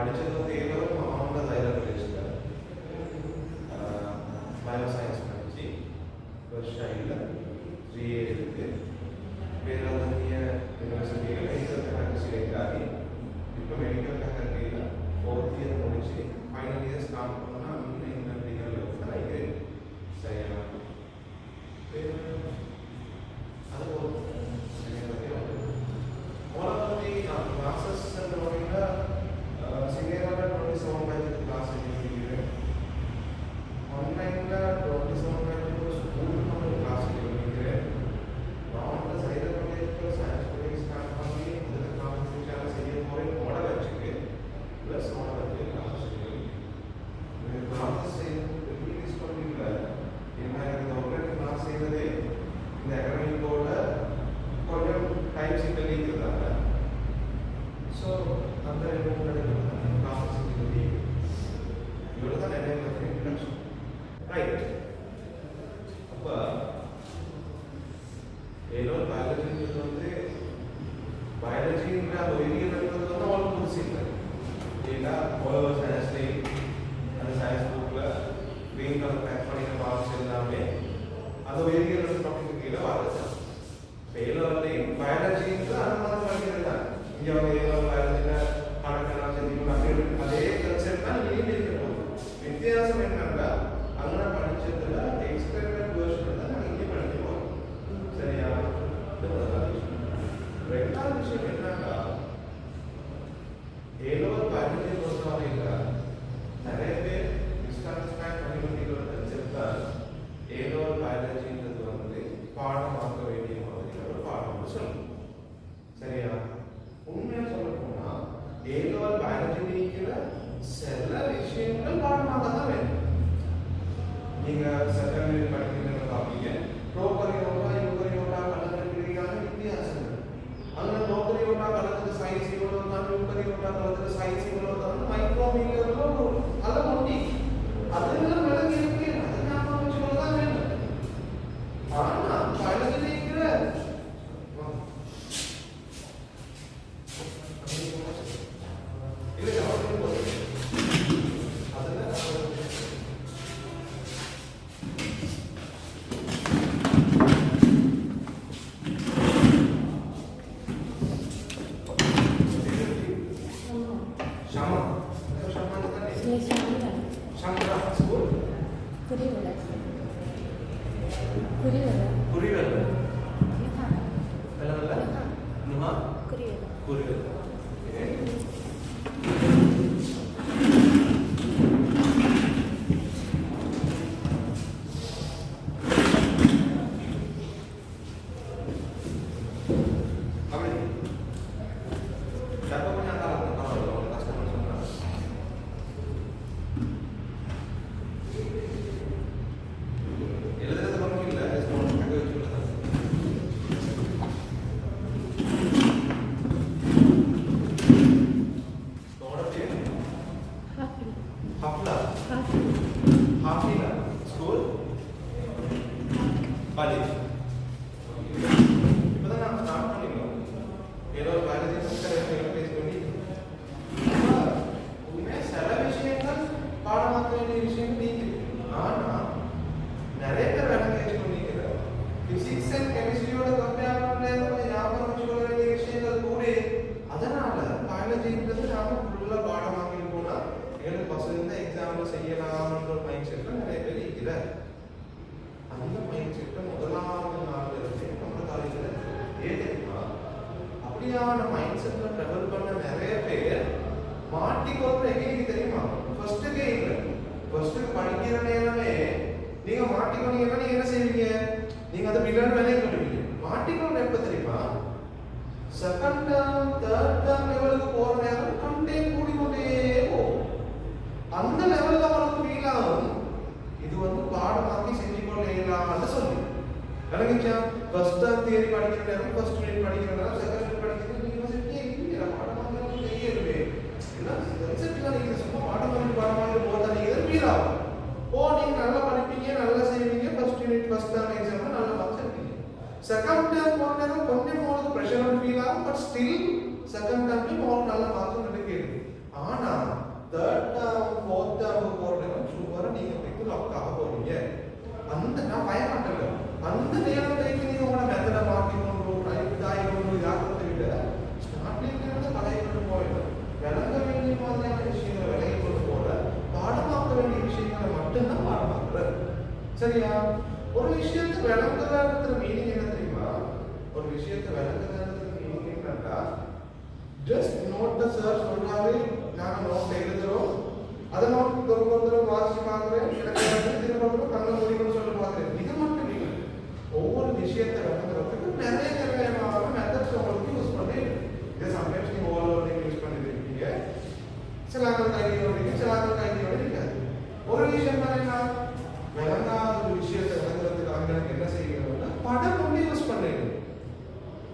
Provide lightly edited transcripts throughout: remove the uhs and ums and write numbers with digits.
படிச்சது வந்து ஏதோ மாவட்ட சைலர் காலேஜ்ல பயோ சயின்ஸ் படிச்சு வருஷம் 3 இயர் இருக்கு. வேதாரண்ய யூனிவர்சிட்டியில் மெடிக்கல் ஃபேக்கல்டி ஆகி இப்போ மெடிக்கல் ஃபேக்கல்டியில் 4th இயர் முடிச்சு ஃபைனல் இயர் ஸ்டார்ட் பண்ணோன்னா இன்னும் டிகிரி லெவல் நினைக்கிறேன். சரியா? அது ஒரு क्लासेस रोइंगा सिंगेरा 27 बैच क्लास है ऑनलाइन का 27 बैच को स्कूल में क्लास है राउंड का साइड में तो साइंस को स्टार्ट करनी उधर काम से चला सही और एक मॉडल अच्छे प्लस मॉडल के क्लास है मैं क्लास से रिलीज कर दिया ये मैं ऑलरेडी क्लास से दे இந்த அகாடமிக் கோட கொஞ்சம் டைம் சிக்கல் இருக்குதா So, அந்த ரெண்டு கிளாஸஸ் இருக்கு. இவ்வளவு தான் என்னோட இன்ட்ரோடக்ஷன். ரைட். அப்ப ஏதோ பயாலஜி வந்து பயாலஜின்ற ஒரு ஏரியா வந்து ஆல் புதுசில்லை. ஏன்னா ஒரு சயின்ஸ்ல அந்த சயின்ஸ் புக்ல கிரீன் கலர் பேக் பண்ணின பாக்ஸ் எல்லாமே அது ஒரு ஏரியால டாபிக் கீழே வருது. பேலோலே பயாலஜிக்கு அனுமானம் பண்ணிருக்காங்க. இங்க வந்து ஏதோ பயாலஜில கணக்கெல்லாம் செஞ்சுக்கணும் அதே கன்செப்ட் தான் இங்கே இருக்கணும். வித்தியாசம் என்னன்னா அங்கே படிச்சதுல எக்ஸ்பெரிமெண்ட் வெர்ஷன் தான் நாங்கள் இங்கே படிக்கிறோம். சரியா? ரெண்டாவது விஷயம் என்னன்னா ஏதோ பயாலஜி பொறுத்தவரையில் நிறைய பேர் மிஸ்அண்டர்ஸ்டாண்ட் பண்ணிக்கிற ஒரு கன்செப்ட் தான் ஏதோ பயாலஜின்றது வந்து பாடமாக்க வேண்டிய மாதிரி ஒரு பாடம் சொல்லணும். சரியா? உண்மையா சொல்ல போனா ஏதோ பயாலஜில சில விஷயங்கள் பாடமாக தான் வேணும். நீங்க செகண்டரி படிக்கிறீங்க பாப்பீங்க ப்ரோகரியோட்டா யூகரியோட்டா கலந்துருக்கான வித்தியாசங்கள் அங்க ப்ரோகரியோட்டா கலந்து சைன்ஸ் இவ்வளவு தான் யூகரியோட்டா கலந்து சைன்ஸ் இவ்வளவு தான் மைக்ரோமீட்டர்ல அளவு ஒட்டி அதெல்லாம் விளங்கி இருக்கு. அது நாம வச்சுக்கொள்ள தான் வேணும். ஆனா பயாலஜில இருக்கிற second term கொஞ்சம் pressure feel ஆகும் but still second term நல்ல மார்க் எடுக்கிறது. ஆனா தேர்ட் டேர்ம் ஃபோர்த் டேர்ம் போறதுக்கு ஷுவரா நீங்க போய் லாக் ஆக போறீங்க. அந்த நான் பயப்படல. அந்த நேரத்துக்கு நீங்க உங்களோட மெத்தட மாத்தி கொண்டு இதாகி கொண்டு இதாகிறத விட ஸ்டார்டிங்ல இருந்து கலைக்கு போயிடும். விளங்க வேண்டிய மாதிரியான விஷயங்களை விலகி கொண்டு போற பாடமாக்க வேண்டிய விஷயங்களை மட்டும்தான் பாடமாக்குறது. சரியா? ஒரு விஷயத்தை விளங்குறதுன்ற மீனிங் என்ன தெரியுமா? ஒரு விஷயத்தை விளங்குறதுன்ற மீனிங் என்னன்னா just note the sir சொல்றாரு, நாங்க நோட் எழுதுறோம், அதை நோட் ஒரு வாசிச்சு பார்க்குறேன், எனக்கு திரும்ப கண்ணை மூடிக்கணும்னு சொல்லி பார்க்குறேன். இது மட்டும் இல்லை, ஒவ்வொரு விஷயத்தை விளங்குறதுக்கு நிறைய மெத்தட்ஸ் உங்களுக்கு யூஸ் பண்ணி இதை சம்டைம்ஸ் நீங்கள் ஓவரோட யூஸ் பண்ணிட்டு இருக்கீங்க. சில ஆக்கள் கைதியோட இருக்கு, சில ஆக்கள் கைதியோட இருக்காது. ஒரு விஷயம் தானே, விளங்காத ஒரு விஷயத்தை விளங்குறதுக்காக எனக்கு என்ன செய்யணும்னா படம் ஒன்று யூஸ் பண்ணிடுது.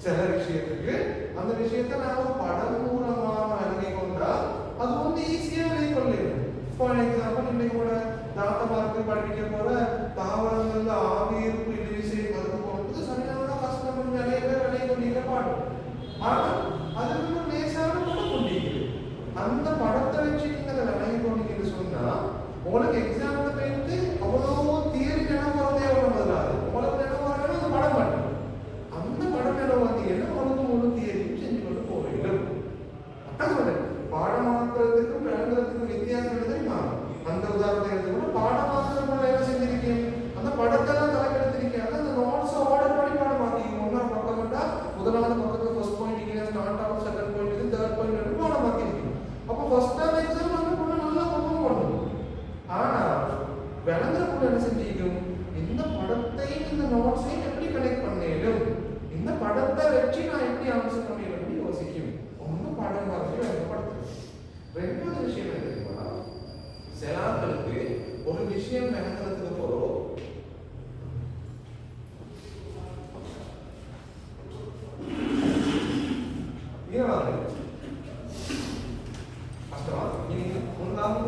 சில விஷயத்துக்கு அந்த விஷயத்தை நான் ஒரு படம் மூலமாக விளங்கி கொண்டா அது வந்து ஈஸியாக விளங்கி கொள்ளிடும். ஃபார் எக்ஸாம்பிள், இன்னைக்கு கூட தாத்த மரத்து படிக்க போற தாவரங்கள்ல ஆவியிருப்பு இழிவிசை மருந்து போடுறது சரியான கஷ்டம், நிறைய பேர் விளங்கி கொண்டிருக்க பாடும். ஆனா அதுக்கு ஒரு லேசான படம் கொண்டிருக்குது. அந்த படத்தை வச்சு நீங்க அதை விளங்கி கொண்டீங்கன்னு சொன்னா உங்களுக்கு எக்ஸாம்ல போயிட்டு அவ்வளோ தியரி நினைவு வரதே எவ்வளவு முதலாது. உங்களுக்கு நினைவு வரணும் அந்த படம் மட்டும். அந்த படம் நினைவு வந்தீங்கன்னா உங்களுக்கு முழு தியரியும் செஞ்சு கொண்டு போக வேண்டும். அதான் பாடமாக்குறதுக்கும் விளங்குறதுக்கும் வித்தியாசம் தெரியுமா? அந்த உதாரணத்தை எடுத்துக்கணும். பாடமாக்குறதுக்குள்ள என்ன செஞ்சிருக்கேன், அந்த படத்தெல்லாம் தலைக்கெடுத்திருக்கேன். அந்த நோட்ஸ் ஆர்டர் பண்ணி பாடமாக்கிங்க. ஒன்றாம் பக்கம் வந்தா முதலாவது பக்கத்துல ஃபர்ஸ்ட் பாயிண்ட் இங்கே ஸ்டார்ட் ஆகும், செகண்ட் பாயிண்ட் இது, தேர்ட் பாயிண்ட் எடுத்து பாடமாக்கிருக்கீங்க. அப்போ ஃபர்ஸ்ட் டேர்ம் எக்ஸாம் வந்து நல்லா பர்ஃபார்ம் பண்ணணும். ஆனா விளங்குறதுக்குள்ள என்ன செஞ்சிருக்கும், இந்த படத்தையும் இந்த நோட்ஸையும் எப்படி கனெக்ட் பண்ணிடும், இந்த படத்தை வச்சு நான் எப்படி ஆன்சர் பண்ணிடணும்னு யோசிக்கும். ஒன்றும் படம் மாதிரி விளங்கப்படுத்து. ரெண்டாவது விஷயம் என்ன தெரியுமா, சிலாக்களுக்கு ஒரு விஷயம் விளங்குறதுக்கு போறோம், கஷ்டமா நீங்க முன்னாள்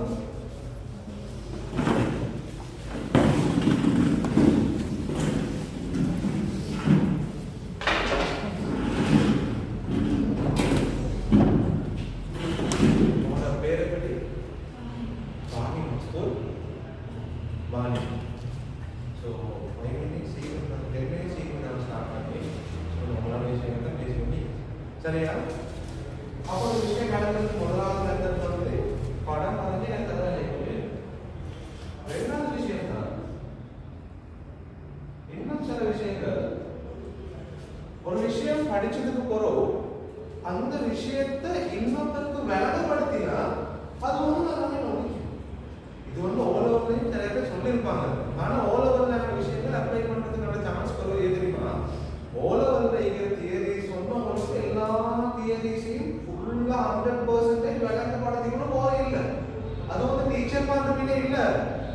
சரியா? அப்போ ஒரு விஷயம் நடக்கிறது முதலாவது மெத்தட் வந்து படம் வரைஞ்சி எனக்கு தான் நினைக்கிறேன். ரெண்டாவது விஷயம் தான் இன்னும் சில விஷயங்கள், ஒரு விஷயம் படிச்சதுக்கு போறோம், அந்த விஷயத்தை இன்னொருத்தருக்கு விளங்கப்படுத்தினா அது ஒன்று எல்லாமே நோக்கிக்கும். இது வந்து ஓலவர்லையும் நிறைய பேர் சொல்லியிருப்பாங்க. ஆனால் ஓலவர்ல விஷயங்கள் அப்ளை பண்ணுறதுக்கான சான்ஸ் குறைவு. எது தெரியுமா? ஓலவர்ல இருக்கிற தியரிஸ் வந்து உங்களுக்கு எல்லா தியரிஸையும் ஃபுல்லா 100% விளங்கப்படுத்திக்கூட போற இல்லை. அது வந்து டீச்சர் பார்த்துட்டே இல்லை,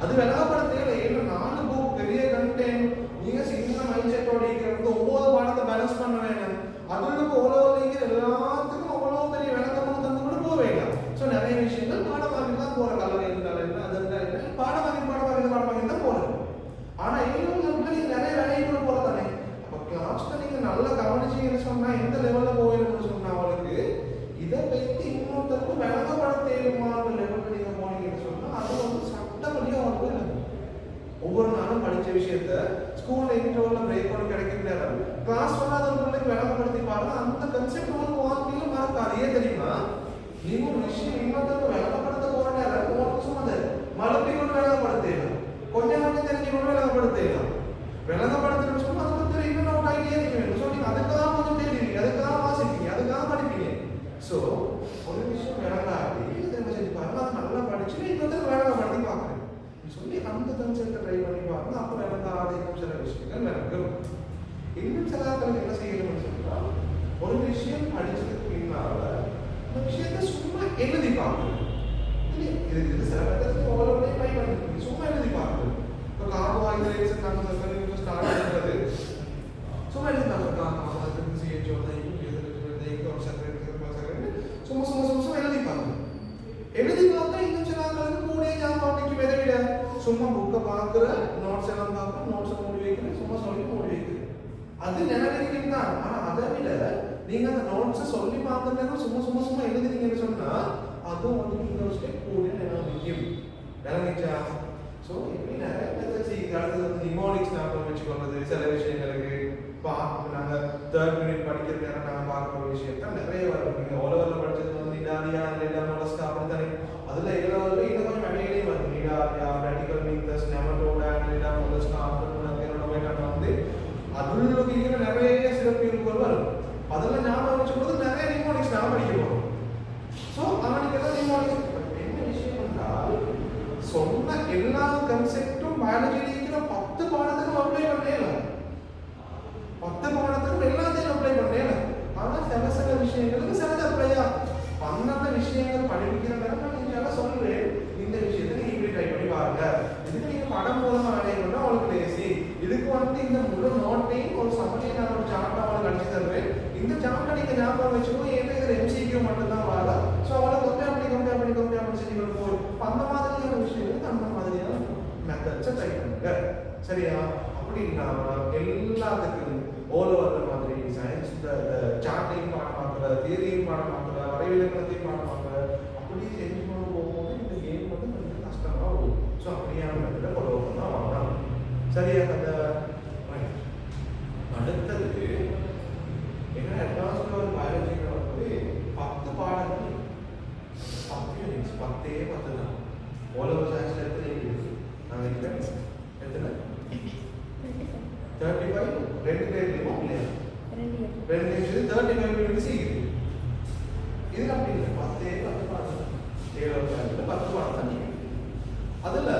அது விளங்கப்படுத்தே இல்லை. ஏன்னா 4 புக் பெரிய கண்டென்ட், நீங்க சின்ன மைண்ட் செட்டோட இருக்கிறது 9 பாடத்தை பேலன்ஸ் பண்ண வேணும். அதுக்கு ஓலவர்ல இருக்கிற எல்லாத்துக்கும் அவ்வளோ பெரிய விளக்கமாக தந்து கூட போக வேண்டாம். ஸோ நிறைய விஷயங்கள் பாடமாக தான் போற, கலவை இருந்தாலும் என்ன, அது இருந்தாலும் பாடமாக தான் போறது. ஆனா இன்னும் நீங்க நிறைய வேலைகளை போற தானே. கிளாஸ்ல நீங்க நல்லா கவனிச்சீங்கன்னு சொன்னா எந்த லெவல்ல போயிடும்னு சொன்னா அவளுக்கு இதை வைத்து இன்னொருத்தருக்கு விளங்கப்படுத்தேயுமான லெவல்ல நீங்க போனீங்கன்னு சொன்னா அது வந்து சட்டப்படியா அவங்களுக்கு இல்லை. ஒவ்வொரு நாளும் படிச்ச விஷயத்த ஸ்கூல்ல இன்டர்வல்ல பிரேக் பண்ணி கிடைக்கும் நேரம் கிளாஸ் சொல்லாத ஒரு பிள்ளைக்கு விளங்கப்படுத்தி பாருங்க, அந்த கன்செப்ட் உங்களுக்கு வாழ்க்கையில மறக்காது. ஏன் தெரியுமா? நீங்க ஒரு விஷயம் இன்னொருத்தருக்கு விளங்கப்படுத்த போற நேரம் உங்களுக்கு சும்மா மறுபடி கொண்டு விளங்கப்படுத்தலாம், கொஞ்சம் தெரிஞ்சு கொண்டு விளங்கப்படுத்தலாம். விளங்கப்படுத்தணும்னு சொன்னா அதை பத்தி இன்னும் ஒரு ஐடியா வேணும். ஸோ நீங்க அதுக்காக கொஞ்சம் தேடுவீங்க, அதுக்காக வாசிப்பீங்க, அதுக்காக படிப்பீங்க. ஸோ ஒரு விஷயம் விளங்காது திரும்ப செஞ்சு பாருங்க, அது நல்லா படிச்சு இன்னொருத்தருக்கு விளங்கப்படுத்தி பார்க்குறேன் சொல்லி அந்த கன்செப்டை ட்ரை பண்ணி பாருங்க. அப்போ விளங்காத இன்னும் சில விஷயங்கள் விளங்கும். இன்னும் சில என்ன செய்யணும்னு சொன்னா, ஒரு விஷயம் படிச்சதுக்கு பின்னால அந்த விஷயத்தை சும்மா எழுதி பார்க்கணும். இது சில பேருக்கு ஓவரோட ட்ரை பண்ணிருக்கு, சும்மா எழுதி பார்க்கணும். இப்போ கார்போஹைட்ரேட்ஸ் நம்ம ஸ்டார்ட் பண்ணுறது சும்மா எழுதி பார்க்கலாம். சும்மா எழுதி பார்க்கணும். எழுதி பார்த்தா இன்னும் சில ஆட்களுக்கு கூட ஜாபாட்டிக்கு விதவிட சும்மா புக்கை பார்க்குற, நோட்ஸ் எல்லாம் பார்க்குற, நோட்ஸை மூடி வைக்கிறேன், சும்மா சொல்லி மூடி வைக்கிறேன், அது நினைக்கிறீங்க தான். ஆனால் அதை விட நீங்க அந்த நோட்ஸை சொல்லி பார்த்துட்டேன்னா சும்மா எழுதுறீங்கன்னு சொன்னா அதுவும் வந்து இந்த ஒரு ஸ்டெப் கூட எனக்கு முக்கியம் விளங்கிச்சா. ஸோ இப்படி நிறைய மெத்தட்ஸ் அடுத்தது வந்து நிமோனிக்ஸ் ஞாபகம் வச்சுக்கொள்வது சில விஷயங்களுக்கு. இப்போ நாங்கள் தேர்ட் யூனிட் படிக்கிற நேரம் நாங்கள் பார்க்குற விஷயத்த நிறைய வரும். நீங்கள் ஓலவரில் படித்தது வந்து நிடாரியா நிடா மொலஸ்கா அப்படி தானே. அதில் ஏழாவதுல இன்னும் கொஞ்சம் அடிக்கடி வரும். நிடாரியா பிராக்டிக்கல் மீக்தஸ் நெமட்டோடா நிடா மொலஸ்கா அப்படின்னு வந்து அதில் இருக்கிற நிறைய சிறப்பியல்புகள் வரும். அதெல்லாம் ஞாபகம் வச்சுக்கொள்வது நிறைய நிமோனிக்ஸ் நான் படிக்க போகிறோம். ஸோ அவனுக்கெல்லாம் நிமோனிக்ஸ் என்ன விஷயம் என்றால் சொன்ன எல்லா கன்செப்டும் பயாலஜியில் இருக்கிற 10 பாடத்துக்கும் அப்ளை பண்ணேன். 10 பாடத்துக்கும் எல்லாத்தையும் அப்ளை பண்ணேன். ஆனால் சில விஷயங்களுக்கு சிலது அப்ளையா 12 விஷயங்கள் படிக்கிறதுனால நான் நீங்க சொல்றேன். இந்த விஷயத்தை நீங்க இப்படி ட்ரை பண்ணி பாருங்க. இதுக்கு நீங்க படம் மூலமா அடையணும்னா உங்களுக்கு லேசி. இதுக்கு வந்து இந்த முழு நோட்டையும் ஒரு சமநிலை நான் ஒரு சார்ட்டா அவங்களுக்கு அடிச்சு தருவேன். இந்த சார்ட்டை நீங்க ஞாபகம் வச்சுக்கோ. ஏன்னா இதுல MCQ மட்டும்தான் வரல. ஸோ அவளுக்கு அப்படி செஞ்சு போய் அந்த மாதிரியான விஷயங்களுக்கு அந்த மாதிரியான மெத்தட்ஸை ட்ரை பண்ணுங்க. சரியா? அப்படி இல்லாம எல்லாத்துக்கும் ஓலோ வர்ற மாதிரி சயின்ஸ் சார்ட்டையும் பாடமாக்குற, தியரியும் பாடமாக்குற, வரைவிலக்கணத்தையும் பாடமாக்குற அப்படி செஞ்சு கொண்டு போகும்போது இந்த கேம் வந்து கொஞ்சம் கஷ்டமா போகும். ஸோ அப்படியான மெத்தடை ஃபாலோ பண்ணா வாங்கலாம். சரியா? அந்த அடுத்தது என்ன அட்வான்ஸ் லெவல் பயாலஜியில் வந்து 10 பாடங்கள் 10 யூனிட்ஸ் 10 தான். ஓலோ சயின்ஸ்ல எத்தனை இருக்கு? நாங்கள் இருக்கிறேன் எத்தனை 35 ரெண்டு கிரேட்லயும் இல்லையா? ரெண்டு கிரேட் 35 யூனிட்ஸ் இருக்கு. இது அப்படி இல்லை. 10 பாடம் 7 பாடம் தான். அதுல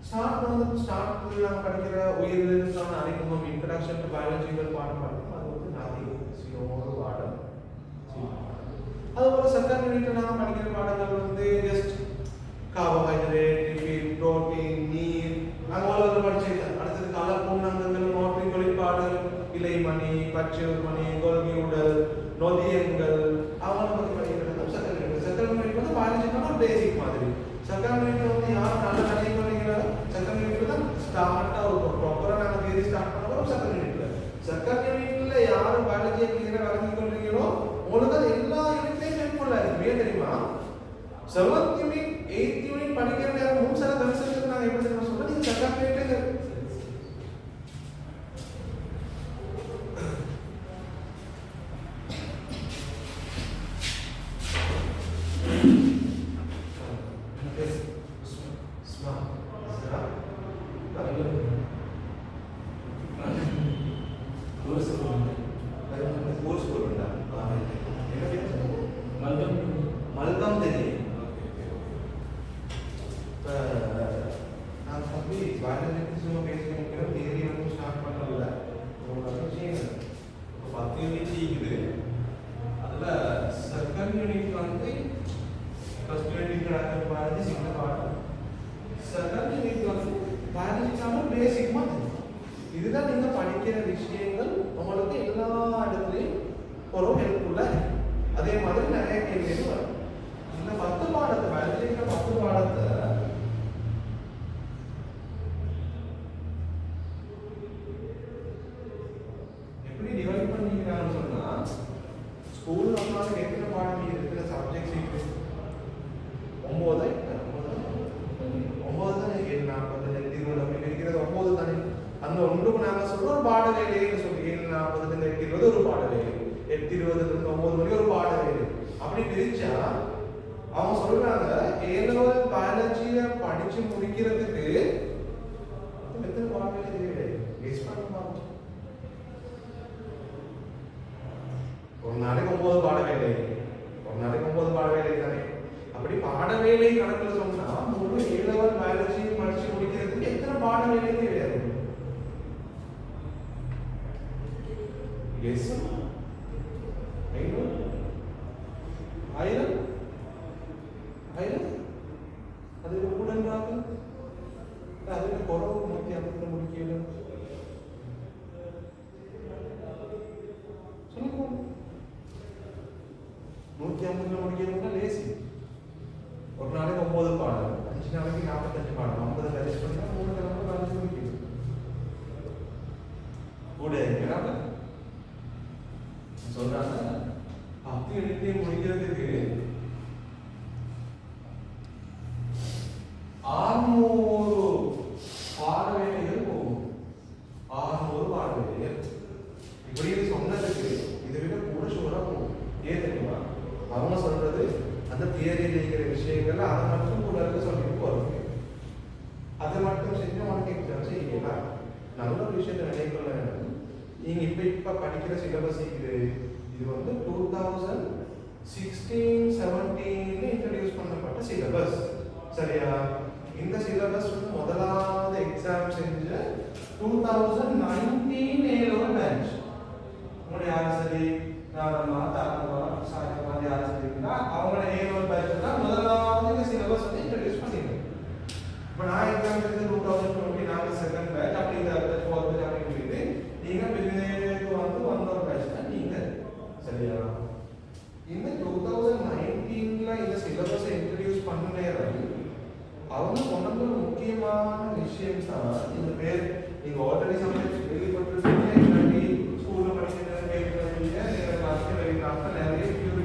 ஸ்டார்ட் நாங்கள் படிக்கிற உயிரினங்களுக்கான அறிமுகம் இன்ட்ரடக்ஷன் டு பயாலஜிக்கல் பாடம் படிக்கும். அது வந்து ஒரு பாடம். அதுபோல செகண்ட் யூனிட்ல நாங்கள் படிக்கிற பாடங்கள் வந்து ஜஸ்ட் கார்போஹைட்ரேட், லிபிட், புரோட்டீன், நீர் நாங்கள் ஓலவரில் படிச்சிருக்கோம். அடுத்தது கால பூர்ணாங்கங்கள், நோற்றின் தொழிற்பாடுகள், இலைமணி, பச்சை மணி, கொள்கை உடல், நொதியங்கள் அவங்கள பற்றி படிக்கிறது செகண்ட் யூனிட். செகண்ட் யூனிட் வந்து பயாலஜிக்கான பேசிக் மாதிரி. செகண்ட் யூனிட் வந்து யார் நல்ல நிறைய பண்ணிக்கிறாங்க. செகண்ட் யூனிட்ல தான் ஸ்டார்ட்டா இருக்கும். ப்ராப்பரா நாங்கள் தியரி ஸ்டார்ட் பண்ண போகிறோம் செகண்ட் யூனிட்ல. செகண்ட் யூனிட்ல யார் பயாலஜியை கிளியரா விளங்கி கொள்றீங்களோ உங்களுக்கு அது எல்லா யூனிட்லையும் ஹெல்ப்ஃபுல்லா இருக்கு. ஏன் தெரியுமா? 7th யூனிட் 8th யூனிட் படிக்கிற நேரம் மூணு சில கன்செப்ட் நாங்கள் எப்படி தெரியுமா சொல்றோம். நீங்க செகண்ட் யூனிட்ல இதுதான் நீங்க படிக்கிற விஷயங்கள் உங்களுக்கு எல்லா இடத்துலையும் ஒரு ஹெல்ப்ஃபுல்லா இருக்கு. அதே மாதிரி நிறைய கேள்விகள் வரும். இந்த 10 பாடத்தை பயாலஜிக்கிற 10 பாடத்தை எப்படி டிவைட் பண்ணிக்கிறாங்கன்னு சொன்னா ஸ்கூல் நம்மளால எத்தனை பாடம் இருக்கிற சப்ஜெக்ட்ஸ் இருக்கு 9 தான் 9 தானே 7 40 20 அப்படி இருக்கிறது 9 தானே. அந்த ஒன்றுக்கு நாங்கள் சொல்றோம் ஒரு பாட வேலைன்னு சொல்லி 7 40 20 ஒரு பாட வேலை 8 20 9 மணி ஒரு பாட வேலை அப்படி பிரிச்சா அவங்க சொல்றாங்க A-level பயாலஜியை படிச்சு முடிக்கிறதுக்கு எத்தனை பாட வேலை தேவை? ஒரு நாளைக்கு 9 பாட வேலை, ஒரு நாளைக்கு 9 பாட வேலை தானே. அப்படி பாட வேலை கணக்கில் சொன்னா முழு A-level பயாலஜியை படிச்சு முடிக்கிறதுக்கு எத்தனை பாட வேலை தேவையாது? Yes. Iron. அது கூடன்றாங்க. அதுல குறவு 150 முடிக்கல. சொல்லுங்க. 150 முடிக்கணும்னா லேசி. ஒரு நாளைக்கு 9 பாடம், 5 நாளைக்கு 45 பாடம், 50 பேலன்ஸ் பண்ணா 3 கிழமை பேலன்ஸ் முடிக்கணும். கூட இருக்கிறாங்க சொல்றாங்க 10 யூனிட்டையும் முடிக்கிறதுக்கு 600 பாட வேலைகள் போகும். 600 பாட வேலைகள். இப்படி சொன்னதுக்கு இதை விட கூட ஷூரா போகும். ஏன் தெரியுமா? அவங்க சொல்றது அந்த தியரியில் இருக்கிற விஷயங்கள் அதை மட்டும் கூட சொல்லிட்டு போறது. அதை மட்டும் செஞ்சு உனக்கு எக்ஸாம் செய்யலாம். நல்ல ஒரு விஷயத்தை நினைக்கல. நீங்க இப்ப படிக்கிற சிலபஸ் இது வந்து 2016-17 இன்ட்ரோடியூஸ் பண்ணப்பட்ட சிலபஸ். சரியா? இந்த சிலபஸ் வந்து முதலாவது எக்ஸாம் செஞ்ச 2019 ஏலோவர் பேட்ச். உங்களுடைய யாரு சரி நாரமா தாரமா சாயமா யாரு சரிங்களா அவங்களோட ஏலோவர் பேட்ச் தான் முதலாவது இந்த சிலபஸ் வந்து இன்ட்ரோடியூஸ் பண்ணிருக்கேன். இப்போ நான் எக்ஸாம் செஞ்ச 2020 நாங்கள் செகண்ட் பேட்ச் அப்படி இந்த ஃபோர்த் பேட்ச் அப்படின்னு சொல்லிட்டு நீங்க பிறகு வந்து வந்த பேட்ச் தான் நீங்க. சரியா? இந்த 2019ல இந்த சிலபஸை இன்ட்ரோடியூஸ் பண்ண நேரம் அவங்க சொன்னது ஒரு முக்கியமான விஷயம் தான். இந்த பேர் நீங்க ஆல்ரெடி சம்டைம்ஸ் கேள்விப்பட்டிருப்பீங்க. இல்லாட்டி ஸ்கூல்ல படிக்கிற கேள்விப்பட்டிருப்பீங்க. நீங்க கிளாஸ்ல வெளியிட்டாங்க நிறைய பியூர்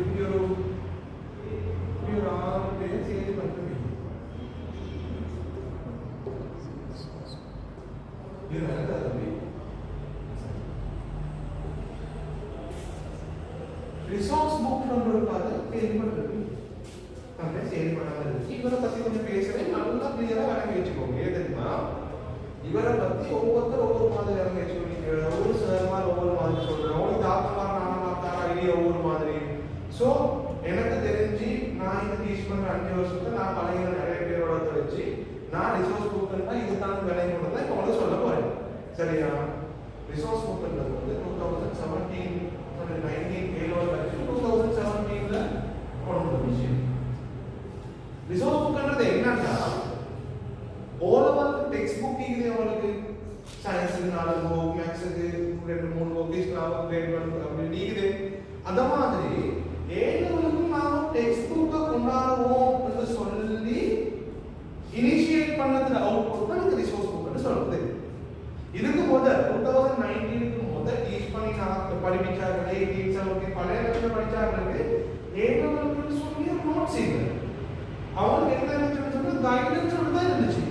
பேர் கேள்விப்பட்டிருப்பீங்க. இது நல்லதா தம்பி? ரிசோர்ஸ் புக் பண்றதுக்காக கேள்விப்பட்டிருப்பீங்க. இவரை பத்தி கொஞ்சம் பேசுறேன், நல்லா கிளியரா விளங்கி வச்சுக்கோங்க. ஏன் தெரியுமா? இவரை பத்தி ஒவ்வொருத்தர் ஒவ்வொரு மாதிரி விளங்கி வச்சுக்கோங்க. ஒவ்வொரு சார் ஒவ்வொரு மாதிரி சொல்றேன். உங்களுக்கு தாத்தமார் நானா ஐடியா ஒவ்வொரு மாதிரி. ஸோ எனக்கு தெரிஞ்சு நான் இந்த டீச் பண்ற 5 வருஷத்துல நான் பழைய நிறைய பேரோட வச்சு நான் ரிசோர்ஸ் புக்னா இதுதான் விளங்கி கொண்டு தான் இப்போ உங்களுக்கு சொல்ல போறேன். சரியா? ரிசோர்ஸ் புக்ன்றது வந்து 2017-19 ஏலோவர் பேட்ச் 2017ல கொண்டு வந்த விஷயம். ரிசோர்ஸ் புக்ன்றது என்னன்னா ஓலவர் டெக்ஸ்ட் புக் இருக்குது. உங்களுக்கு சயின்ஸுக்கு 4 புக், மேக்ஸுக்கு 2-3 புக், இஸ்லாமுக்கு கிரேட் 1 அப்படி இருக்குது. அந்த மாதிரி ஏலவருக்கும் நாம டெக்ஸ்ட் புக்கை கொண்டாடுவோம் என்று சொல்லி இனிஷியேட் பண்ணதுல அவுட்புட் தான் இந்த ரிசோர்ஸ் புக்னு சொல்றது. இதுக்கு முதல் 2019க்கு முதல் டீச் பண்ணி நான் படிப்பிச்சாங்களே 18-17 பழைய வருஷம் படிச்சாங்களுக்கு ஏலவருக்கு சொல்லி நோட்ஸ் இல்லை. அவங்களுக்கு என்ன இருந்துச்சு? கைடன்ஸ் தான் இருந்துச்சு.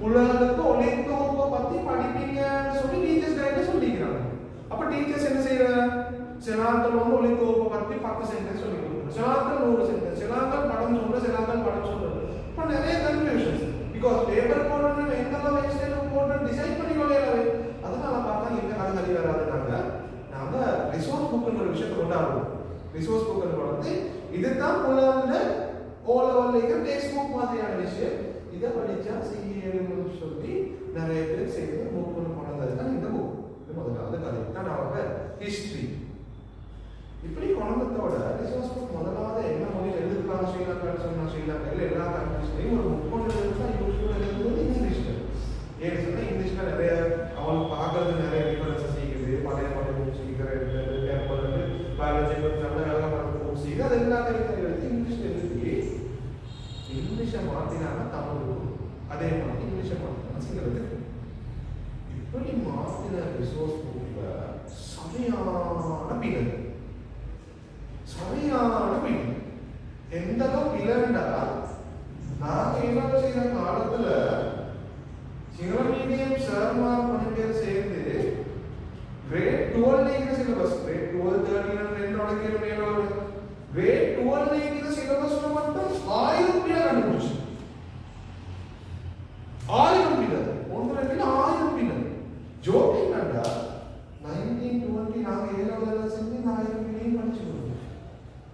உலகத்துக்கு ஒலித்தோப்பை பத்தி படிப்பீங்கன்னு சொல்லி டீச்சர்ஸ் கைட்ல சொல்லிக்கிறாங்க. அப்ப டீச்சர்ஸ் என்ன செய்யறாங்க? சிலாக்கள் வந்து ஒலித்தோப்பை பத்தி 10 சென்டென்ஸ் சொல்லி கொடுக்குறாங்க. சிலாக்கள் 100 சென்டென்ஸ், சிலாக்கள் படம் சொல்ற, சிலாக்கள் படம் சொல்றது. இப்போ நிறைய கன்ஃபியூஷன்ஸ். பிகாஸ் பேப்பர் போடணும் எந்தெல்லாம் வெப்சைட்ல போடணும் டிசைட் பண்ணி கொள்ளையவே. அதனால பார்த்தா இந்த கதை சரி வராதுனாங்க நாங்க ரிசோர்ஸ் புக்ன்ற ஒரு விஷயத்தை கொண்டாடுவோம். ரிசோர்ஸ் புக்ன்ற வந்து இதுதான் உலகத்துல ஓலவர்ல இருக்கிற டெக்ஸ்ட் புக் மாதிரியான விஷயம். இதை படிச்சா செய்யணும்னு சொல்லி நிறைய பேர் செய்து புக் ஒன்று கொண்டது தான் இந்த புக். இது முதலாவது கதை தான் அவங்க ஹிஸ்டரி. இப்படி கொண்டதோட ரிசோர்ஸ் புக் முதலாவது என்ன மொழியில் எழுதிருக்காங்க ஸ்ரீலங்கான்னு சொன்னா ஸ்ரீலங்காவில் எல்லா கண்ட்ரிஸ்லையும் ஒரு புக் கொண்டு தான் யூஸ்ஃபுல்லாக எழுதுறது இங்கிலீஷ்ல. ஏன்னு சொன்னா இங்கிலீஷ்ல நிறைய அவங்க பார்க்கறது நிறைய டிஃபரன்சஸ் இருக்குது. பழைய புக் சீக்கிரம் பயாலஜி நல்ல வேலை பண்ணுற புக் சீக்கிரம் அது எல்லாத்தையும் எழுதி இங்கிலீஷ்ல எழுதி இங்கிலீஷை மாத்தினாங்க தமிழ். அதே மாதிரி இங்கிலீஷை மாத்தினா சிங்களத்துக்கு. இப்படி மாத்தின ரிசோர்ஸ் புக்ல சரியான பிழை. எந்த அளவு பிழைண்டா நாங்க என்ன செய்யற காலத்துல சிங்கள மீடியம் சார்மார் கொஞ்சம் பேர் சேர்ந்து கிரேட் 12 இருக்கிற சிலபஸ், கிரேட் 12 13 ரெண்டோட கீழே மேலோட கிரேட் 12 இருக்கிற சிலபஸ்ல மட்டும் 1000 பிழை கண்டுபிடிச்சு. 1000 பிழை ஒன்று ரெண்டு 1000 பிழை. ஜோக் என்னடா 1920 நாங்க ஏழாவது செஞ்சு 1000 பிழையும் படிச்சுக்கணும்.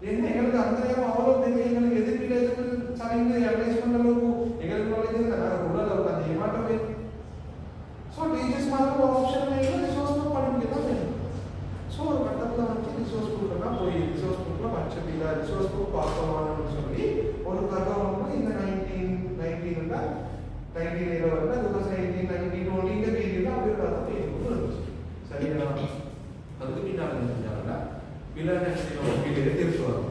என்ன எங்களுக்கு அந்த நேரம் அவ்வளோ பெரிய எங்களுக்கு எது பிழை எதுக்கு சரிங்க அட்வைஸ் பண்ண அளவுக்கு எங்களுக்கு நாலேஜ் இல்லை. நாங்கள் உள்ள அளவுக்கு அந்த ஏமாட்டமே. ஸோ டீச்சர்ஸ் மாதிரி ஒரு ஆப்ஷன் இல்லை. ரிசோர்ஸ் புக் படிக்க தான் வேணும். ஸோ ஒரு கட்டத்தில் வந்து ரிசோர்ஸ் புக்கெல்லாம் போய் ரிசோர்ஸ் புக்கில் பட்சத்தில் ரிசோர்ஸ் புக் பார்க்கலாம்னு சொல்லி ஒரு கதை வந்து இந்த 1911 2018 இந்த பீரியட்ல அப்படி ஒரு கதை பேசிட்டு இருந்துச்சு. சரியா? அதுக்கு பின்னால் என்ன செஞ்சாங்கன்னா பிள்ளை திருத்துவாங்க.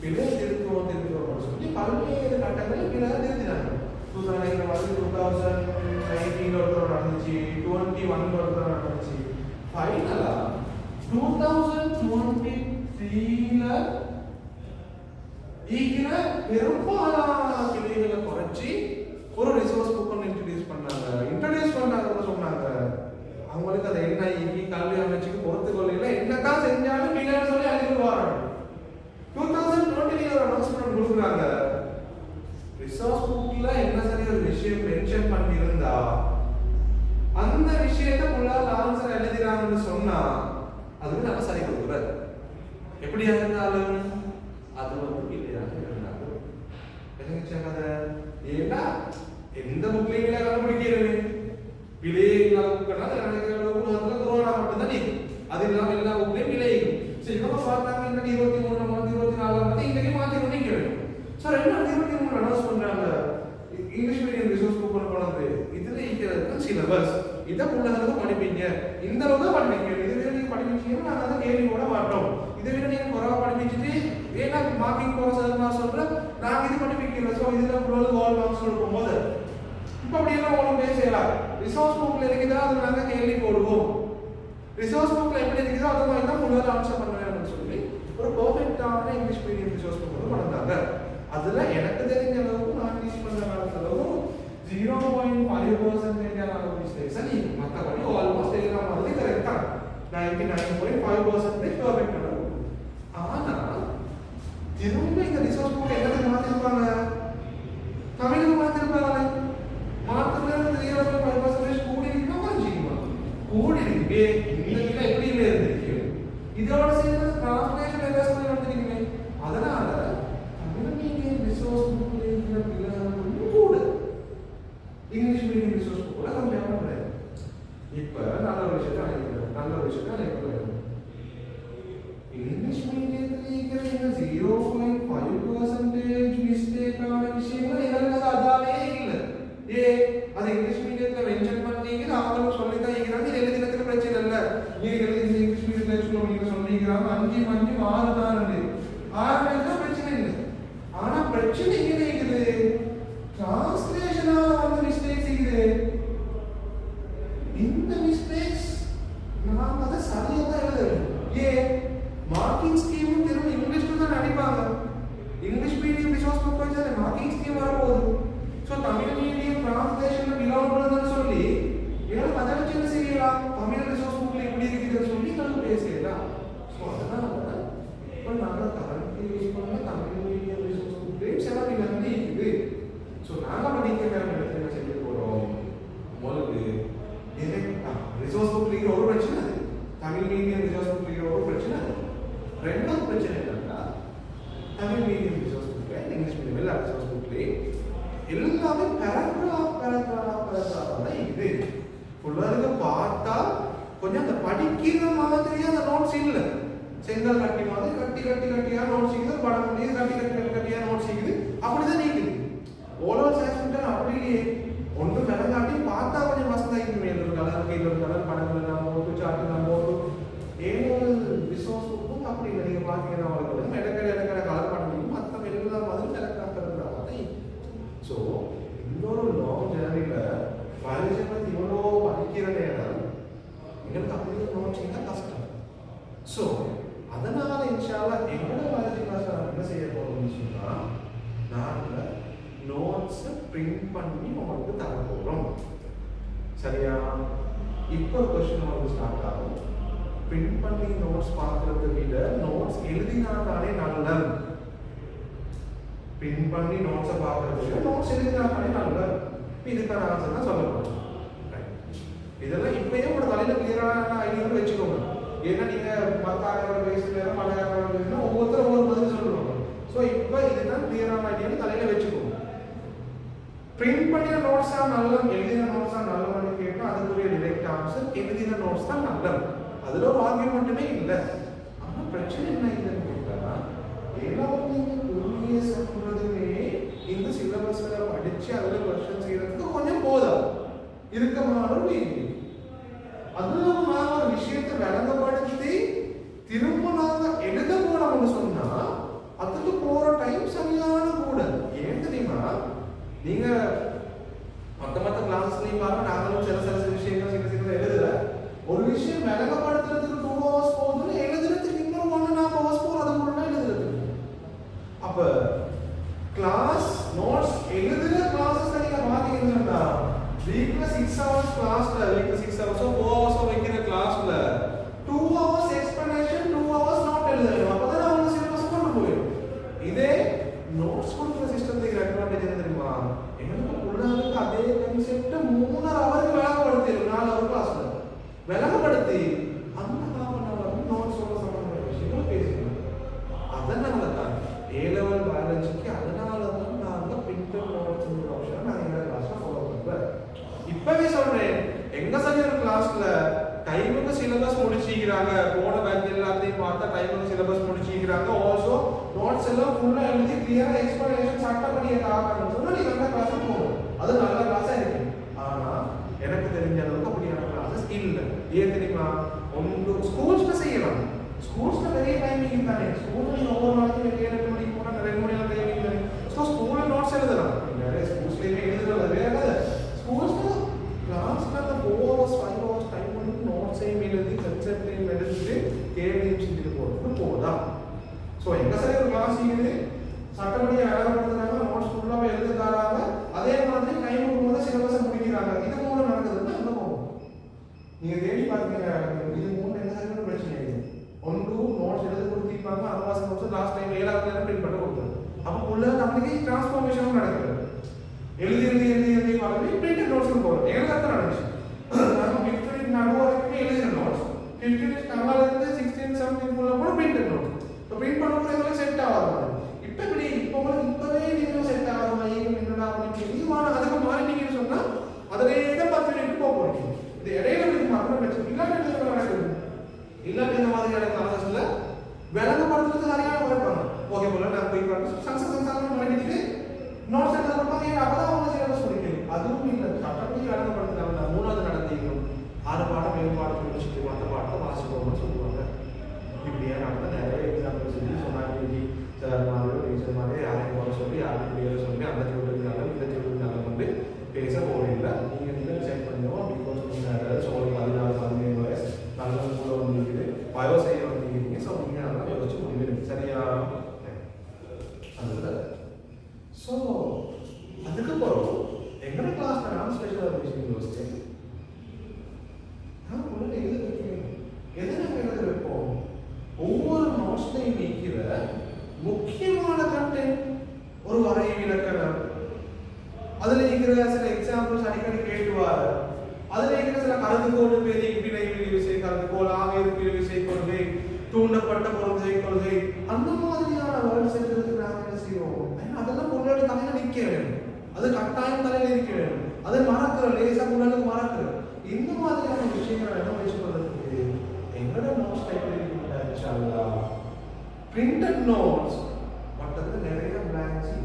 பிள்ளை திருத்துவோம் சொல்லி பல்வேறு கட்டங்களில் பிள்ளை திருத்தினாங்க. 2019 ஒருத்தர் நடந்துச்சு, 2021 ஒருத்தர் நடந்துச்சு. ஃபைனலா 2023ல ஈகிற பெரும்பாலான பிள்ளைகளை குறைச்சி ஒரு ரிசோர்ஸ் புக் ஒன்று இன்ட்ரடியூஸ் பண்ணாங்கன்னு சொன்னாங்க. அவங்களுக்கு அதை என்ன ஈகி கல்வி அமைச்சுக்கு பொறுத்து கொள்ளையில என்னதான் செஞ்சாலும் பிள்ளைன்னு சொல்லி அழிவுவாங்க. 2020 ஒரு அனௌன்ஸ்மெண்ட் கொடுக்குறாங்க. ரிசோர்ஸ் புக்ல என்ன சரி ஒரு விஷயம் மென்ஷன் பண்ணியிருந்தா அந்த விஷயத்தை முன்னாள் ஆன்சர் எழுதிறாங்கன்னு சொன்னா அதுக்கு நம்ம சரி கொடுக்குறாரு. எப்படியா இருந்தாலும் அது வந்து பிள்ளையாக இருந்தாலும் ஏன்னா எந்த புக்லையுமே கண்டுபிடிக்கிறது கொரோனா மட்டும்தான் நீக்கும். அது இல்லாம எல்லா புக்லையும் பிழைக்கும். சரி நம்ம பார்த்தாங்க இன்னைக்கு 23 24 இன்னைக்கு மாத்தி பண்ணிக்கிறேன். ஸோ 2023 அனௌன்ஸ் பண்றாங்க இங்கிலீஷ் மீடியம் ரிசோர்ஸ் புக் கொண்டு இதுல இருக்கிறது சிலபஸ் இதை உள்ளதற்கு படிப்பீங்க, இந்த அளவு தான் படிப்பீங்க. இதுவே நீங்க படிப்பீங்கன்னா நாங்கள் அதை கேள்வி கூட மாட்டோம். இதை விட நீங்க குறைவா படிப்பிச்சுட்டு ஏன்னா மார்க்கிங் போற சார் நான் சொல்றேன் நாங்கள் இது படிப்பிக்கல. ஸோ இதுல உங்களுக்கு வால் மார்க்ஸ் கொடுக்கும் போது இப்போ அப்படியெல்லாம் ஒன்றும் பேசலாம். ரிசோர்ஸ் புக்ல இருக்குதா அது நாங்கள் கேள்வி போடுவோம். ரிசோர்ஸ் புக்ல எப்படி இருக்குதோ அது மாதிரி தான் முன்னாள் ஆன்சர் பண்ணுவேன் சொல்லி ஒரு பர்ஃபெக்டான இங்கிலீஷ் மீடியம் ரிசோர்ஸ் புக் வந்து கொண்டாங்க. அதுல எனக்கு தெரிஞ்ச அளவுக்கு நான் டீச் பண்ற அளவுக்கு 0.5% மிஸ்டேக்ஸ் நீ மற்றபடி ஆல்மோஸ்ட் எல்லா மாதிரி கரெக்ட் தான். 99.5% பர்ஃபெக்ட். ஆனா திரும்ப இந்த ரிசோர்ஸ் புக் என்னத்துக்கு மாத்திருப்பாங்க? தமிழுக்கு மாத்திருப்பாங்க. மாத்திரம் 0.5% கூடி இருக்குன்னா குறைஞ்சிக்குமா? கூடி இருக்கு. இந்த எப்படி இருக்கு இதோட சேர்ந்து டிரான்ஸ்லேஷன் எல்லாம் வந்துருக்கீங்க. அதனால தமிழ் மீடியம் ரிசோர்ஸ் புக்ல இருக்கிற பிள்ளைகள் கூட இங்கிலீஷ் மீடியம் ரிசோர்ஸ் புக் கூட கம்மியாக கிடையாது. இப்ப நல்ல ஒரு விஷயத்தை அழைக்கிறேன். இங்கிலீஷ் மீடியத்தில் இருக்கிற 0.5% மிஸ்டேக்கான விஷயங்கள் எங்களுக்கு அதாவே இல்லை. அது இங்கிலீஷ் மீடியத்துல மென்ஷன் பண்ணீங்க அவங்களும் சொல்லிதான் இருக்கிறாங்க. இது எழுதினதுக்கு பிரச்சனை இல்லை. நீங்க எழுதி இங்கிலீஷ் மீடியத்துல நீங்க சொல்லிக்கிறாங்க 5 6 தான் 6 பிரச்சனை இல்லை. ஆனா பிரச்சனை எங்க இருக்குது? டிரான்ஸ்லேஷனால வந்த மிஸ்டேக்ஸ் இருக்குது. இந்த மிஸ்டேக்ஸ் நான் அதை சரியா தான் எழுதுறேன். மார்க்கிங் ஸ்கீமும் திரும்ப இங்கிலீஷ்ல தான் அடிப்பாங்க. இங்கிலீஷ் மீடியம் ரிசோர்ஸ் புக் வச்சா மார்க்கிங் ஸ்கீம் வரப்போகுது. ஸோ தமிழ் மீடியம் டிரான்ஸ்லேஷன்ல பிலாங் பண்ணுறதுன்னு சொல்லி ஏன்னா அதை வச்சு என்ன செய்யலாம்? தமிழ் ரிசோர்ஸ் புக்ல எப்படி இருக்குதுன்னு சொல்லி நம்ம பேசலாம். ஸோ அதனால இப்போ நாங்கள் கரண்ட் யூஸ் பண்ண தமிழ் மீடியம் ரிசோர்ஸ் புக்லேயும் சில பின்னாடி இருக்குது. ஸோ நாங்கள் படிக்கிற என்ன செய்ய போகிறோம்? உங்களுக்கு ரிசோர்ஸ் புக்ல ஒரு பிரச்சனை, தமிழ் மீடியம் ரிசோர்ஸ் புக்ல ஒரு பிரச்சனை. ரெண்டாவது பிரச்சனை என்னன்னா தமிழ் மீடியம் ரிசோர்ஸ் புக்ல இங்கிலீஷ் மீடியம் எல்லா ரிசோர்ஸ் புக்லேயே எல்லாமே பேராகிராஃப் தான் இது. பிள்ளைகளுக்கு பார்த்தா கொஞ்சம் அந்த படிக்கிற மாதிரியே அந்த நோட்ஸ் இல்லை. செங்கல் கட்டி மாதிரி கட்டியா நோட்ஸ் இருக்குது, படம் பண்ணி கட்டியா நோட்ஸ் இருக்குது. அப்படிதான் நீக்குது. ஓவரால் சான்ஸ்மெண்ட் அப்படியே ஒன்று விளங்காட்டி பார்த்தா கொஞ்சம் மஸ்தாக இருக்குது. ஒரு கலர் படங்கள் நம்ம போட்டு சாட்டு நம்ம போட்டு ஏழு ரிசோர்ஸ் புக்கும் அப்படி இல்லை. நீங்கள் பார்த்தீங்கன்னா அவங்களுக்கு இடக்கடை கலர் பண்ணி மற்ற எல்லா மாதிரி பேராகிராஃப் இருக்கிறாங்க. ஸோ இன்னொரு லாங் ஜேர்னியில் பயாலஜி பற்றி இவ்வளோ படிக்கிற நேரம் எங்களுக்கு அப்படி நோட்ஸ் தான் கஷ்டம். ஸோ அதனால இன்ஷால்லா எங்களோட பயாலஜி கிளாஸ் என்ன செய்ய போகிறோம்னு சொன்னால் நாங்கள் நோட்ஸை பிரிண்ட் பண்ணி உங்களுக்கு தர போகிறோம். சரியா? இப்போ கொஸ்டின் உங்களுக்கு ஸ்டார்ட் ஆகும். பிரிண்ட் பண்ணி நோட்ஸ் பார்க்கறத விட நோட்ஸ் எழுதினாலே நல்லது. பிரிண்ட் பண்ணி நோட்ஸை பார்க்கறதுக்கு நோட்ஸ் எழுதினாலே நல்லது. இதுக்கான ஆன்சர் தான் சொல்லப்படும். இதெல்லாம் இப்பயே ஒரு தலையில் கிளியரான ஐடியாவில் வச்சுக்கோங்க. ஏன்னா நீங்கள் மற்ற வயசு நேரம் பல ஒவ்வொருத்தரும் ஒவ்வொரு பதில் சொல்லுவாங்க. ஸோ இப்போ இதுதான் கிளியரான ஐடியாவில் தலையில் வச்சுக்கோங்க. பிரிண்ட் பண்ணின நோட்ஸ் தான் நல்லது, எழுதின நோட்ஸ் தான் நல்லதுன்னு கேட்டால் அதுக்குரிய டிரெக்ட் ஆன்சர் எழுதின நோட்ஸ் தான் நல்லது. அதில் ஒரு ஆர்கியூமெண்ட்டுமே இல்லை. ஆனால் பிரச்சனை என்ன இல்லைன்னு கேட்டால் ஏழாவது உண்மையை சொல்றதுமே இந்த சிலபஸ்ல படிச்சு அதுல கொஸ்டின் செய்யறதுக்கு கொஞ்சம் போதும் இருக்கமான அதுல நாம ஒரு விஷயத்தை விளங்கப்படுத்தி திரும்ப நாம எழுத போனோம்னு சொன்னா அதுக்கு போற டைம் சரியான கூட. ஏன் தெரியுமா? நீங்க மத்த கிளாஸ்லயும் பாருங்க நாங்களும் சில விஷயங்கள் சில எழுதுற ஒரு விஷயம் விளங்கப்படுத்துறதுக்கு 2 hours போகுதுன்னு எழுதுறதுக்கு இன்னொரு 1.5 hours போகும். அதுக்குள்ள எழுதுறது அப்ப கிளாஸ்ல டைமுக்கு சிலபஸ் முடிச்சிக்கிறாங்க. போன பேட்ச் எல்லாத்தையும் பார்த்தா டைமுக்கு சிலபஸ் முடிச்சிக்கிறாங்க. ஆல்சோ நோட்ஸ் எல்லாம் ஃபுல்லா எழுதி கிளியரா எக்ஸ்பிளனேஷன் சட்டப்படியே ஆகணும் சொன்னா நீங்க அந்த கிளாஸ் போகணும். அது நல்ல கிளாஸா இருக்கு. ஆனா எனக்கு தெரிஞ்ச அளவுக்கு அப்படியான கிளாஸஸ் இல்ல. ஏன் தெரியுமா? ஒன்று ஸ்கூல்ஸ்ல செய்யலாம். ஸ்கூல்ஸ்ல நிறைய டைமிங் தானே. ஸ்கூல்ல நீங்க ஒவ்வொரு நாளைக்கும் 7-8 மணிக்கு போனா 2 மணி நேரம் டைமிங் தானே. ஸோ ஸ்கூல்ல நோட்ஸ் எழுதலாம். நிறைய ஸ்கூல்ஸ்லயுமே எழுதுறது வேற கதை. ஸ்கூல்ஸ்ல கிளாஸ்ல அந்த 4 hours 5 hours டைம் பண்ணி நோட்ஸையும் எழுதி கன்செப்டையும் எழுதிட்டு கேள்வியும் செஞ்சுட்டு போகிறது போதா? ஸோ எங்க சரி ஒரு கிளாஸ் இருக்குது சட்டப்படியை அழகப்படுத்துறாங்க, நோட்ஸ் ஃபுல்லாக எழுதி தராங்க, அதே மாதிரி டைம் போகும்போது சிலபஸை முடிக்கிறாங்க. இது மூணு நடக்குதுன்னா என்ன போகும்? நீங்க தேடி பார்த்தீங்க இது மூணு என்ன சரியான பிரச்சனை இல்லை. ஒன்று நோட்ஸ் எழுதி கொடுத்திருப்பாங்க, அனவாசம் நோட்ஸ் லாஸ்ட் டைம் 7வது நேரம் பிரிண்ட் பண்ண கொடுத்தாங்க. அப்போ உள்ள நம்மளுக்கு டிரான்ஸ்ஃபார்மேஷனும் நடக்குது. எழுதி பார்த்து பிரிண்டட் நோட்ஸ் போகிறோம். எங்களுக்கு நடந்துச்சு. நாங்கள் 15 நடுவு வரைக்கும் எழுதின நோட்ஸ் 15 கம்மாலேருந்து 16 17 கூட பிரிண்டட் நோட்ஸ். இப்போ பிரிண்ட் பண்ணும்போது இதெல்லாம் செட் ஆகாது. இப்போ இப்படி இப்போவே நீங்கள் செட் ஆகாது. என்னடா அப்படின்னு இதுமான அதுக்கு மாறிட்டீங்கன்னு சொன்னால் அதிலே தான் 10 மினிட் போக போகிறீங்க. இது இடையில இது மாத்திரம் பிரச்சனை இல்லாட்டி நடக்குது. இல்லாட்டி இந்த மாதிரியான கிளாஸஸ்ல விளங்கப்படுத்துறது சரியான குறைப்பாங்க. ஓகே போல நான் போய் சக்ஸஸ் பண்ணிட்டு நோட்ஸ் எடுத்து கொடுப்பாங்க. அப்பதான் அவங்க சிலபஸ் முடிக்கணும். அதுவும் இல்லை. சட்டப்படி விளங்கப்படுத்துறாங்க. 3வது நடத்திக்கணும். 6 பாடம் 7 பாடம் முடிச்சுட்டு மற்ற பாடத்தை வாசிப்போம்னு சொல்லுவாங்க. இப்படியே நடந்த நிறைய எக்ஸாம்பிள் சொல்லி சொன்னாங்க. சார் மாதிரி டீச்சர் மாதிரி யாரையும் போட சொல்லி யாரையும் பேரை சொல்லி அந்த திட்டத்தினால இந்த திட்டத்தினால வந்து பேச போறதில்லை. நீங்கள் டிசைட் பண்ணுவோம். பிகாஸ் நீங்கள் சோழ 14-15 வயசு நல்ல கூட வந்துருக்குது, பயோ செய்ய வந்துருக்கீங்க. ஸோ நீங்கள் அதெல்லாம் யோசிச்சு முடிவு சரியா? அதில் ஸோ அதுக்கப்புறம் எங்களோட கிளாஸில் நான் ஸ்பெஷலாக விஷயம் யோசிச்சேன். நான் முன்னாடி எழுத வைக்கிறேன். எதை நாங்கள் எழுத வைப்போம்? ஒவ்வொரு நோட்ஸ்லையும் வைக்கிற முக்கியமான கண்டென்ட் ஒரு வரை விளக்கணம், அதில் இருக்கிற சில எக்ஸாம்பிள்ஸ் அடிக்கடி கேட்டுவார், அதில் இருக்கிற சில கருதுகோள் பேரி வினை விசை கருதுகோள் ஆகிய விசை கொள்கை தூண்டப்பட்ட பொருளை கொள்கை அந்த மாதிரியான வேர்ட்ஸ் எடுக்கிறதுக்கு நாங்கள் என்ன செய்வோம்? அதெல்லாம் முன்னாடி தலையில நிற்க வேணும். அது கட்டாயம் தலையில இருக்க வேணும். அதை மறக்கிற லேசா முன்னாடி மறக்கிற இந்த மாதிரியான விஷயங்களை என்ன வச்சுக்கொள்றதுக்கு எங்களோட நோட்ஸ் டைப் பண்ணிருக்கீங்களா? பிரிண்டட் நோட்ஸ் மற்றது நிறைய பிளாங்க்ஸ்.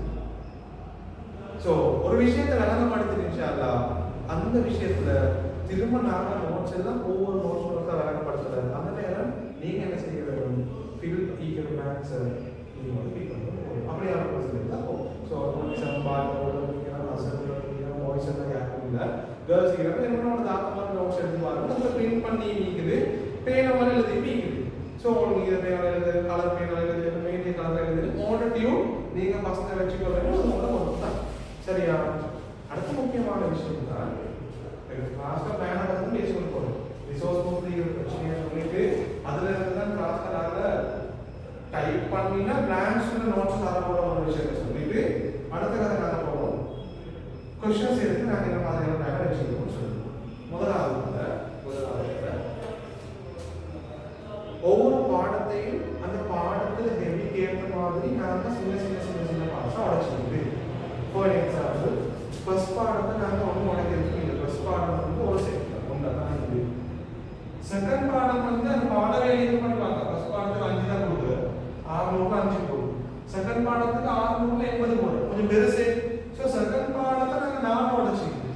ஸோ ஒரு விஷயத்தை விளங்கப்படுத்திருந்துச்சா அந்த விஷயத்துல திரும்ப நாங்கள் நோட்ஸ் எல்லாம் ஒவ்வொரு நோட்ஸ் விளங்கப்படுத்துறது. அந்த நேரம் நீங்க என்ன செய்ய வேண்டும்? ஃபில் ஈக்குவல் பிளாங்க்ஸ் நீங்க வந்து ஃபில் பண்ணணும். அப்படியான பிரச்சனை தான் போகும். ஸோ சம் பால் வாய்ஸ் எல்லாம் யாருக்கும் இல்லை. கேர்ள்ஸ் என்னோட தாக்கமான நோட்ஸ் எடுத்து பாருங்க. அதில் பிரிண்ட் பண்ணி நீக்குது, பேனை மாதிரி எழுதி நீக்குது. ஸோ உங்களுக்கு இதை பேனால் எழுது, கலர் பேனால் எழுது, மெயின்டே கலர் எழுது, மோடட்டையும் நீங்கள் ஃபஸ்ட்டை வச்சுக்கொள்ளணும். அது உங்களோட ஒன்று தான். சரியா? அடுத்த முக்கியமான விஷயம் தான் கிளாஸ்ல பிளானை பற்றி பேசிக்கொண்டு போகணும். ரிசோர்ஸ் கொடுத்து பிரச்சனையை சொல்லிட்டு அதுல இருந்து தான் கிளாஸ்ல நாங்கள் டைப் பண்ணினா பிளான்ஸ் நோட்ஸ் தர போகிற ஒரு விஷயத்தை சொல்லிட்டு அடுத்த கதை நாங்கள் போவோம். கொஸ்டின்ஸ் எடுத்து நாங்கள் என்ன மாதிரியான பிளானை வச்சுக்கணும்னு சொல்லுவோம். முதலாவது ஒவ்வொரு பாடத்தையும் அந்த பாடத்தில் ஹெவிக்கு ஏற்ற மாதிரி நாங்கள் சின்ன பார்ட்ஸாக உடைச்சிக்கிட்டு. ஃபார் எக்ஸாம்பிள் ஃபர்ஸ்ட் பாடத்தை நாங்கள் ஒன்று உடைக்கிறதுக்கு இல்லை. ஃபர்ஸ்ட் பாடம் வந்து ஒரு செக்ஷன் ஒன்றை தான் இருக்குது. செகண்ட் பாடம் வந்து அந்த பாடவே இது பண்ணி பார்த்தா ஃபர்ஸ்ட் பாடத்துக்கு 5 தான் கொடுக்குது, 600 5 போகுது. செகண்ட் பாடத்துக்கு 600 80 போகுது, கொஞ்சம் பெருசு. ஸோ செகண்ட் பாடத்தை நாங்கள் 4 உடைச்சிக்கிட்டு.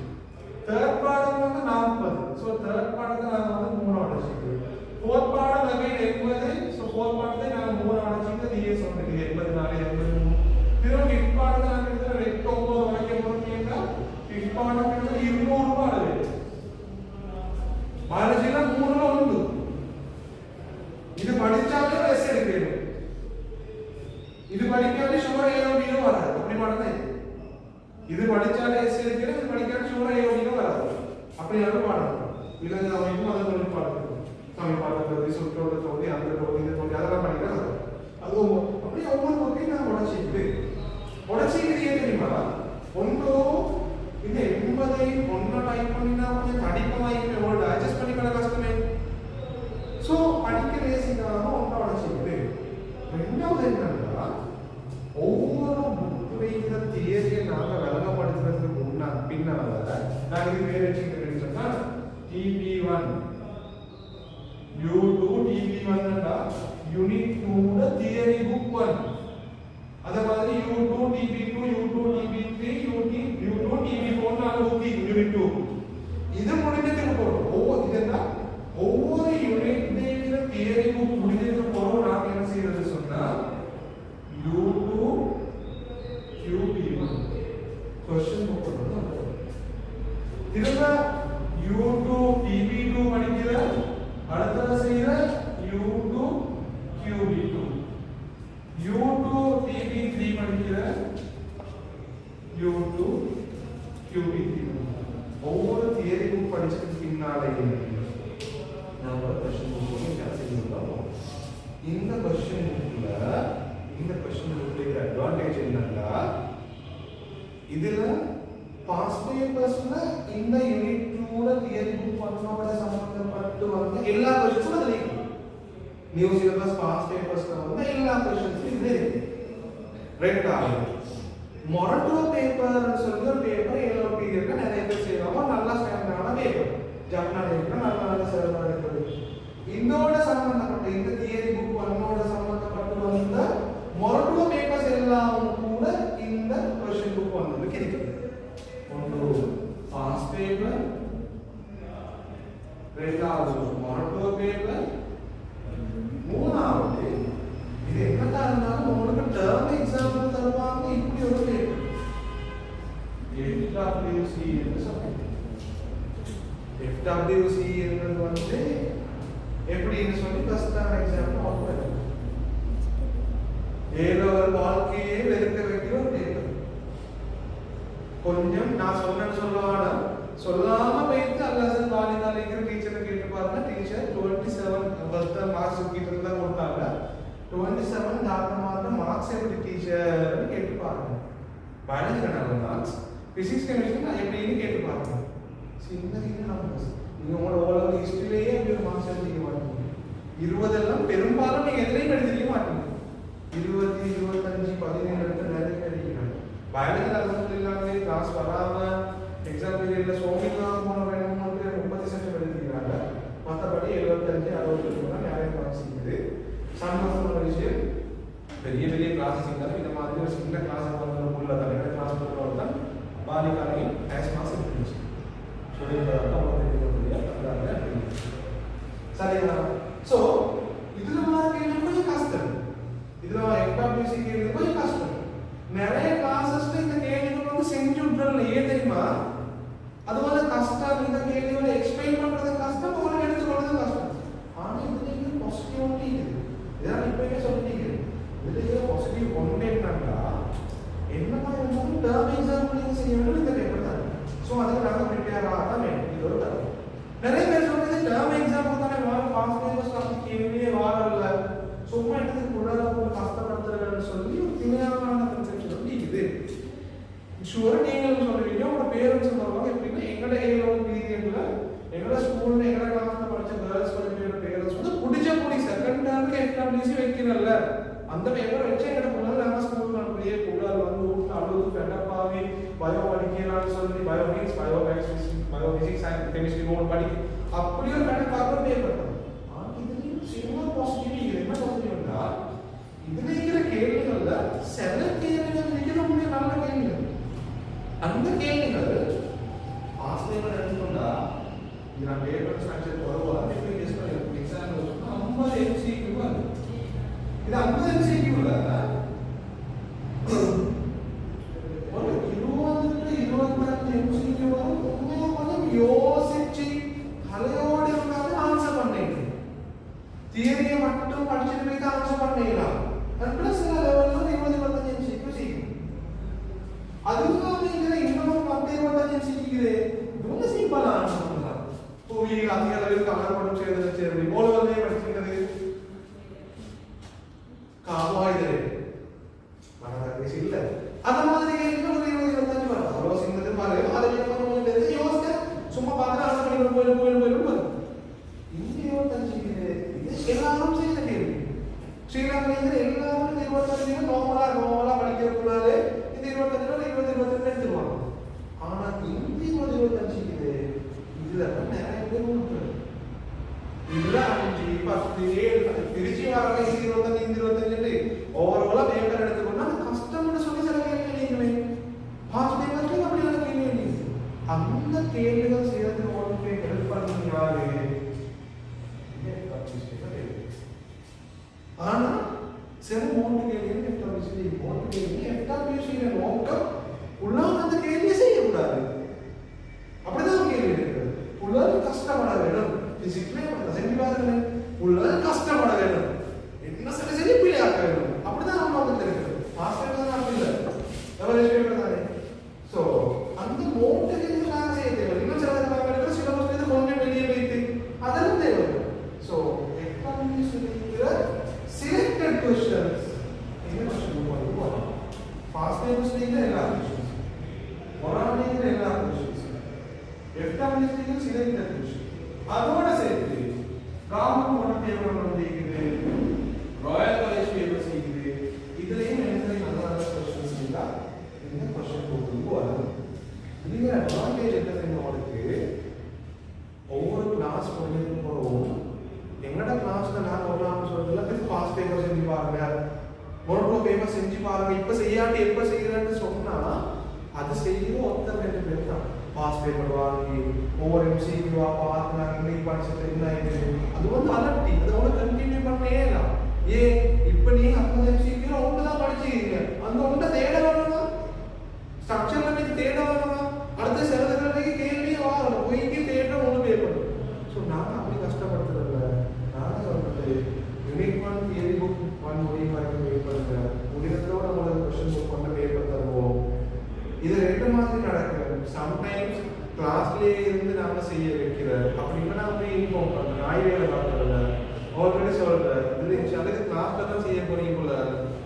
தேர்ட் பாடம் வந்து 40. ஸோ தேர்ட் பாடத்தை நாங்கள் வந்து 3 உடைச்சிக்கிட்டு. ஃபோர்த் பாடம் அகைன் 80. ஸோ ஃபோர்த் பாடத்தை நாங்கள் 3 உடைச்சிக்கிட்டு நீயே சொல்றீங்க 84 83. திரும்ப ஃபிஃப்த் பாடத்தை நாங்கள் எடுத்து 8 9 வைக்க போறீங்கன்னா ஃபிஃப்த் பாடத்துக்கு 200 பாடம் இருக்கு. பயாலஜில 3ல 1. இது படிச்சாலே எஸ் எடுக்கணும். இது படிக்காம சுகர் ஏஓடியோ வராது. அப்படி பாடம் தான் இது படிச்சாலே எஸ் எடுக்கணும். இது படிக்காம சுகர் ஏஓடியோ வராது. அப்படியான பாடம் இல்லைங்க. அமைப்பும் அதை சொல்லி பாடம் சமீபாடு சுற்றோட தொகுதி அந்த தொகுதி இந்த தொகுதி அதெல்லாம் படிக்கிறது. அதுவும் அப்படியே ஒவ்வொரு தொகுதியும் நான் உடச்சிக்கிட்டு ஏன் தெரியுமா? ஒன்றோ இந்த 80 ஒன்றை டைப் பண்ணினா கொஞ்சம் தடிப்பமாயிட்டு வேர்டு அட்ஜஸ்ட் பண்ணிக்கிற கஷ்டமே. ஸோ படிக்க லேசிக்காக ஒன்றை உடச்சிக்கிட்டு. ரெண்டாவது என்னன்னா ஒவ்வொரு புக் வைக்கிற தியரியை நாங்கள் விளங்கப்படுத்துறதுக்கு பின்னால நாங்கள் இது பேர் வச்சுக்கிட்டு சொன்னா TP1 TP1 unit 2 theory book 1. அதே மாதிரி U2 TP2 U2 TP3 U2 TP4 நாலு புக் யூனிட் 2. இது முடிஞ்சதுக்கு போறோம். ஒவ்வொரு யூனிட்ல தியரி புக் முடிஞ்சதுக்கு போறோம். நாம என்ன செய்யறது சொன்னா U2 QP1 क्वेश्चन புக் போறோம். திரும்ப U2 TP2 படிக்கிற அடுத்தது செய்யற U2 QP2 U2 TP3 படிக்கிற U2 QP3 ஒவ்வொரு தியரி புக் படிச்சதுக்கு பின்னாலே நான் ஒரு क्वेश्चन புக் கேன்சல் இந்த क्वेश्चन புக்ல அட்வான்டேஜ் என்னன்னா இதுல பாஸ் பேப்பர்ஸ்ல இந்த யூனிட் 2 ல தியரி புக் பண்ணோட சம்பந்தப்பட்டு வந்த எல்லா क्वेश्चंसुம் அதுல இருக்கு. நியூ சிலபஸ் பாஸ் பேப்பர்ஸ்ல வந்த எல்லா क्वेश्चंसும் இதுல இருக்கு. ரெண்டாவது மொரட்டோ பேப்பர்னு சொல்லி ஒரு பேப்பர் ஏழோ பீரியட்ல நிறைய பேர் செய்வாங்க. நல்லா ஸ்டாண்டர்டான பேப்பர். ஜப்னா பேப்பர் நல்லா ஸ்டாண்டர்டான பேப்பர். இதோட சம்பந்தப்பட்ட இந்த தியரி புக் பண்ணோட சம்பந்தப்பட்டு வந்த மொரட்டோ பேப்பர்ஸ் எல்லாம் கூட இந்த क्वेश्चन புக் வந்ததுக்கு இருக்கு. ஒன்று பாஸ் பேப்பர், ரெண்டாவது மொரட்டோ பேப்பர், மூணாவது இது என்னதா இருந்தாலும் உங்களுக்கு டர்ம் எக்ஸாம்பிள் தருவாங்க. இப்படி ஒரு பேப்பர் FWC என்று சொல்லுங்க. FWC என்பது வந்து எப்படின்னு சொல்லி ஃபர்ஸ்ட் எக்ஸாம்பிள் ஆல்ரெடி ஏலோவர் வாழ்க்கையே வெறுக்க வைக்கிற ஒரு பேப்பர். கொஞ்சம் நான் சொன்னேன்னு சொல்லாம போயிட்டு அல்லது வாலிதாலிங்கிற டீச்சரை கேட்டு பாருங்க. டீச்சர் 27 ஃபர்ஸ்ட் மார்க்ஸ் கிட்ட இருந்தா கொடுத்தாங்க. 27 டாக்டர் மார்க் மார்க்ஸ் எப்படி டீச்சர் கேட்டு பாருங்க. பயாலஜி கணக்கு மார்க்ஸ், பிசிக்ஸ் கெமிஸ்ட்ரி எப்படின்னு கேட்டு பாருங்க. சின்னதிக்கு நம்பர்ஸ் நீங்க உங்களோட ஓவரால் ஹிஸ்டரியிலேயே அப்படி ஒரு மார்க்ஸ் எழுதிக்க மாட்டீங்க. 20 எல்லாம் பெரும்பாலும் நீங்க எதுலையும் எழுதிக்க மாட்டீங்க. 20 25 17 எடுத்து நிறைய எழுதிக்கிறாங்க. பயாலஜி அல்ஹம்துலில்லாஹ் கிளாஸ் வராம எக்ஸாம் பீரியட்ல சோமிகா போன வேணும் 30% எழுதிக்கிறாங்க. மற்றபடி 75 60 தான் நிறைய கிளாஸ் இருக்குது. சம்பந்தமான விஷயம் பெரிய பெரிய கிளாஸஸ் இருந்தாலும் இந்த மாதிரி ஒரு சின்ன கிளாஸ் உள்ள தான் நிறைய கிளாஸ் பண்ணுறது தான் பாலிகாலையும் ஆஸ் மாஸ் இருந்துச்சு. சரிங்களா? ஸோ இதில் மாதிரி கொஞ்சம் கஷ்டம். இதில் FWC கேள்வி கொஞ்சம் கஷ்டம். நிறைய கிளாஸஸ்ல இந்த கேள்விகள் வந்து செஞ்சு விட்றல. ஏன் தெரியுமா? அதுபோல கஷ்டம். இந்த கேள்விகளை எக்ஸ்பிளைன் பண்றது கஷ்டம், உங்களுக்கு எடுத்துக்கொள்றது கஷ்டம். ஆனா இதுல பாசிட்டிவிட்டி இருக்குது. இதெல்லாம் இப்பவே சொல்லிட்டீங்க. இதுல பாசிட்டிவ் ஒன்றே என்னன்னா என்னமா இருந்தாலும் டர்ம் எக்ஸாம் நீங்க செய்ய வேண்டும் இந்த பேப்பர் தான். ஸோ அதுக்கு நாங்கள் ப்ரிப்பேர் ஆகாம இது ஒரு தரம். நிறைய பேர் சொல்றது டர்ம் எக்ஸாம் தானே பாஸ் பேப்பர்ஸ் வந்து கேள்வியே வாரல, சும்மா எடுத்து உள்ளார போய் கஷ்டப்படுத்துறதுன்னு சொல்லி ஒரு திணையான கன்செப்ஷன் வந்து இருக்குது. ஷுவரா நீங்களும் சொல்லுவீங்க, உங்களோட பேரண்ட்ஸ் சொல்லுவாங்க. எப்படின்னா எங்களோட ஏழோட பீரியட்ல எங்களோட ஸ்கூல்ல எங்களோட கிளாஸ்ல படிச்ச கேர்ள்ஸ் படிக்கிற பேரண்ட்ஸ் வந்து பிடிச்ச செகண்ட் டேர்முக்கு FWC வைக்கிறல்ல அந்த பேப்பர் வச்சு எங்கட பொண்ணு நம்ம ஸ்கூல்ல அப்படியே கூட வந்து வீட்டுல அழுது பெட்டப்பாவி பயோ படிக்கலாம்னு சொல்லி bio means bio maths bio physics chemistry note படிக்க அப்படி ஒரு பெட்டப்பாக்கிற பேப்பர். ஆனா இதுலயும் சின்ன பாசிட்டிவ் என்ன பாசிட்டிவ்னா இதுல இருக்கிற கேள்விகள்ல சில கேள்விகள் இருக்கிற முடிய நல்ல கேள்விகள். அந்த கேள்விகள் ஆசிரியர் எடுத்துக்கொண்டா இது நான் பேப்பர் ஸ்ட்ரக்சர் போடுவா எப்படி டெஸ்ட் பண்ணி எக்ஸாம் 50 MCQ வருது. இது 50 MCQ இல்ல, ஒரு 20 MCQ வரும். கொஞ்சம் யோசிச்சு தலையோடு இருந்தாலும் ஆன்சர் பண்ணிடு. தியரியை மட்டும் படிச்சுட்டு போய் ஆன்சர் பண்ணிடலாம். பிளஸ் லெவல்ல 20-25 MCQ சீக்கிரம். அதுக்காக இதுல இன்னும் 10-25 MCQ ரொம்ப சிம்பிளா ஆன்சர் பண்ணலாம். புவியியல் அதிக அளவில் காணப்படும் சேர்ந்து போலவர்களே படிச்சிருக்கிறது கார்போஹைட்ரேட் மனதாசி இல்ல. அந்த மாதிரி இன்னும் 20-25 வரும். அவ்வளவு சின்னது பாருங்க. அதை கொஞ்சம் தெரிஞ்சு யோசிக்க சும்மா பார்த்து ஆன்சர் பண்ணி போயிடும் வரும். இந்த 25 இது எல்லாரும் செய்த கேள்வி. ஸ்ரீலங்கையில் எல்லாரும் 25 நார்மலா படிக்கிறதுக்குள்ளாலே இந்த 25 எடுத்துருவாங்க. ஆனா இந்த 25 இதுல நிறைய பேர் உண்டு. இதுல 5, 10, 7 ஆனா சில மோட்டு கேள்விகள் எஃப்டபிள்யூசி மோட்டு கேள்வி எஃப்டபிள்யூசியோட நோக்கம் உள்ளாக அந்த கேள்வியை செய்யக்கூடாது. அப்படிதான் கேள்வி இருக்கிறது. உள்ளாக கஷ்டப்பட வேணும். பிசிக்ஸ்லேயே செஞ்சு பாருங்க, உள்ளாக கஷ்டப்பட வேணும், என்ன சில செழிப்பிலையாக்க வேணும். அப்படிதான் நம்ம வந்து இருக்கிறது. மாஸ்டர் தான் அப்படி இல்லை, எவரேஜ் தானே. ஸோ அந்த மோட்டு கேள்விக்காக செய்ய தேவை. இன்னும் சில சிலபஸ் கொஞ்சம் வெளியே வைத்து அதெல்லாம் தேவை. ஸோ எஃப்டபிள்யூசி selected questions என்ன क्वेश्चन போடுவோம் பாஸ்ட் பேப்பர்ஸ் ல எல்லா क्वेश्चंस மொராலில எல்லா क्वेश्चंस எஃப்டபிள்யூசி ல selected question அதோட சேர்த்து கவர்மெண்ட் பேப்பர் வந்து இருக்குது, ராயல் காலேஜ் பேப்பர்ஸ் இருக்குது, இதுலயும் என்ன நல்ல क्वेश्चंस இருந்தா இந்த क्वेश्चन போடுவோம். இதுல அட்வான்டேஜ் என்ன தெரியுமா உங்களுக்கு, ஒவ்வொரு கிளாஸ் முடிஞ்சதுக்கு போறோம் எங்கட கிளாஸ்ல நான் வரலாம்னு சொல்றதுல பாஸ்ட் பேப்பர் செஞ்சு பாருங்க, மொரட்டோ பேப்பர் செஞ்சு பாருங்க, இப்ப செய்யாட்டி எப்ப செய்யறேன்னு சொன்னா அது செய்யணும் ஒருத்தர் ரெண்டு பேர் தான். பாஸ்ட் பேப்பர் வாங்கி ஒவ்வொரு எம்சிக்யூவா பார்த்து நான் இன்னைக்கு படிச்சுட்டு என்ன ஆயிடுது அது வந்து அலர்ட்டி, அதை ஒன்று கண்டினியூ பண்ணே இல்லை. ஏன் இப்ப நீங்க அந்த எம்சிக்யூ ஒன்று தான் படிச்சுக்கிறீங்க, அந்த ஒன்றை தேட வேணுமா, ஸ்ட்ரக்சர்ல நீங்க தேட வேணுமா, அடுத்த சில தடவைக்கு கேள்வியே வாங்கணும், போய்க்கு தேட ஒன்று பேப்பர். ஸோ நாங்கள் அப்படி கஷ்டப்படுத்துறதில்ல. நாங்கள் சொல்றது யூனிட் 1 தியரி புக் 1 முடியும் வரைக்கும் வெயிட் பண்ணுங்க, முடிக்கிறதோட உங்களுக்கு கொஸ்டின் புக் பண்ண பேப்பர் தருவோம். இது ரெண்டு மாதிரி நடக்குது. சம்டைம்ஸ் கிளாஸ்லேயே இருந்து நாங்கள் செய்ய வைக்கிறேன், அப்படின்னா நான் போய் இன்ஃபார்ம் பண்ணுறேன், ஆய்வேலை பார்க்கறதில்ல, ஆல்ரெடி சொல்கிறேன் இது அதுக்கு கிளாஸில் தான் செய்ய போறீங்க போல,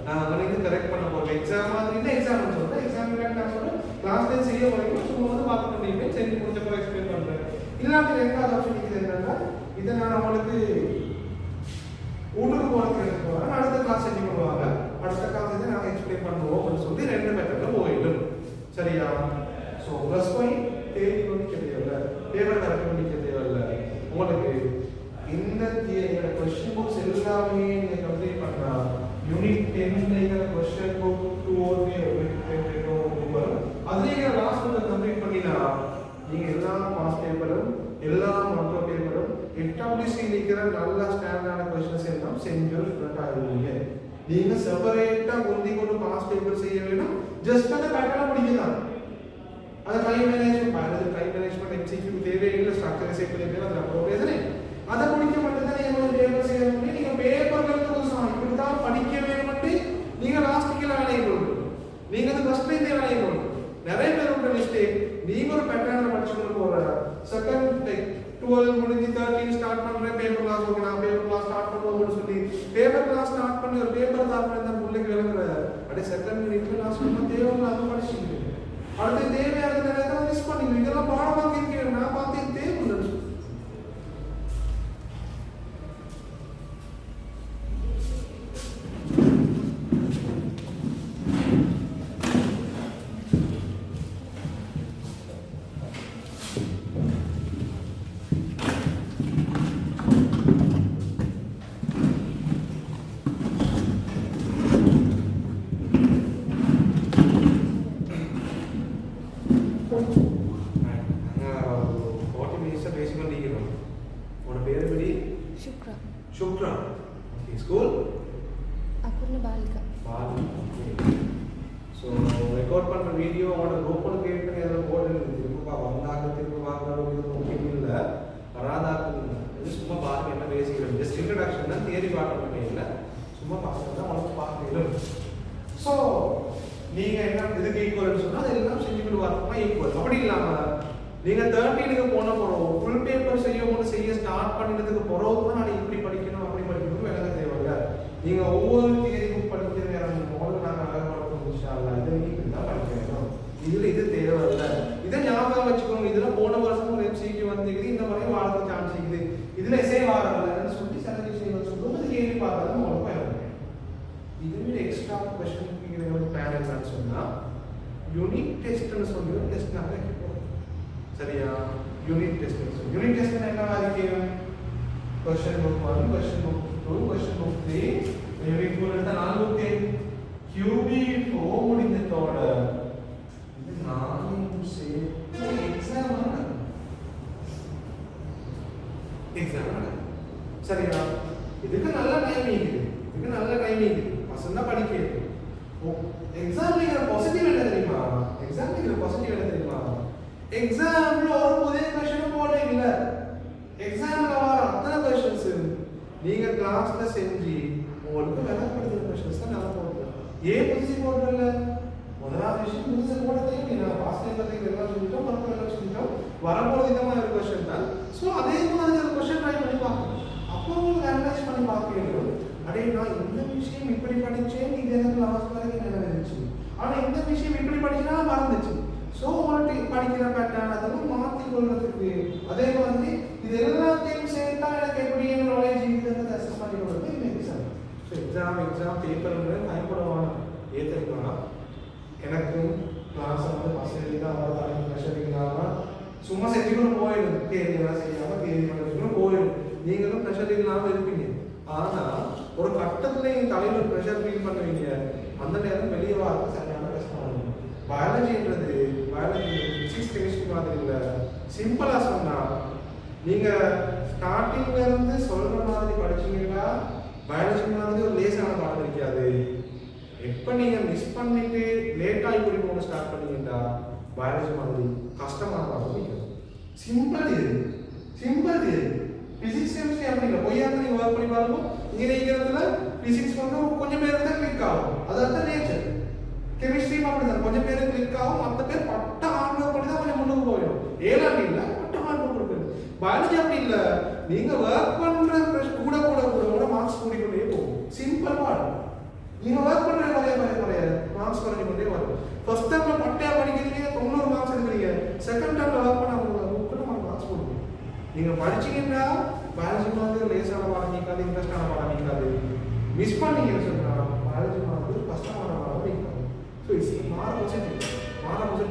நான் அதனால கரெக்ட் பண்ண போகிறேன். எக்ஸாம் மாதிரி எக்ஸாம் சொல்கிறேன், எக்ஸாம் நான் சொல்கிறேன் கிளாஸ்லேயே செய்ய போறீங்க, சும்மா வந்து பார்க்க முடியுமே சரி முடிஞ்ச போல எக்ஸ்பிளைன் பண்ணுறேன். இல்லாட்டி ரெண்டாவது ஆப்ஷன் இருக்குது என்னன்னா, இதை நான் உங்களுக்கு ஊருக்கு போகிறதுக்கு எடுத்து போகிறேன், அடுத்த கிளாஸ் செஞ்சு பண்ணுவாங்க, அடுத்த கிளாஸ் இதை நாங்கள் எக்ஸ்பிளைன் பண்ணுவோம் அப்படின்னு சொல்லி ரெண்டு மெத்தடில் போயிடும். சரியா? ஸோ ப்ளஸ் பாயிண்ட் தேடி பண்ணிக்க தேவையில்லை, பேப்பர் கரெக்ட் பண்ணிக்க தேவையில்லை. உங்களுக்கு இந்த தியரியோட கொஸ்டின் புக்ஸ் எல்லாமே நீங்கள் கம்ப்ளீட் பண்ணா யூனிட் 10 கொஸ்டின் புக் 2 வரும். அதுலேயே லாஸ்ட் கம்ப்ளீட் பண்ணினா நீங்கள் எல்லா பாஸ் பேப்பரும் எல்லா மொத்த பேப்பரும் எஃப்டபிள்யூசி இருக்கிற நல்ல ஸ்டாண்டர்டான கொஸ்டின்ஸ் எல்லாம் செஞ்சு ஸ்டூடெண்ட் ஆகிடுவீங்க. நீங்கள் செப்பரேட்டாக கொண்டு கொண்டு பாஸ் பேப்பர் செய்ய வேணும், ஜஸ்ட் அந்த பேட்டர்ன் படிக்கலாம். அது டைம் மேனேஜ்மெண்ட் எம்சிக்யூ தேவையில்லை, ஸ்ட்ரக்சர் செட் பண்ணி அதில் அப்புறம் பேசுறே அதை முடிக்க மட்டும்தான் நீங்கள் பேப்பர் செய்ய முடியும். நீங்கள் பேப்பர்கள் இப்படி தான் படிக்க வேணும்ட்டு நீங்கள் லாஸ்ட்டுக்கு வேலையை கொள்ளணும், நீங்கள் அது ஃபஸ்ட்லேருந்தே வேலையை கொள்ளணும். நிறைய பேரோட மிஸ்டேக், நீங்க ஒரு பேட்டர்ன் படிச்சுட்டு போற செகண்ட் லைக் 12 முடிஞ்சு 13 ஸ்டார்ட் பண்றேன், பேப்பர் கிளாஸ் ஓகே நான் பேப்பர் கிளாஸ் ஸ்டார்ட் பண்ணுவோம்னு சொல்லி பேப்பர் கிளாஸ் ஸ்டார்ட் பண்ணி ஒரு பேப்பர் ஸ்டார்ட் பண்ணி தான் பிள்ளைக்கு விளங்குற அப்படியே செகண்ட் மினிட்ல நான் சொன்ன தேவையில்லாம படிச்சுட்டு அடுத்து தேவையான நேரத்தை மிஸ் பண்ணிங்க. இதெல்லாம் பாடமா கேட்கிறேன், நான் பார்த்தேன் தேவையில்லை. Shukra. Okay, school? Akurna Balika. Balika. Okay. So, record பண்ண வீடியோ அவனோட குரூப்ல கேட்டு ஏதோ போர்டு திரும்ப வந்தாக்க திரும்ப வாங்குறோம் இது முக்கியம் இல்ல, வராதாக்கு இது சும்மா பாருங்க என்ன பேசிக்கிறோம். ஜஸ்ட் இன்ட்ரோடக்ஷன் தான், தியரி பார்க்க மாட்டேங்க இல்ல, சும்மா பார்க்கறது தான் உனக்கு பார்க்கணும். ஸோ நீங்க என்ன இதுக்கு ஈக்குவல்னு சொன்னா அதெல்லாம் செஞ்சுக்கிட்டு வரணுமா ஈக்குவல். அப்படி இல்லாம நீங்க 13க்கு போன போறோம் ஃபுல் பேப்பர் செய்ய ஸ்டார்ட் பண்ணினதுக்கு பிறகு தான் நான் இப்படி படிக்கணும் அப்படி படிக்கணும் விளங்க தேவையில்ல. நீங்க ஒவ்வொரு தியரி புக் படிக்கிற நேரம் முதல்ல நாங்கள் அழகாக இன்ஷால்லா இதை நீங்க தான் படிக்கணும். இதுல இது தேவையில்லை, இதை ஞாபகம் வச்சுக்கோங்க. இதெல்லாம் போன வருஷம் ஒரு எம்சிக்கு வந்துக்குது, இந்த மாதிரி வாழ்க்கை சான்ஸ் இருக்குது, இதுல எஸ்ஏ வாரதில்லைன்னு சொல்லி சில விஷயங்கள் சொல்லுவோம். அது கேள்வி பார்க்கறது உங்களுக்கு பயன்படும். இதுவே எக்ஸ்ட்ரா கொஸ்டின் பிளான் என்னன்னு சொன்னா யூனிட் டெஸ்ட்னு சொல்லி ஒரு டெஸ்ட் நாங்கள் வைக்க போகிறோம். சரியா? Unit test. யூனிட் டெஸ்ட் என்ன மாதிரி question book 1 question book 2 question book 3 unit 4 எடுத்தா 4 புக் QB4 முடிந்ததோட இது 4 சேர்த்து எக்ஸாம் சரியா? இதுக்கு நல்ல டைம் இருக்குது, இதுக்கு டைம் இருக்குது பசங்க படிக்கிறது எக்ஸாம்ல இருக்கிற பாசிட்டிவ் என்ன தெரியுமா எக்ஸாம்ல இருக்கிற பாசிட்டிவ் என்ன தெரியுமா எக்ஸாம்ல ஒரு புதிய क्वेश्चन போடவே இல்ல எக்ஸாம்ல வர அத்தனை क्वेश्चंस நீங்க கிளாஸ்ல செஞ்சு உங்களுக்கு விளக்கப்படுத்துற क्वेश्चंस தான் நான் போடுறேன் ஏன் புதுசு போடல முதலாவது விஷயம் புதுசு போடவே இல்லை பாஸ் டைம்ல எல்லாம் சொல்லிட்டோம் மறக்க எல்லாம் சொல்லிட்டோம் வரப்போறது இந்த மாதிரி क्वेश्चन தான் சோ அதே மாதிரி ஒரு क्वेश्चन ட்ரை பண்ணி பாருங்க அப்போ உங்களுக்கு அனலைஸ் பண்ணி பார்க்கணும் அடே நான் இந்த விஷயம் இப்படி படிச்சேன் இது எனக்கு லாஸ்ட் வரைக்கும் நினைவுச்சு ஆனா இந்த விஷயம் இப்படி படிச்சா மறந்துச்சு சோ உங்களுக்கு படிக்கிற பேட்டர்ன் அதெல்லாம் மாத்தி கொள்றதுக்கு அதே மாதிரி இது எல்லாத்தையும் சேர்த்தா எனக்கு எப்படி நாலேஜ் இருக்குதுன்னு அசஸ் பண்ணி கொள்றது இந்த எக்ஸாம் சோ எக்ஸாம் பேப்பர்ல பயப்படவான ஏத்துறதுனா எனக்கு கிளாஸ் வந்து பசங்க தான் அவதான பிரஷர் இல்லாம சும்மா செஞ்சுக்கணும் போயிடும் தேர்தல் செய்யாம தேர்தல் போயிடும் நீங்களும் பிரஷர் இல்லாம இருப்பீங்க ஆனா ஒரு கட்டத்துல நீங்க தலையில பிரஷர் ஃபீல் பண்ணுவீங்க அந்த நேரம் வெளியே வரது சரியான கஷ்டம் ஆகும் பயாலஜின்றது பிசிக்ஸ் கெமிஸ்ட்ரி மாதிரி இல்ல சிம்பிளா சொன்னா நீங்க ஸ்டார்டிங்ல இருந்து சொல்ற மாதிரி படிச்சீங்கன்னா பயாலஜி மாதிரி ஒரு லேசான பாடம் இருக்காது எப்ப நீங்க மிஸ் பண்ணிட்டு லேட்டா இப்படி போக ஸ்டார்ட் பண்ணீங்கன்னா பயாலஜி மாதிரி கஷ்டமான பாடம் இருக்காது சிம்பிள் இது பிசிக்ஸ் கெமிஸ்ட்ரி அப்படி இல்லை பொய்யாங்க நீங்க ஒர்க் பண்ணி பாருங்க இங்க இருக்கிறதுல பிசிக்ஸ் வந்து கொஞ்சம் பேருக்கு தான் கிளிக் ஆகும் அதான் நேச்சர் கெமிஸ்ட்ரி அப்படிதான் கொஞ்சம் பேருக்கு கிளிக் ஆகும் மற்ற பேர் பட்ட ஹார்ட் ஒர்க் பண்ணி தான் கொஞ்சம் முன்னுக்கு போயிடும் ஏழாண்டு இல்லை பட்ட ஹார்ட் ஒர்க் கொடுக்குது பயாலஜி அப்படி இல்லை நீங்க ஒர்க் பண்ற கூட மார்க்ஸ் கூடிக்கொண்டே போகும் சிம்பிள் பாடம் நீங்க ஒர்க் பண்ற குறைய மார்க்ஸ் குறைஞ்சிக்கொண்டே வரும் ஃபர்ஸ்ட் டைம்ல பட்டையா படிக்கிறீங்க 90 மார்க்ஸ் எடுக்கிறீங்க செகண்ட் டைம்ல ஒர்க் பண்ண 30 மார்க்ஸ் போடுங்க நீங்க படிச்சீங்கன்னா பயாலஜி மாதிரி லேசான பாடம் நீக்காது இன்ட்ரெஸ்டான பாடம் நீக்காது மிஸ் பண்ணீங்கன்னு சொன்னா பயாலஜி மாதிரி கஷ்டமான பாடம் நீக்காது ஸோ இட்ஸ் மாற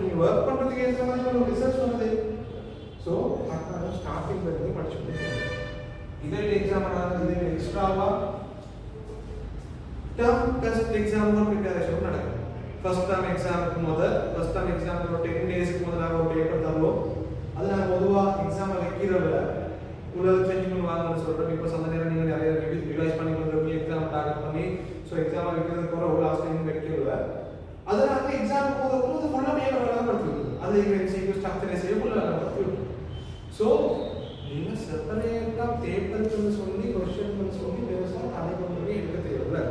நீங்க ஒர்க் பண்றதுக்கு ஏற்ற மாதிரி ஒரு ரிசர்ச் பண்ணுது ஸோ அதனால ஸ்டார்டிங்ல இருந்து படிச்சுட்டு இதே எக்ஸாம் இதே எக்ஸ்ட்ராவா டர்ம் டெஸ்ட் எக்ஸாம் ஒரு ப்ரிப்பரேஷன் நடக்கும் ஃபர்ஸ்ட் டர்ம் எக்ஸாமுக்கு ஃபர்ஸ்ட் டர்ம் எக்ஸாமுக்கு ஒரு 10 டேஸ்க்கு முதல்ல ஒரு பேப்பர் தருவோம் அது நான் பொதுவாக எக்ஸாம் வைக்கிறவரை உள்ள செஞ்சுக்கணும் வாங்கன்னு சொல்கிறேன் பிகாஸ் அந்த நேரம் நீங்கள் நிறைய ரிவைஸ் பண்ணி கொண்டு எக்ஸாம் டார்கெட் பண்ணி ஸோ எக்ஸாம் வைக்கிறதுக்கு போகிற ஒரு லாஸ்ட் டைம் வைக்கிறவ அதனால எக்ஸாம் போகிறப்போ அது ஃபுல்லாக பேப்பர் எல்லாம் கொடுத்துருக்கு அது எங்கள் ஸ்ட்ரக்சரை செய்ய ஃபுல்லாக கொடுத்துருக்கு ஸோ நீங்கள் செப்பரேட்டாக பேப்பர்னு சொல்லி கொஸ்டின் சொல்லி பெருசாக தலை கொண்டு எடுக்க தேவையில்லை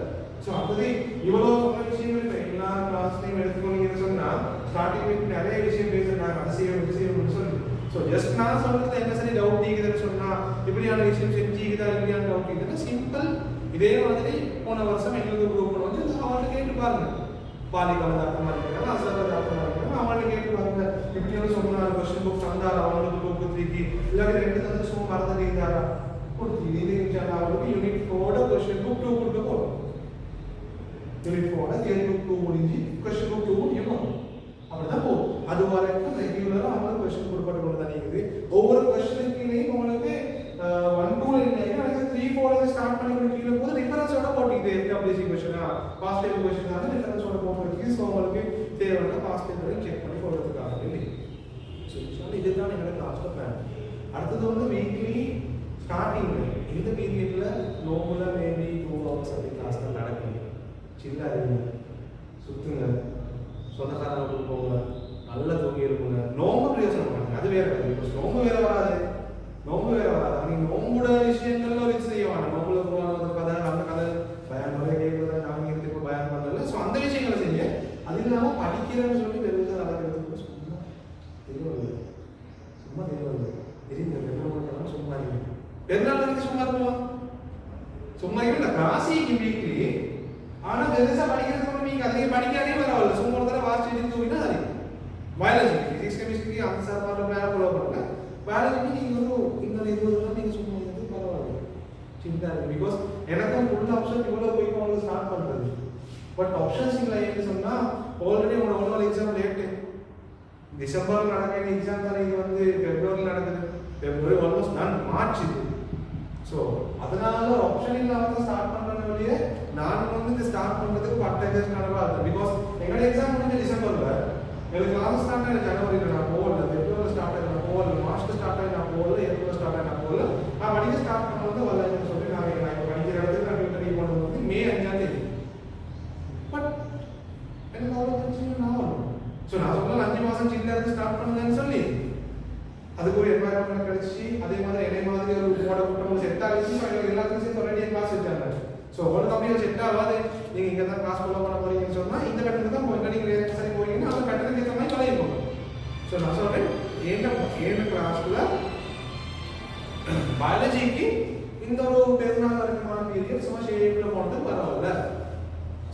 ஸோ அப்படி இவ்வளோ சொன்ன விஷயம் இல்லை எல்லா கிளாஸ்லையும் எடுத்துக்கொண்டீங்கன்னு சொன்னால் ஸ்டார்டிங் நிறைய விஷயம் பேசுகிறாங்க அதிசயம் சொல்லி ஸோ ஜஸ்ட் நான் சொல்றது என்ன சரி டவுட் இருக்குதுன்னு சொன்னால் இப்படியான விஷயம் செஞ்சுக்குதா இப்படியான டவுட் இருக்குதுன்னா சிம்பிள் இதே மாதிரி போன வருஷம் எங்களுக்கு குரூப் பண்ணுவோம் அவங்கள்ட்ட கேட்டு பாருங்க பாலிகால டாக்டர் மாதிரி இருக்காங்க அசல் டாக்டர் மாதிரி இருக்காங்க அவங்கள்ட்ட கேட்டு பாருங்க இப்படியான சொன்னால் கொஸ்டின் புக் தந்தாரா அவங்களுக்கு புக் கொடுத்துருக்கு இல்லாட்டி 2 தந்து சும்மா மறந்து இருந்தாரா கொடுத்து இது அவங்களுக்கு யூனிட் 4 கொஸ்டின் புக் 2 கொடுக்க போகிறோம் யூனிட் 4 தியரி புக் 2 முடிஞ்சு கொஸ்டின் புக் 2 முடியும் அப்படிதான் போகும் அது வரைக்கும் ரெகுலரா அவங்களுக்கு கொஸ்டின் கொடுப்பட்டு கொண்டு தான் இருக்குது ஒவ்வொரு கொஸ்டினுக்குலையும் உங்களுக்கு 1 2 இல்லைன்னா 3 4 ஸ்டார்ட் பண்ணி கீழே போது ரிஃபரன்ஸோட போட்டுக்கிது எஃப்டபிள்யூசி கொஸ்டினா பாஸ்ட் டைம் கொஸ்டினால ரிஃபரன்ஸோட போட்டுருக்கு ஸோ உங்களுக்கு தேவையான பாஸ்ட் டைம் வரைக்கும் செக் பண்ணி போடுறதுக்காக இல்லை ஸோ இதுதான் எங்களோட லாஸ்ட் பிளான் அடுத்தது வந்து வீக்லி ஸ்டார்டிங்ல இந்த பீரியட்ல நோம்புல மேபி 2 hours அப்படி கிளாஸ் நடக்கும் சில்லா இருங்க சுத்துங்க சொந்தக்காரங்க போங்க நல்லா தூங்கி இருப்பீங்க நோம்பு பிரயோசனம் பண்ணுங்க அது வேற நோம்பு வேற வராது நீங்க நோம்போட விஷயங்கள்ல வச்சு செய்வாங்க நோம்புல போவாங்க கதை அந்த கதை பயம் வரை கேட்கறத நாங்க இப்போ பயம் பண்ணல ஸோ அந்த விஷயங்களை செய்ய அது இல்லாம படிக்கிறேன்னு சொல்லி பெருசாக நடக்கிறது சும்மா தெரியாது தெரியுங்க பெருநாள் சும்மா இருக்கு பெருநாள் வரைக்கும் சும்மா இருப்போம் சும்மா இல்லை ராசிக்கு வீக்லி ஆனா பெருசா படிக்கிறதுக்கு நீங்க அதிகம் படிக்காதே பரவாயில்ல சும்மா ஒரு தடவை வாசிச்சு தூங்கினா அது பயாலஜி பிசிக்ஸ் கெமிஸ்ட்ரி அந்த சார் மாதிரி வேற ஃபாலோ பண்ணுங்க பயாலஜி நீங்க ஒரு இன்னொரு 20 நாள் நீங்க சும்மா இருந்து பரவாயில்ல சிந்தா இருக்கு பிகாஸ் எனக்கும் ஃபுல் ஆப்ஷன் இவ்வளோ போய் உங்களுக்கு ஸ்டார்ட் பண்றது பட் ஆப்ஷன்ஸ் இல்லை ஏன்னு சொன்னா ஆல்ரெடி உங்களோட ஒரு எக்ஸாம் லேட்டு டிசம்பர் நடக்கிற எக்ஸாம் தானே இது வந்து பிப்ரவரியில் நடக்குது பிப்ரவரி ஆல்மோஸ்ட் நான் மார்ச் இது ஸோ அதனால ஆப்ஷன் இல்லாமல் ஸ்டார்ட் பண்ணுறது வழியே நான் வந்து இந்த ஸ்டார்ட் பண்ணுறதுக்கு பட் கனவாக இருக்கும் பிகாஸ் எங்களோட எக்ஸாம் முடிஞ்ச டிசம்பரில் எனக்கு கிளாஸ் ஸ்டார்ட் ஆகிற ஜனவரியில் நான் போகல பிப்ரவரியில் ஸ்டார்ட் ஆகி நான் போகல மார்ச்சில் ஸ்டார்ட் ஆகி நான் போகல ஏப்ரலில் ஸ்டார்ட் ஆகி நான் போகல நான் படிக்க ஸ்டார்ட் பண்ணுறது வரலன்னு சொல்லி நான் இப்போ படிக்கிற இடத்துக்கு நான் ட்ரீட் பண்ணுறது மே 5ஆம் தேதி ஸ்டார்ட் பண்ணுங்கன்னு சொல்லி அதுக்கு ஒரு என்வாயரன்மெண்ட் கிடைச்சி அதே மாதிரி ஒரு மோட கூட்டம் செட் ஆகிடுச்சு. எல்லாத்துக்கும் சேர்த்து ஒரே கிளாஸ் வச்சாங்க. ஸோ உங்களுக்கு அப்படியே செட் ஆகாது, நீங்கள் இங்கே தான் கிளாஸ் ஃபாலோ பண்ண போறீங்கன்னு சொன்னால் இந்த கட்டணத்துக்கு தான் போய் நீங்கள் வேறு சரி போறீங்கன்னா அந்த கட்டணத்துக்கு ஏற்ற மாதிரி பழகி போகும். ஸோ நான் சொல்கிறேன், ஏழு கிளாஸில் பயாலஜிக்கு இந்த ஒரு பெருநாள் வரைக்குமான பீரியட் சும்மா ஷேப்பில் போனது பரவாயில்ல.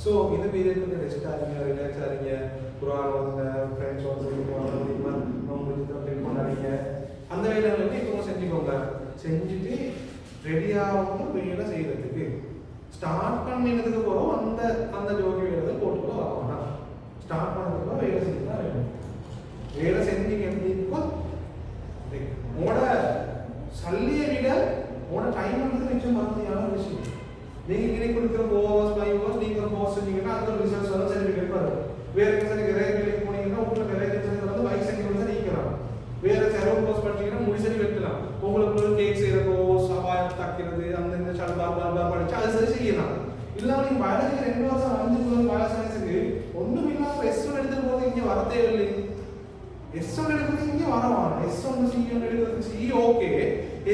ஸோ இந்த பீரியட் வந்து ரெஸ்ட் ஆகிங்க, ரிலாக்ஸ் ஆகிங்க, குரான் வந்து ஃப்ரெண்ட்ஸோட சொல்லி போனாங்க, கொண்டாடிங்க. அந்த வேலைகள் வந்து இப்போ செஞ்சுக்கோங்க. செஞ்சுட்டு ரெடியாகவும் வேலை செய்யறதுக்கு ஸ்டார்ட் பண்ணினதுக்கு போகிறோம். அந்த ஜோகி வேலை போட்டுக்கோ ஆகணும்னா ஸ்டார்ட் பண்ணதுக்கு வேலை செஞ்சு தான் வேணும். வேலை செஞ்சீங்க எப்படிக்கோ உங்களோட சல்லியை விட உங்களோட டைம் வந்து நிச்சயம் மறந்தியான விஷயம். நீங்கள் இன்னைக்கு கொடுக்குற 4 hours 5 hours நீங்கள் ஒரு கோர்ஸ் செஞ்சீங்கன்னா அது ஒரு ரிசல்ட்ஸ் வரும், சர்டிஃபிகேட் வரும். வேறு சரி நிறைய வேலைக்கு போனீங்கன்னா உங்களுக்கு நிறைய ரிசல்ட் வந்து பைக் சைக்கிள் வந்து நீக்கலாம். வேறு செலவு கோர்ஸ் படிச்சீங்கன்னா முடிசரி வெட்டலாம். உங்களுக்கு கேக் செய்கிற கோர்ஸ், அபாயம் தாக்கிறது, அந்த இந்த பார் படிச்சு அது சரி செய்யலாம். இல்லாமல் நீங்கள் பயாலஜி 2 வருஷம் வந்து பயாலஜிக்கு ஒன்றும் இல்லாமல் S1 எடுத்துட்டு போது இங்கே வர தேவையில்லை. S1 எடுக்கிறது இங்கே வரவான். S1 C1 எடுக்கிறதுக்கு C ஓகே,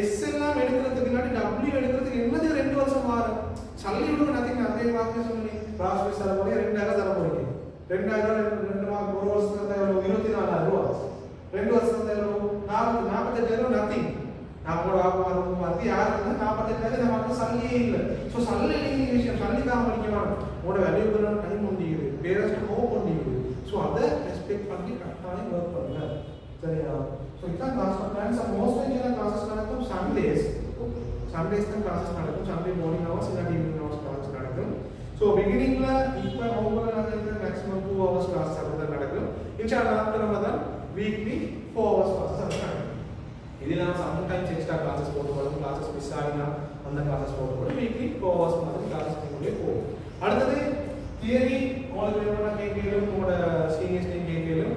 S எல்லாம் எடுக்கிறதுக்கு இல்லாட்டி W எடுக்கிறதுக்கு என்னது 2 வருஷம் மாறும். சல்லி விடுங்க நத்திங். அதே வாக்கு சொல்லி கிளாஸ் ஃபீஸ் தர போறீங்க, 2000 தர போறீங்க. 2000 2 மார்க் ஒரு வருஷத்துக்கு எவ்வளோ? 24000 ரூபா. 2 வருஷத்துக்கு எவ்வளோ? 48,000 நத்திங். நம்மளோட வாக்கு வந்து யாருன்னா 48,000 நமக்கு சல்லியே இல்லை. ஸோ சல்லி எடுக்கிற விஷயம் சல்லி தான் படிக்கணும். உங்களோட வேல்யூபிளான டைம் முடியுது, பேரண்ட்ஸ் ஹோப் முடியுது. ஸோ அதை ரெஸ்பெக்ட் பண்ணி கரெக்டாக ஒர்க் பண்ணுங்க. சரியா? ஸோ இதான் கிளாஸ் பிளான்ஸ். மோஸ்ட்லி கிளாஸஸ் நடக்கும் சண்டேஸ் தான் கிளாஸஸ் நடக்கும். சண்டே மார்னிங் ஹவர்ஸ் இல்லை ஈவினிங் ஹவர்ஸ் கிளாஸ் நடக்கும். ஸோ பிகினிங்கில் இப்போ ஒவ்வொரு நாளைக்கு மேக்ஸிமம் 2 hours கிளாஸ் தான் நடக்கும். இன்ஷால்லா நம்ம தான் வீக்லி 4 hours கிளாஸஸ் நடக்கும். இதில் நான் சம்டைம்ஸ் எக்ஸ்ட்ரா கிளாஸஸ் போட்டுக்கொள்ளும். கிளாஸஸ் மிஸ் ஆகினா அந்த கிளாஸஸ் போட்டுக்கொள்ளும். வீக்லி 4 hours மாதிரி கிளாஸஸ் கொண்டே போகும். அடுத்தது தியரி உங்களுக்கு வேணும்னா கேட்கலும், உங்களோட சீனியர்ஸ்டையும் கேட்கலும்.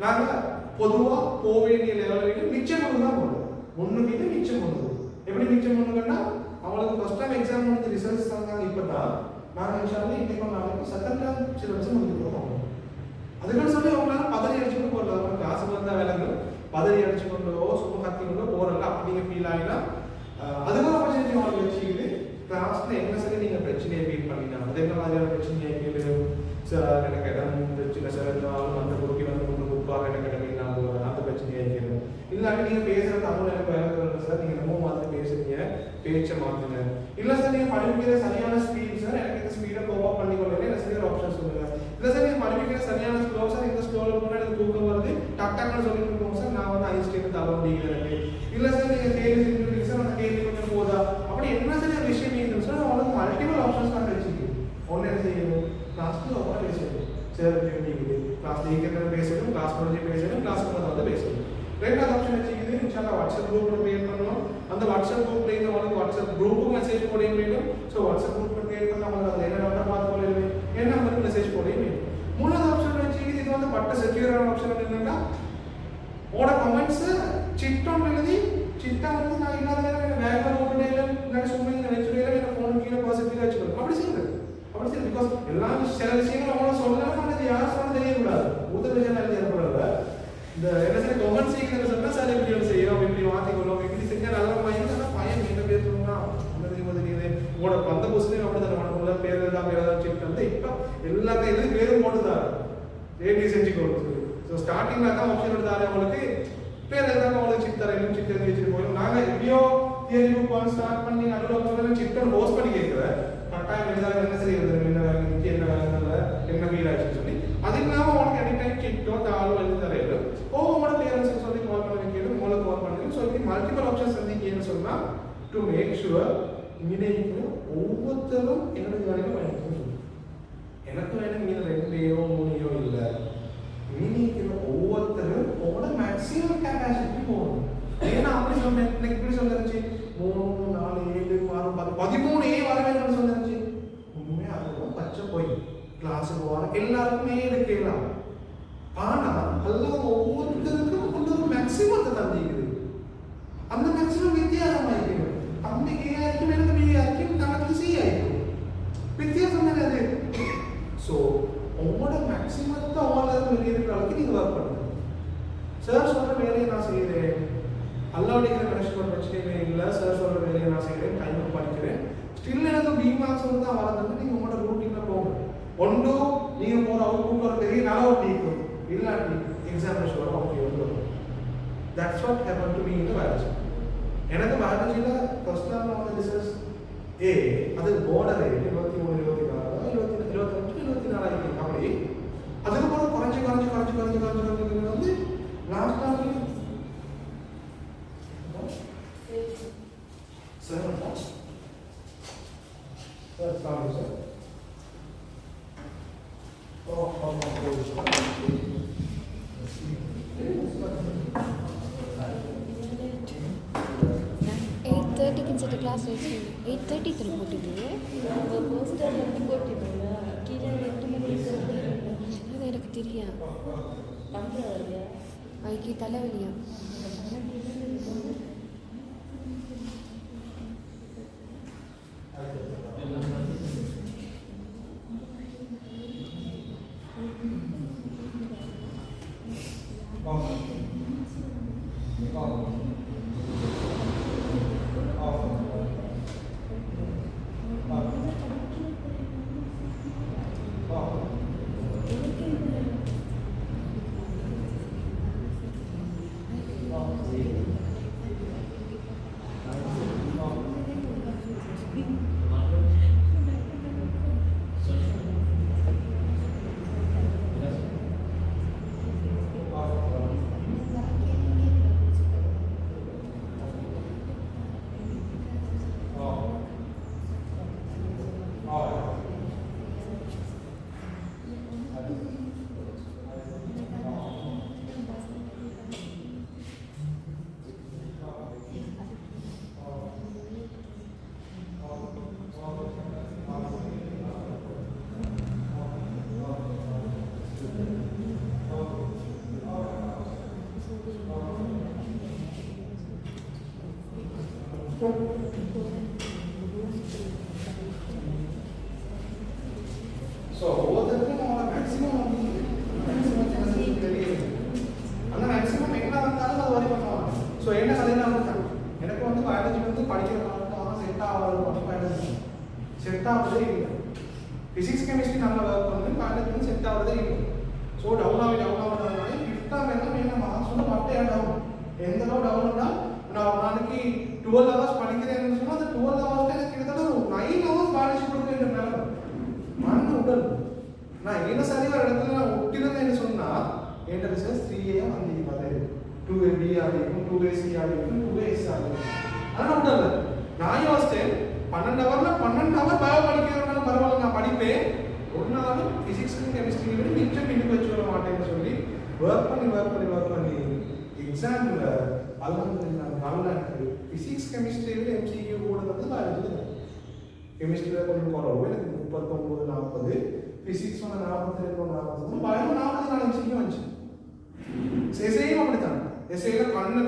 நாங்கள் பொதுவாக போக வேண்டிய லெவலில் மிச்சம் கொண்டு தான் போடுவோம். ஒன்றுக்கு மிச்சம் கொண்டு. எப்படி மிச்சம் பண்ணுங்கன்னா அவங்களுக்கு ஃபர்ஸ்ட் டைம் எக்ஸாம் வந்து ரிசல்ட்ஸ் தந்தாங்க. இப்போ தான் நாங்கள் இன்ஷால்லா இன்னைக்கு நாளைக்கு செகண்ட் டைம் சிலபஸ் முடிக்கிறோம். அதுக்குன்னு சொல்லி அவங்களால பதறி அடிச்சுட்டு போடலாம். கிளாஸுக்கு வந்தால் விலங்கு பதறி அடிச்சு கொண்டோ சும்மா கத்தி கொண்டோ போகிறல அப்படிங்க ஃபீல் ஆகினா அதுக்கும் ஆப்பர்ச்சுனிட்டி அவங்களுக்கு வச்சுக்கிது. கிளாஸில் என்ன சரி நீங்கள் பிரச்சனையை ஃபீல் பண்ணினா அது என்ன மாதிரியான பிரச்சனையை கேளு சார், எனக்கு இடம் பிரச்சனை சார், இருந்தாலும் அந்த குறுக்கி வந்து கொண்டு கொடுப்பாங்க, எனக்கு இடம் நான் அந்த பிரச்சனையை கேளு. இல்லாட்டி நீங்கள் பேசுகிற தமிழ் எனக்கு வேலை சார், நீங்கள் ரொம்ப மாற்றி பேசுறீங்க, பேச்சை மாற்றுங்க. இல்லை சார் நீங்கள் படிக்கிற சரியான ஸ்பீட் சார், எனக்கு இந்த ஸ்பீடை கோவா பண்ணி கொள்ளுங்க, எனக்கு சரியான ஆப்ஷன் சொல்லுங்கள். இல்லை சார் நீங்கள் படிக்கிற சரியான ஸ்லோ சார், இந்த ஸ்லோவில் போனால் எனக்கு தூக்கம் வருது, டக்குன்னு சொல்லி கொடுப்போம் சார், நான் வந்து ஐஸ்டேக்கு தள்ள முடியல எனக்கு. இல்லை சார் நீங்கள் கேள்வி செஞ்சுருக்கீங்க சார், அந்த கேள்வி கொஞ்சம் போதா அப்படி என்ன சார் விஷயம் நீங்கள் சார், அவங்களுக்கு மல்டிபிள் ஆப்ஷன்ஸ் நான் வச்சுருக்கு. ஒன்று என்ன செய்யணும், கிளாஸ்க்கு ரொம்ப பேசணும் சார், நீங்கள் கிளாஸ் நீக்கிறத பேசணும், கிளாஸ் முடிஞ்சு பேசணும், கிளாஸ் வந்து பேசணும். ரெண்டாவது ஆப்ஷன் வச்சுக்கிது இன்ஷால்லா வாட்ஸ்அப் குரூப் கிரியேட் பண்ணணும். அந்த வாட்ஸ்அப் குரூப்ல இருந்து அவங்களுக்கு வாட்ஸ்அப் குரூப்புக்கு மெசேஜ் போட வேண்டும். ஸோ வாட்ஸ்அப் குரூப் கிரியேட் பண்ண அவங்களுக்கு அதில் என்ன நம்பர் பார்த்து போட வேண்டும், என்ன நம்பருக்கு மெசேஜ் போட வேண்டும். மூணாவது ஆப்ஷன் வச்சுக்கிது இது வந்து பட்ட செக்யூரான ஆப்ஷன் என்னன்னா உங்களோட கமெண்ட்ஸ் சிட்டம் எழுதி சிட்டா வந்து நான் இல்லாத வேகமாக போட்டுட்டே இல்லை சும்மா வச்சுட்டே எனக்கு ஃபோன் கீழே பாசிட்டிவாக வச்சுக்கணும். அப்படி செய்யுது பிகாஸ் எல்லாம் சில விஷயங்கள் அவங்கள சொல்லலாம், அது யார் சொன்னால் தெரியக்கூடாது. உதவி ஏற்படாது. இந்த என்ன சார் கமெண்ட் செய்யுங்க சொன்னால் சார் இப்படி செய்யணும், இப்படி மாற்றிக்கொள்ளும், இப்படி செஞ்சால் நல்ல பையன் பையன் என்ன பேர் சொல்லணும்னா தெரியுது. உங்களோட வந்த கொஸ்டின் அப்படி தானே உனக்குள்ள பேர் எல்லாம் பேர் ஏதாவது செக் பண்ணி இப்போ எல்லாத்தையும் எதுவும் பேரும் போட்டுதான் ஏபி செஞ்சு கொடுத்து. ஸோ ஸ்டார்டிங்கில் தான் ஆப்ஷன் எடுத்தாரு அவங்களுக்கு பேர் எதாவது அவங்களுக்கு சிக் தரையிலும் சிக் எழுதி வச்சுட்டு போயிடும். நாங்கள் எப்படியோ தியரி புக் ஸ்டார்ட் பண்ணி நடுவில் சிக்கன் ஹோஸ்ட் பண்ணி கேட்குறேன். கட்டாயம் எழுதாது என்ன சரி எழுதுறது, என்ன வேலை நிற்க என்ன வேலை என்ன ஃபீல் ஆச்சுன்னு சொல்லி அது இல்லாமல் உனக்கு எனி டைம் கிட்டோ ஆளும் எழுதி தரையில உங்களோட பேரண்ட்ஸுக்கு சொல்லி கால் பண்ண வைக்கணும், உங்களுக்கு கால் பண்ணுங்க. ஸோ இப்படி மல்டிபிள் ஆப்ஷன்ஸ் சந்திக்கன்னு சொன்னால் டு மேக் ஷுவர் இன்றைக்கு ஒவ்வொருத்தரும் என்னோட வேலையும் பயணிக்கணும். எனக்கு வேணும் நீங்கள் 2 3 இல்லை, மீனிக்கிற ஒவ்வொருத்தரும் உங்களோட மேக்ஸிமம் கெப்பாசிட்டி போகணும். ஏன்னா அப்படி சொன்னேன் இன்னைக்கு இப்படி சொல்லிருச்சு 3 4 7 6 13 வர வேணும்னு சொல்லிருச்சு. உண்மையே அதுவும் பச்சை போய் கிளாஸுக்கு போவாங்க எல்லாருக்குமே எடுக்கலாம். ஆனால் எல்லாம் ஒவ்வொருத்தருக்கும் ஒரு மேக்ஸிமத்தை தந்திக்குது. அந்த மேக்ஸிமம் வித்தியாசமாக இருக்கணும். தம்பிக்கு ஆയിരിക്കും எனக்கு பி ஆയിരിக்கும், தனக்கு சி ஆയിരിக்கும், வித்தியாசம் தானே அது. ஸோ உங்களோட மேக்ஸிமத்தை உங்களால் வெளியிருக்கிற அளவுக்கு நீங்கள் ஒர்க் பண்ணுங்க. சார் சொல்கிற வேலையை நான் செய்கிறேன், அல்லாடிக்கிற கனெக்ஷன் பிரச்சனையே இல்லை, சார் சொல்கிற வேலையை நான் செய்கிறேன், டைமுக்கு படிக்கிறேன், ஸ்டில் எனக்கு பி மார்க்ஸ் வந்து தான் வரதுன்னு நீங்கள் உங்களோட ரூட்டீனில் போங்க. ஒன்று நீங்கள் போகிற அவுட்புட் ஒரு பெரிய நல்ல ஒரு நீக்கும் இல்லாட்டி எக்ஸாமினேஷன் வரும். ஓகே ஒன்று that's what happen to me in biology. எனக்கு பயாலஜியில் ஃபர்ஸ்ட் டைம் வந்து ரிசர்ச் ஏ அது போர்டர் 23 24 25 24 அப்படி அதுக்கப்புறம் குறைஞ்சி வந்து last time sir sorry sir கிட்ட கிளாஸ் வச்சு 8:30 போட்டுட்டு போஸ்டர் வந்து போட்டுட்டு கீழே 8 மணிக்கு அது எனக்கு தெரியும். அதுக்கு தலைவலியா ஸோ ஒவ்வொருத்தருக்கும் அவங்களோட மேக்ஸிமம் தெரியுது. அந்த மேக்ஸிமம் என்ன வந்தாலும் அது வரி பண்ணுவாங்க. ஸோ என்ன கதையில் அவங்க எனக்கு வந்து பயாலஜி வந்து படிக்கிறவங்க செட் ஆகாது, பயாலஜி செட் ஆகுறதே இல்லை. ஃபிசிக்ஸ் கெமிஸ்ட்ரி நல்லா ஒர்க் பண்ணுது, பயாலஜி வந்து செட் ஆகுறதே இல்லை. ஸோ டவுன் ஆகிறதுனால ஃபிஃப்த்தாக வேணும் என்ன மார்க்ஸ் வந்து பட்டையாக டவுன். எந்த அளவு டவுன்னா நான் ஒரு நாளைக்கு 12 ஹவர்ஸ் படிக்கிறேன்னு சொன்னால் அந்த 12 ஹவர்ஸ் எனக்கு கிட்டத்தட்ட ஒரு 9 ஹவர்ஸ் பயாலஜி கொடுக்க வேண்டிய நிலைமை மண் உடல். நான் என்ன சரியாக ஒரு இடத்துல நான் ஒட்டிருந்தேன்னு சொன்னால் என்கிட்ட ரிசல்ட் 3A வந்து அது 2AB ஆகிருக்கும், 2AC ஆகிருக்கும், 2AS ஆகிருக்கும். ஆனால் உடல் நான் யோசித்தேன் 12 ஹவரில் 12 ஹவர் பயோ படிக்கிறதுனால பரவாயில்ல நான் படிப்பேன், ஒரு நாள் ஃபிசிக்ஸ்க்கு கெமிஸ்ட்ரிக்கு விட மிச்சம் பின்னுக்கு வச்சு வர மாட்டேன்னு சொல்லி ஒர்க் பண்ணி எக்ஸாமில் அல்ஹம்துலில்லாஹ் ஃபிசிக்ஸ் கெமிஸ்ட்ரியில் MCQ கூட வந்து பயாலஜி கெமிஸ்ட்ரியில் கொஞ்சம் குறவு எனக்கு 39 40, ஃபிசிக்ஸ் வந்து 42 43, பயோ 44 MCQ வந்துச்சு. எஸ்ஐயும் அப்படித்தான். எஸ்ஐயில் கண்ணு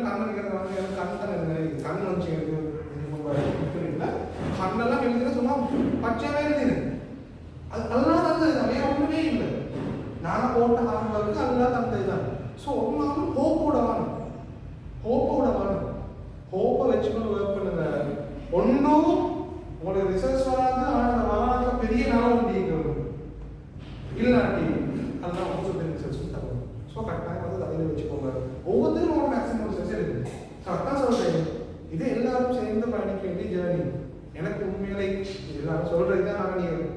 வச்சு இல்லை கண்ணெல்லாம் எழுதுன சொன்னால் பச்சையாகவே எழுதினேன். அது அதெல்லாம் தந்தது தான், வேறு ஒன்றுமே இல்லை. நாங்கள் போட்ட ஆரம்பருக்கு அதெல்லாம் தந்தது தான். ஸோ ஒன்றாலும் ஹோப்போட வாங்க, ஹோப்பை வச்சுக்கொண்டு ஒர்க் பண்ணுங்க. ஒன்றும் உங்களுக்கு ரிசல்ட்ஸ் வராது, ஆனால் வராத பெரிய நாள் நீங்கள் இல்லாட்டி அதெல்லாம் உங்களுக்கு ரிசல்ட்ஸும் தரும். ஸோ கரெக்டாக வந்து தலையில் வச்சுக்கோங்க. ஒவ்வொருத்தரும் உங்களோட மேக்ஸிமம் ரிசல்ட்ஸ் இருக்குது. கரெக்டாக சொல்கிறேன், இது எல்லாரும் சேர்ந்து பயணிக்க வேண்டிய ஜேர்னி. எனக்கு உண்மையிலே எல்லாரும் சொல்கிறது தான். நாங்கள் நீங்கள்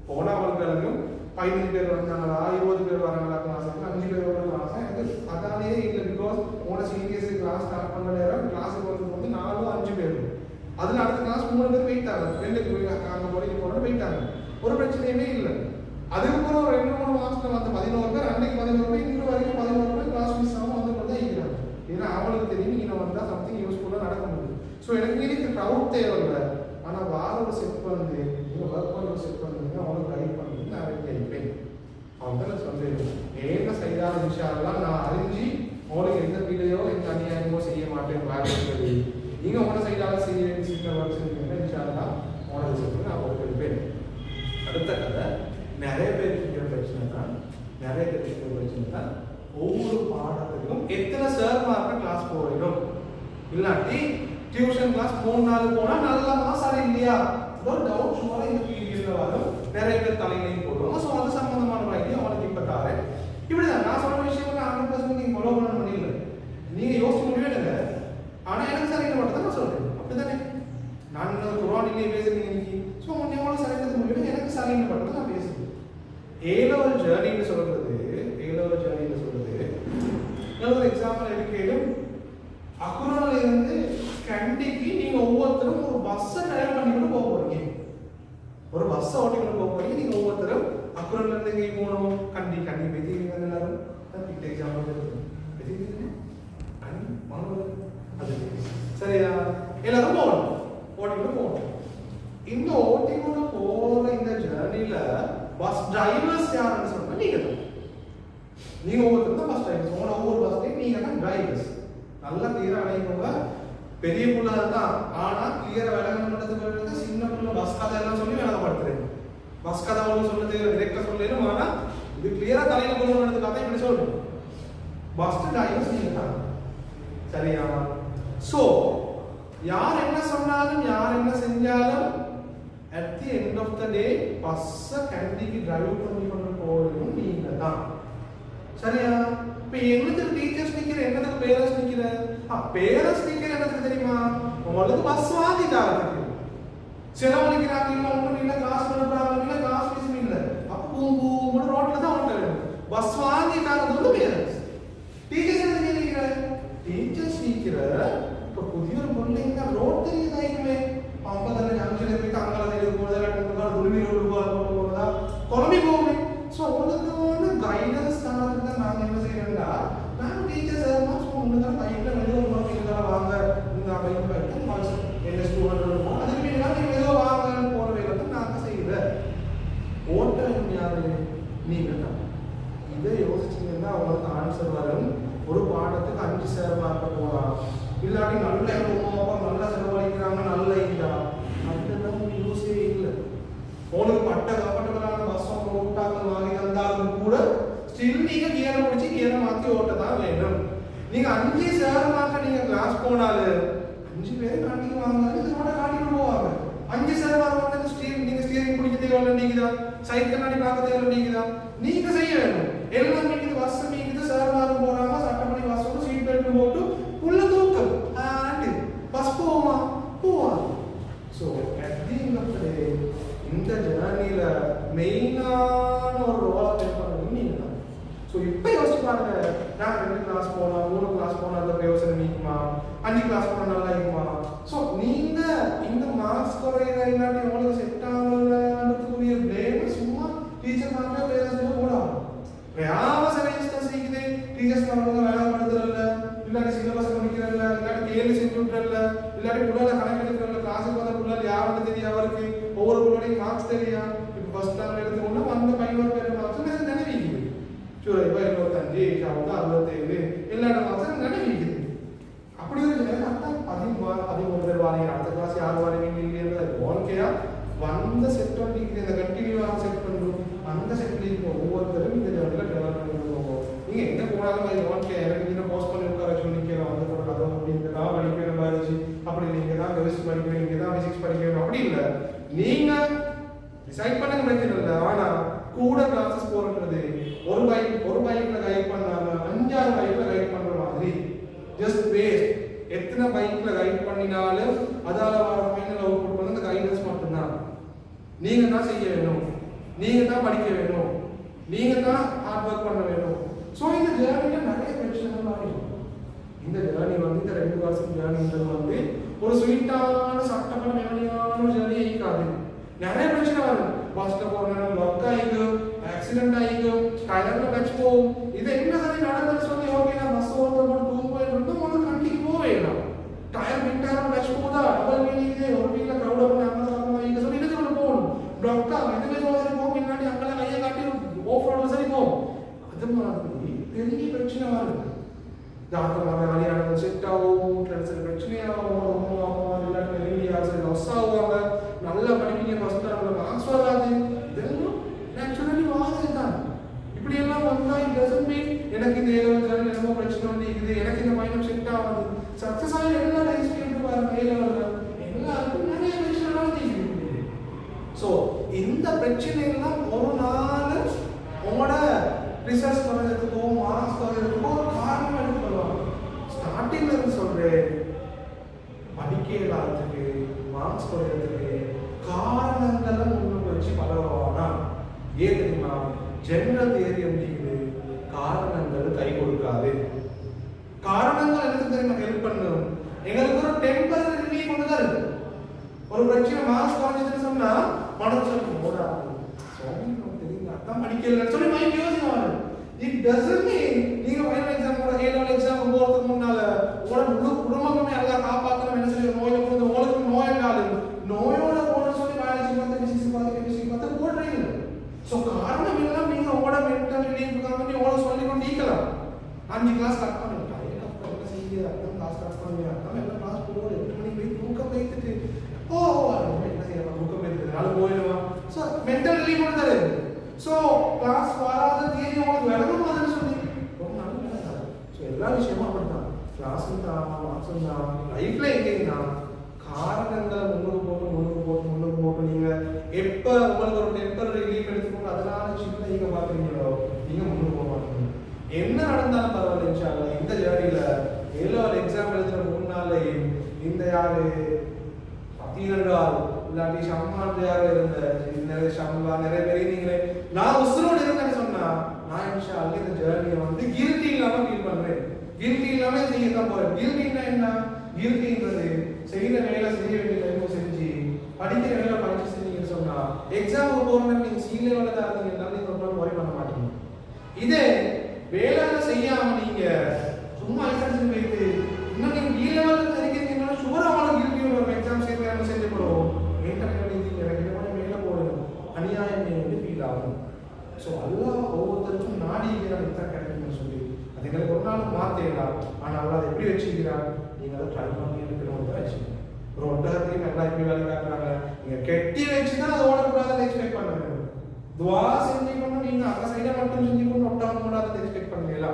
போனால் அவர்களுக்கும் 15 பேர் வந்தாங்களா 20 பேர் வராங்களா கிளாஸ், 5 பேர் வர கிளாஸ் எனக்கு அதாலே இல்லை. பிகாஸ் உங்களோட சிபிஎஸ்சி கிளாஸ் ஸ்டார்ட் பண்ண நேரம் கிளாஸுக்கு வந்து 4-5 பேர், அதில் அடுத்த கிளாஸ் 3 பேர் வெயிட் ஆகும், 2 அங்கே போகிற வெயிட் ஆகும், ஒரு பிரச்சனையுமே இல்லை. அதுக்கப்புறம் ஒரு 2-3 மாதத்தில் வந்து 11 பேர், அன்னைக்கு 11 பேர், இன்று வரைக்கும் 11 பேர் கிளாஸ் மிஸ் ஆகாமல் வந்து தான் இருக்கிறாங்க. ஏன்னா அவங்களுக்கு தெரியும் நீங்கள் வந்தால் சம்திங் யூஸ்ஃபுல்லாக நடக்க முடியும். ஸோ எனக்கு இதுக்கு க்ரௌட் தேவையில்லை, ஆனால் வாரோட செட் பண்ணி நீங்கள் ஒர்க் பண்ண செட் பண்ணுங்க, அவங்களுக்கு கைட் பண்ணுங்க. நான் ரெடி ஆகிப்பேன். அவங்க தான் நான் சொல்கிறேன், என்ன செய்யாத விஷயம்லாம் நான் அறிஞ்சு உங்களுக்கு எந்த வீடியோ எந்த அநியாயமோ செய்ய மாட்டேன் சொல்லி நீங்கள் உங்களோட சைடாக செய்ய ஒர்க் செஞ்சீங்கன்னா விஷயம்லாம் உங்களோட ரிசல்ட் நான் உங்களுக்கு எடுப்பேன். அடுத்த கதை நிறைய பேருக்கு இருக்கிற பிரச்சனை தான், நிறைய பேருக்கு இருக்கிற பிரச்சனை தான் ஒவ்வொரு பாடத்துக்கும் எத்தனை சார் மார்க்க கிளாஸ் போகணும், இல்லாட்டி டியூஷன் கிளாஸ் 3 நாள் போனா நல்ல மாசம் இல்லையா, ஒரு டவுட் ஷோரா இந்த பீரியட்ல வரும், நிறைய பேர் தலையிலையும் போடுவாங்க. ஸோ அது சம்பந்தமான ஐடியா அவனுக்கு இப்போ தாரேன். இப்படிதான் நான் சொன்ன விஷயம் 100% நீங்க ஃபாலோ பண்ண முடியல, நீங்க யோசிச்சு முடிவே இல்லை. ஆனா எனக்கு சரியான மட்டும் தான் நான் சொல்றேன், அப்படிதானே? நான் குர்ஆனிலே பேசுறேன் இன்னைக்கு. ஸோ உங்களோட சரியானது முடியும், எனக்கு சரியான மட்டும் நான் பேசுறேன். A-level ஜர்னின்னு சொல்றது, A-level ஜர்னின்னு சொல்றது ஒரு எக்ஸாம்பிள் எடுக்கணும். அக்குரன்ல இருந்து கண்டிக்கு நீங்க ஒவ்வொருத்தரும் ஒரு பஸ்ஸை டிரைவ் பண்ணிட்டு போக போறீங்க, ஒரு பஸ்ஸை ஓட்டிட்டு போக போறீங்க. நீங்க ஒவ்வொருத்தரும் அக்குரன்ல இருந்து எங்கே போகணும், கண்டி பேசிங்க எல்லாரும். பிக் எக்ஸாம்பிள் அது சரியா, எல்லாரும் போகணும், ஓட்டிட்டு போகணும். இந்த ஓட்டிட்டு போற இந்த ஜர்னில பஸ் டிரைவர்ஸ் யாருன்னு சொன்னா நீங்க தான். நீங்க ஒவ்வொருத்தரும் தான் பஸ் டிரைவர்ஸ், உங்களோட ஒவ்வொரு பஸ்லையும் நீங்க தான் டிரைவர்ஸ். நல்லா கிளியரா அடையவங்க பெரிய புள்ள தான். ஆனா கிளியரா விளக்கம் பண்றதுக்கு சின்ன புள்ள பஸ் கதை எல்லாம் சொல்லி விளக்கப்படுத்துறேன். பஸ் கதை ஒன்று சொல்றது டிரெக்டா சொல்லணும், ஆனா இது கிளியரா தலையில கொண்டு வரதுக்காக இப்படி சொல்றேன். பஸ் டிரைவர்ஸ் நீங்க தான், சரியா? சோ யார் என்ன சொன்னாலும் யார் என்ன செஞ்சாலும் at the end of the day பஸ்ஸை கண்டிக்கு டிரைவ் பண்ணி கொண்டு போகணும் நீங்க தான், சரியா? இப்போ என்னத்துக்கு டீச்சர்ஸ் நிக்கிற, என்னத்துக்கு பேரண்ட்ஸ் நிக்கிற? பேரண்ட்ஸ் நிக்கிற என்னத்துக்கு தெரியுமா? உங்களுக்கு பஸ் வாங்கி தரதுக்கு. செலவழிக்கிறாங்க இல்லை, ஒன்றும் இல்லை, காசு கொடுக்குறாங்க இல்லை, காசு ஃபீஸும் இல்லை, அப்போ ரோட்ல தான் ஓட்ட பஸ் வாங்கி தரது வந்து பேரண்ட்ஸ். டீச்சர்ஸ் என்ன நிக்கிற? டீச்சர்ஸ் நிக்கிற. இப்போ புதிய ஒரு பிள்ளைங்க ரோட் தெரியுதாய்க்குமே 50 5 போயிட்டு அங்கே தெரியுது போகிறதா, துருவி ரோடு போகிறதா, குழம்பி போகுமே. ஸோ உங்களுக்கு வந்து கைடன்ஸ் தரதுக்கு தான் நாங்கள் என்ன செய்யறோம்னா, நாங்கள் டீச்சர்ஸ் எல்லாம் உங்களுக்கு தான் பைக்கில் மெதுவாக நீங்கள் வாங்க, இந்த பைக் பைக்கு என்ன ஸ்டூடெண்ட் இருக்கும், அதுக்கு எல்லாம் நீங்கள் மெதுவாக வாங்கன்னு போகிற வேலை தான் நாங்கள் செய்யல. ஓட்டம் யாரு? நீங்கள் தான். இதை யோசிச்சிங்கன்னா அவங்களுக்கு ஆன்சர் வரும். ஒரு பாடத்துக்கு 5 சேர் மார்க்க போகலாம், இல்லாட்டி நல்ல நல்லா செலவழிக்கிறாங்க, நல்ல இல்லா, அதெல்லாம் யூஸே இல்லை. உங்களுக்கு கம்ஃபர்டபுளான பஸ் ஓட்டாக்கள் வாங்கி தந்தாலும் கூட ஸ்டில் நீங்க கியரை முடிச்சு கியரை மாற்றி ஓட்ட தான் வேண்டும். நீங்க 5 சேர் மார்க்க நீங்க கிளாஸ் போனாலும் 5 பேரை காட்டிக்கு வாங்கினாலும் இதோட காட்டிட்டு போவாங்க. 5 சேர் மார்க் வந்து நீங்க ஸ்டீரிங் பிடிக்க தேவையில்லை, நீங்க தான் சைட் கண்ணாடி பார்க்க தேவையில்லை, நீங்க தான் நீங்க செய்ய வேண்டும். எல்லாம் மீக்குது, பஸ் மீக்குது, சேர் மார்க் போறாங்க, சட்டப்படி பஸ் சீட் பெல்ட் போட்டு உள்ள தூக்கம் பஸ் போமா போவாங்க. So at the end of the day இந்த ஜர்னியில மெயினான ஒரு ரோலை ப்ளே பண்ணணும் நீங்க தான். ஸோ இப்போ யோசிச்சு பாருங்க, நான் 2 கிளாஸ் போனா 3 கிளாஸ் போனா அந்த பிரயோசனம் நீக்குமா, 5 கிளாஸ் போனா நல்லா இருக்குமா? ஸோ நீங்க இந்த மார்க்ஸ் குறையிற இல்லாட்டி உங்களுக்கு செட் ஆகலன்றதுக்குரிய பிளேம் சும்மா டீச்சர் மார்க்க பேரண்ட்ஸ் போடாது. ஆவசர இன்ஸ்டன்ஸ் இருக்குது, டீச்சர்ஸ் மார்க்க வேலை படுத்துறல, இல்லாட்டி சிலபஸ் முடிக்கிறல்ல, இல்லாட்டி கேள்வி செஞ்சு விட்டுறல, இல்லாட்டி புள்ளால கணக்கெடுக்கிறல்ல, கிளாஸுக்கு வந்த புள்ளால் யாருக்கு தெரியும், அவருக்கு ஒவ்வொரு புள்ளையும் மார்க்ஸ் தெரியா. இப்போ ஃபர்ஸ்ட் ஸ்டாண்டர்ட் எடுத்துக்கோன்னா அந்த பையன் பேர் மார்க்ஸ் நிறைய நினைவிக்குது. சூர இப்போ 25 67 எல்லா மார்க்ஸும் நினைவிக்குது. அப்படி ஒரு அதான் 13 பேர் வாங்க, அடுத்த கிளாஸ் யார் வாங்க இல்லையா ஓகேயா வந்த செட் பண்ணி இந்த கண்டினியூவாக செட் பண்ணுறோம். அந்த செட்லேயும் ஒவ்வொருத்தரும் இந்த ஜாலியில் டெவலப் பண்ணிருக்கோம். நீங்கள் எங்கே போனாலும் ஓகே எனக்கு நீங்கள் போஸ்ட் பண்ணி உட்கார வச்சு நீங்கள் வந்து ஒரு கதை அப்படிங்க தான் படிக்கணும் பாருச்சு, அப்படி நீங்கள் தான் கெமிஸ்ட்ரி படிக்கணும், நீங்கள் தான் ஃபிசிக்ஸ் படிக்கணும், அப்படி இல்லை. நீங்கள் டிசைட் பண்ண பிரச்சனை இல்லை. ஆனால் கூட கிளாஸஸ் போகிறது ஒரு பைக்கில் கைட் பண்ணாமல் 5-6 பைக்கில் கைட் பண்ணுற மாதிரி ஜஸ்ட் வேஸ்ட். எத்தனை பைக்கில் கைட் பண்ணினாலும் அதால் வர ஃபைனல் அவுட்புட் வந்து அந்த கைடன்ஸ் மட்டும்தான். நீங்கள் தான் செய்ய வேணும், நீங்கள் தான் படிக்க வேணும், நீங்கள் தான் ஹார்ட் ஒர்க் பண்ண வேணும். ஸோ இந்த ஜேர்னியில் நிறைய பிரச்சனைகள் ஆகிடும். இந்த ஜேர்னி வந்து இந்த 2 வருஷம் ஜேர்னின்றது வந்து ஒரு ஸ்வீட்டான சட்டப்பட மெமரியான ஜேர்னி இருக்காது. நிறைய பிரச்சனை வரும். பஸ்ஸில் போகிற நேரம் ஒர்க் ஆகிக்கும், ஆக்சிடென்ட் ஆகிக்கும், டயரில் வச்சு போகும். இதை என்ன சரி நடந்தது சொல்லி ஓகே நான் பஸ் ஓடுறது தூங்க போயிட்டு முதல் கண்டிக்கு போவேலாம். டயர் விட்டாரம் வச்சு போதா டபுள் மீனிங் ஒரு வீட்டில் க்ரௌட் பண்ணி சொல்லி இதுக்கு ஒன்று போகணும். டாக்டா இதுவே சோதனை போகும், முன்னாடி அங்கெல்லாம் கையை காட்டி ஓஃப் ரோடு சரி போகும். அது மாதிரி பெரிய பிரச்சனை வருது. டாக்டர் வழியாளர்கள் செட் ஆகும், சில பிரச்சனையாகும், இல்லாட்டி வெளியாக லாஸ் ஆகுவாங்க, நல்லா படிப்பீங்க, ஃபர்ஸ்ட் மார்க்ஸ் வராது. இதெல்லாம் ஆக்சுவலாக ஸோ இந்த பிரச்சனைகள்லாம் ஒரு நாள் உங்களோட ரிசர்ச் பண்ணுறதுக்கோ மார்க்ஸ் பண்ணுறதுக்கோ ஒரு காரணம் எடுத்து சொல்லுவாங்க. ஸ்டார்டிங்ல இருந்து சொல்றேன், படிக்கிற காலத்துக்கு மார்க்ஸ் பண்ணுறதுக்கு காரணங்களை முன்னுக்கு வச்சு பழகுவானா. ஏன் தெரியுமா? ஜெனரல் தியரி அப்படிங்குது காரணங்கள் கை கொடுக்காது. காரணங்கள் எனக்கு தெரியுமா ஹெல்ப் பண்ணும். எங்களுக்கு ஒரு டெம்பரரி ரிலீஃப் ஒன்று தான் இருக்கு. ஒரு பிரச்சனை மார்க்ஸ் குறைஞ்சதுன்னு சொன்னா மனம் சொல்லும் போடா சுவாமி நமக்கு தெரியுங்க அதான் படிக்கலன்னு சொல்லி மைண்ட் யோசிப்பாங்க. இட் டசன்ட் மீன் நீங்க ஃபைனல் எக்ஸாம் கூட ஏ லெவல் எக்ஸாம் போறதுக்கு முன்னால உங்களோட முழு குடும்பமே எல்லாம் காப்பாற்றணும் என்ன சொல்லி நோயை கொடுத்து உங்களுக்கு நோயாலும் நோயோட போகணும்னு சொல்லி பயாலஜி பார்த்து பிசிக்ஸ் பார்த்து கெமிஸ்ட்ரி பார்த்து போடுறீங்க. ஸோ காரணம் எல்லாம் நீங்க உங்களோட மென்டல் ரிலீஃபுக்காக வேண்டி உங்களோட சொல்லி கொண்டு நீக்கலாம். 5 கிளாஸ் கட் பண்ணுங்க என்ன செய்யுது அர்த்தம் கிளாஸ் கட் பண்ணுங்க அர்த்தம் எல்லாம் கிளாஸ் போடுவோம் 8 மணிக்கு போய் தூக்கம் வைத்துட்டு என்ன செய்யலாம் தூக்கம் வைத்துட்டு நாலு போயிடுவான். ஸோ மென்டல் ரிலீஃப் ஒன்று தருது. ஸோ கிளாஸ் வராத தேதி உங்களுக்கு விளங்குமாதுன்னு சொல்லி ரொம்ப நல்ல. ஸோ எல்லா விஷயமும் அப்படித்தான். கிளாஸும் தான் மார்க்ஸும் தான் லைஃப்ல எங்கேன்னா காரணங்களை முன்னுக்கு போட்டு நீங்க எப்ப உங்களுக்கு ஒரு டெம்பரரி ரிலீஃப் எடுத்துக்கொண்டு அதனால சின்ன நீங்க பாக்குறீங்களோ நீங்க முன்னுக்கு போக மாட்டீங்க. என்ன நடந்தாலும் பரவாயில்ல இன்ஷால்லா. இந்த ஜேர்னில ஏழாவது எக்ஸாம் எழுதுற 3 நாள்ல இந்த யாரு பத்தீரண்டால் இல்லாட்டி ஷம்மான் யாரு இருந்த நிறைய ஷம்மா நிறைய பேர் நீங்களே நான் உசுரோடு இருந்தேன்னு சொன்னா நான் இன்ஷால்லா இந்த ஜேர்னியை வந்து கில்ட்டி இல்லாம ஃபீல் பண்றேன். கில்ட்டி இல்லாம செய்யத்தான் போறேன். கில்ட்டின்னா என்ன? கில்ட்டின்றது செய்யற வேலை செய்ய வேண்டிய டைம் செஞ்சு படிக்கிற வேலை படிச்சு செஞ்சீங்கன்னு சொன்னா எக்ஸாமுக்கு போறோம்னா நீங்க சி லெவல்ல தான் இருந்தீங்கன்னா நீங்க ஒரு நாள் ஒர்க் பண்ண மாட்டீங்க. இதே வேலை செய்யாம நீங்க சும்மா எக்ஸாம் போயிட்டு இன்னும் நீங்க பி லெவல்ல இருக்கீங்கன்னா சுகர் அவங்களுக்கு கில்ட்டி ஒரு எக்ஸாம் சேர்த்து செஞ்சு போடுவோம். மேல போடணும் அநியாயம் வந்து ஃபீல் ஆகும். ஸோ அல்லாஹ் ஒவ்வொருத்தருக்கும் நாடிக்கிறான் இதான் கிடைக்கும்னு சொல்லி அது எங்களுக்கு ஒரு நாள் மாத்தேலாம். ஆனால் அல்லாஹ் அதை எப்படி வச்சுக்கிறான்? நீங்க அதை ட்ரை பண்ணி எடுக்கணும் தான் வச்சுக்கணும். ஒரு ஒட்டகத்தையும் நல்லா எப்படி வேலை காட்டுறாங்க நீங்க கெட்டி வச்சுதான் அதை ஓடக்கூடாதுன்னு எக்ஸ்பெக்ட் பண்ணுங்க. துவா செஞ்சு கொண்டு நீங்க அந்த சைடை மட்டும் செஞ்சு கொண்டு ஒட்டகம் கூடாதுன்னு எக்ஸ்பெக்ட் பண்ணுவீங்களா?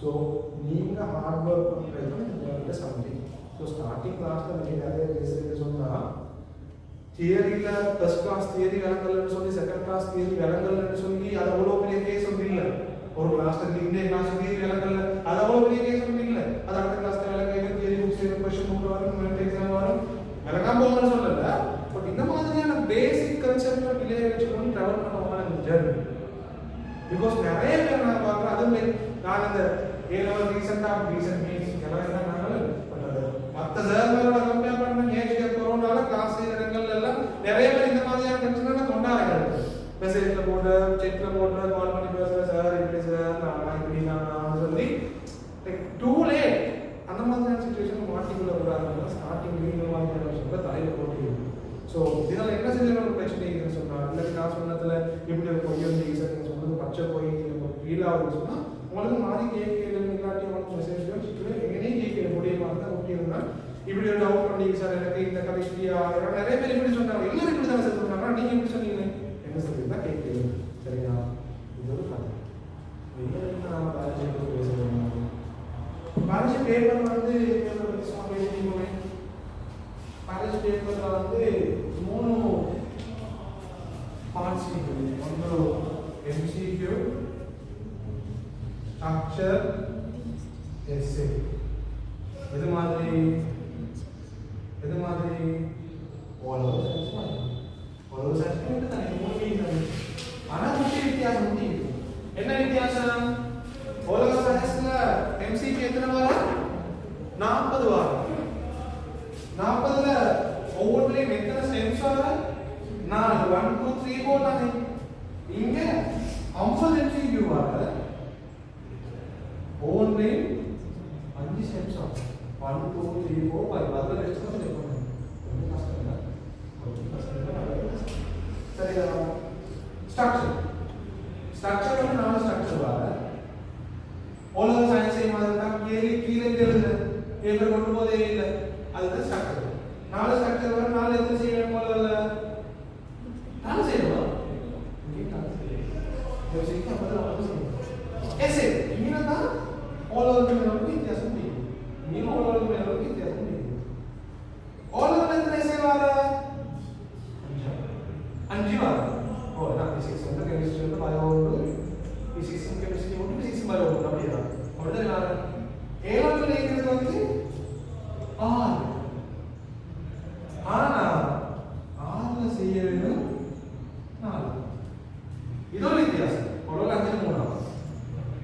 ஸோ நீங்க ஹார்ட் ஒர்க் பண்றது சம்திங். ஸோ ஸ்டார்டிங் கிளாஸ்ல நீங்க நிறைய பேசுறீங்க சொன்னா தியரியில ஃபர்ஸ்ட் கிளாஸ் தியரி விளங்கலன்னு சொல்லி செகண்ட் கிளாஸ் தியரி விளங்கலன்னு சொல்லி அது அவ்வளோ பெரிய கேஸ் ஒன்றும் இல்லை. ஒரு கிளாஸ்ல இந்த கிளாஸ் தியரி விளங்கல அது அவ்வளோ பெரிய கேஸ் ஒன்றும் இல்லை. அது அடுத்த கிளாஸ்ல விளங்க தியரி புக்ஸ் கொஸ்டின் புக் வரும் மென்ட் எக்ஸாம் வரும் விளங்காம போகணும்னு சொல்லல. பட் இந்த மாதிரியான பேசிக் கன்செப்ட்ல பிள்ளைய வச்சுக்கொண்டு ட்ராவல் பண்ணுவாங்க இந்த ஜர்னி. பிகாஸ் நிறைய பேர் நான் பார்க்குறேன். அதுவும் நான் இந்த ஏழாவது ரீசெண்ட் மீன்ஸ் எல்லாம் என்ன நாங்கள் பண்ணுறது மற்ற சேர்மரோட கம்பேர் பண்ண நேற்று கொரோனால கிளாஸ் இடங்கள்ல எல்லாம் நிறைய பேர் இந்த மாதிரியான பிரச்சனை கொண்டாடுறாங்க. மெசேஜ்ல போட்டு செக்ல போட்டு கால் பண்ணி பேசுற சார் இப்படி சார் நான் இப்படி நான் சொல்லி டூ லேட் அந்த மாதிரியான சுச்சுவேஷன் மாட்டிக்குள்ள விடாதுனால ஸ்டார்டிங் இந்த மாதிரியான விஷயங்களை தலையில போட்டு. ஸோ இதனால என்ன செஞ்ச ஒரு பிரச்சனை இருக்குன்னு சொன்னா இல்லை நான் சொன்னதுல இப்படி ஒரு பொய் வந்து சார் நீங்கள் சொன்னது பச்சை பொய் ஃபீல் ஆகுதுன்னு சொன்னா உங்களுக்கு மாறி கேட்கல இல்லாட்டி உங்களுக்கு மெசேஜ் எங்கேயும் கேட்கல முடியுமா தான் முடியுதுன்னா இப்படி ஒரு டவுட் பண்ணீங்க சார் எனக்கு இந்த கதை இப்படியா நிறைய பேர் இப்படி சொன்னாங்க. எல்லாரும் இப்படி தான் சார் சொன்னாங்க. நீங்க இப்படி சொன்னீங்க என்ன சொல்றீங்க தான் கேட்குது. சரியா? இது ஒரு கதை. நான் பாரஜி பேப்பர் வந்து பாரஜி பேப்பர்ல வந்து 3 பார்ட்ஸ் இருக்குது. ஒன்று எம்சிக்யூ ஸ்ட்ரக்சர் எஸ்ஏ. இது மாதிரி ஓரளவு சஸ்பெண்ட் தான் 3 மீன். ஆனா முக்கிய வித்தியாசம் வந்து என்ன வித்தியாசம்? ஓலக சயின்ஸ்ல எம்சிக்யூ எத்தனை வாரம்? 40 வாரம். 40ல ஒவ்வொன்றிலையும் எத்தனை ஸ்டெப்ஸ் வரும்? 4 1 2 3 4 தானே. இங்க 50 எம்சிக்யூ வரும். ஒவ்வொன்றிலையும் 5 ஸ்டெப்ஸ் வரும். 1 2 3 4 5 அதுல ரெஸ்ட் பண்ணி இருக்கணும். சரியா? ஸ்ட்ரக்சர் வந்து 4 ஸ்ட்ரக்சர் வரும். ஓலக சயின்ஸ் மாதிரி தான் கீழே எழுது பேப்பர் கொண்டு போதே இல்லை. அதுதான் ஸ்ட்ரக்சர். 4 ஸ்ட்ரக்சர் வரும். 4 எத்தனை செய்ய வேணும்? முதல்ல 4 செய்யணும். எஸ்ஏ இங்கே தான் ஓலக வித்தியாசம் தெரியும். நீங்க ஓலக வித்தியாசம் தெரியும். ஓலக எத்தனை எஸ்ஏ வர? 5 வரும். ஓ நான் பிசிக்ஸ் வந்து கெமிஸ்ட்ரி வந்து பயோ உண்டு, பிசிக்ஸ் கெமிஸ்ட்ரி உண்டு, பிசிக்ஸ் பயோ உண்டு அப்படியா? அப்படிதான் ஏழாவது இருக்கிறது வந்து 6. ஆனா 6ல செய்ய வேணும் 4. இது ஒரு வித்தியாசம். ஒரு 5ல 3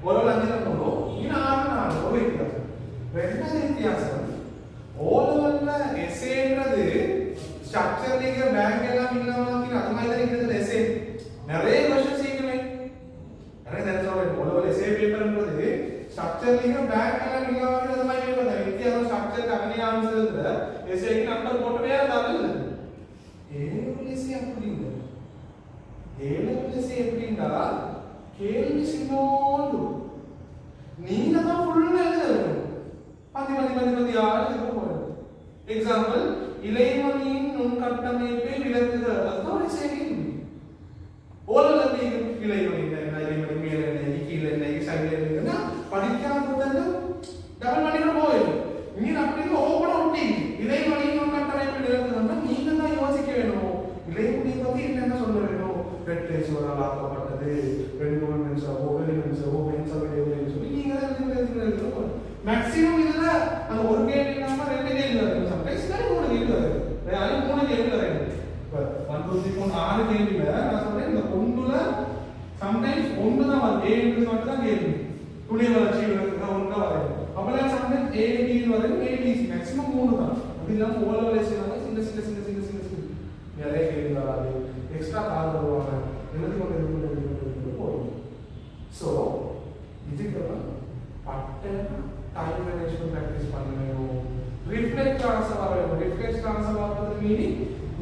ஒரு 5ல 3 இன்னும் 6ல 4 ஒரு வித்தியாசம். ரெண்டாவது வித்தியாசம் ஓலவல்ல எஸ்ஏன்றது ஸ்ட்ரக்சர் நீங்க பேங்க் எல்லாம் இல்லாம அது மாதிரி தான் இருக்குது. எஸ்ஏ நிறைய क्वेश्चंस இருக்குமே. நிறைய தெரிஞ்சவங்க ஓலவல் எஸ்ஏ பேப்பர்ன்றது ஸ்ட்ரக்சர் நீங்க பேங்க் எல்லாம் இல்லாம அது மாதிரி இருக்குது. வித்தியாசம் ஸ்ட்ரக்சர் கவனி ஆன்சர்ல எஸ்ஏக்கு நம்பர் போட்டவே இருந்தாலும் ஏலவல்எஸ்ஏ அப்படி இல்ல. ஏலவல்எஸ்ஏ எப்படின்னா கேள்வி சின்னோண்டு நீங்க தான் ஃபுல்லா எழுதணும். பதி ஆறு போறது. எக்ஸாம்பிள் இலைமணியின் நுண்கட்டமைப்பை விளக்குக. அதுதான் சரி. ஓலல இலைமணி இலைமணி மேல என்ன கீழே என்ன சைடுல என்ன படிக்காம போறது டபுள் பண்ணிட்டு போயிடும். நீங்க அப்படியே ஓபனா ஒட்டி இலைமணியின் நுண்கட்டமைப்பை விளக்குறதுன்னா நீங்க தான் யோசிக்க வேணும். இலைமணி பத்தி என்னென்ன சொல்ல வேணும்? ரெட் ரேஸ் ஒரு ஆக்கப்பட்டது, ரெண்டு மூமெண்ட்ஸ் ஓவெலிமெண்ட்ஸ் ஓவென்ஸ் ஓவெலிமெண்ட்ஸ் சொல்லி நீங்க தான் எழுதணும். மேக்ஸிமம் இதுல அந்த ஒரு கேள்வி இல்லாம 2 கேள்வி வரும். சம்டைம்ஸ் 3 கேள்வி வரும். அது 3 கேள்வி வரும். இப்ப 1 2 3 4 கேள்வில நான் சொல்றேன் இந்த ஒண்ணுல சம்டைம்ஸ் ஒண்ணு தான் வரும். A ன்றது மட்டும் தான் கேள்வி. துணை வளர்ச்சி விளக்குக ஒண்ணு தான் வரும். அப்பலாம் சம்டைம்ஸ் A B வரும். A B C மேக்ஸிமம் 3 தான். அது இல்லாம ஓலவலேஷனால சின்ன நிறைய கேள்வி வராது. எக்ஸ்ட்ரா கால் வருவாங்க. எழுதி கொண்டு போகும். சோ இதுக்கெல்லாம் பட்டன டைம் மேனேஜ்மென்ட் பிராக்டிஸ் பண்ணணும். ரிஃப்ளெக்ட் ஆன்சர் வரணும். ரிஃப்ளெக்ட் ஆன்சர் வரது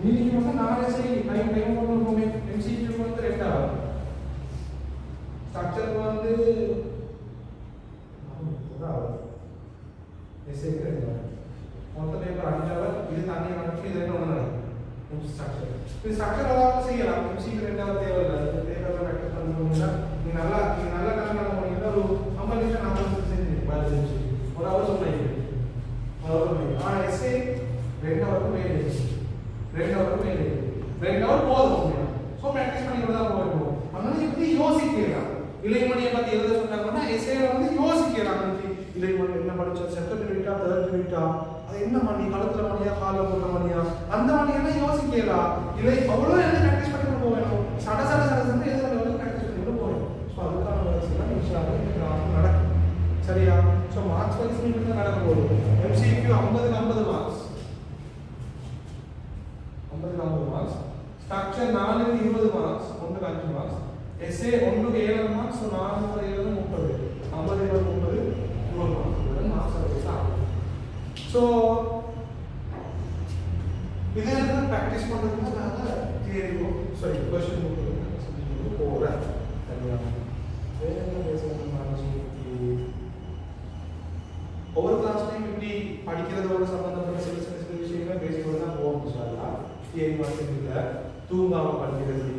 மீனிங் வந்து நானே சரி டைம் போடுறோமே. MCQ வந்து 2 ஆகும். ஸ்ட்ரக்சர் வந்து எஸ்ஏ மொத்த பேப்பர் 5 ஆகும். இது தண்ணி வந்து இது என்ன ஒண்ணு ஸ்ட்ரக்சர். இது ஸ்ட்ரக்சர் அதாவது செய்யலாம். MCQ 2 தேவையில்லை. இந்த பேப்பர்ல பிராக்டிஸ் பண்ணணும்னா நீ நல்லா கணக்கு பண்ணீங்கன்னா ஒரு 50 நிமிஷம் 40 நிமிஷம் செஞ்சு பாரு செஞ்சு ஒரு அவர் சொல்றீங்க. ஆனா எஸ்ஏ 2 ஹவருக்கு மேலே 2 ஹவருக்கு மேலே 2 ஹவர் போதும். சோ பிராக்டிஸ் பண்ணிட்டு தான் போகணும். அதனால இப்படி யோசிக்கலாம். இலைமணியை பத்தி எழுத சொன்னாங்கன்னா எஸ்ஏல வந்து யோசிக்கலாம். இலைமணி என்ன படிச்சோம், செகண்ட் யூனிட்டா தேர்ட் யூனிட்டா, அது என்ன மணி, களத்துல மணியா கால போட்ட மணியா, அந்த மணியெல்லாம் யோசிக்கலாம். இலை அவ்வளோ எழுத பிராக்டிஸ் பண்ணிட்டு போகணும். சட எழுத பிராக்டிஸ் பண்ணிட்டு போகணும். ஸோ அதுக்கான வரிசைலாம் இன்ஷால்லா நடக்கும். சரியா? ஸோ மார்க்ஸ் வைஸ் மட்டும் தான் நடக்க போகுது. MCQ 50க்கு 50 மார்க்ஸ், 50க்கு 50 மார்க்ஸ். ஸ்ட்ரக்சர் 4க்கு 20 மார்க்ஸ், 1க்கு 5 மார்க்ஸ். எஸ்ஏ 1க்கு 7 மார்க்ஸ், 4க்கு 7 30, 50 20 30 20 மார்க்ஸ். மார்க்ஸ் ஆகும். ஸோ இதெல்லாம் ப்ராக்டிஸ் பண்ணுறதுக்கு நாங்கள் தியரியோ சாரி கொஸ்டின் புக்கு போகிறேன். வேறு என்ன பேசுகிறேன், ஒவ்வொரு கிளாஸ்லையும் இப்படி படிக்கிறதோட சம்பந்தப்பட்ட சில விஷயங்களை பேசிக்கொண்டு தான் போகணும். சார் தியரி மட்டும் இல்லை, தூங்காமல் படிக்கிறது,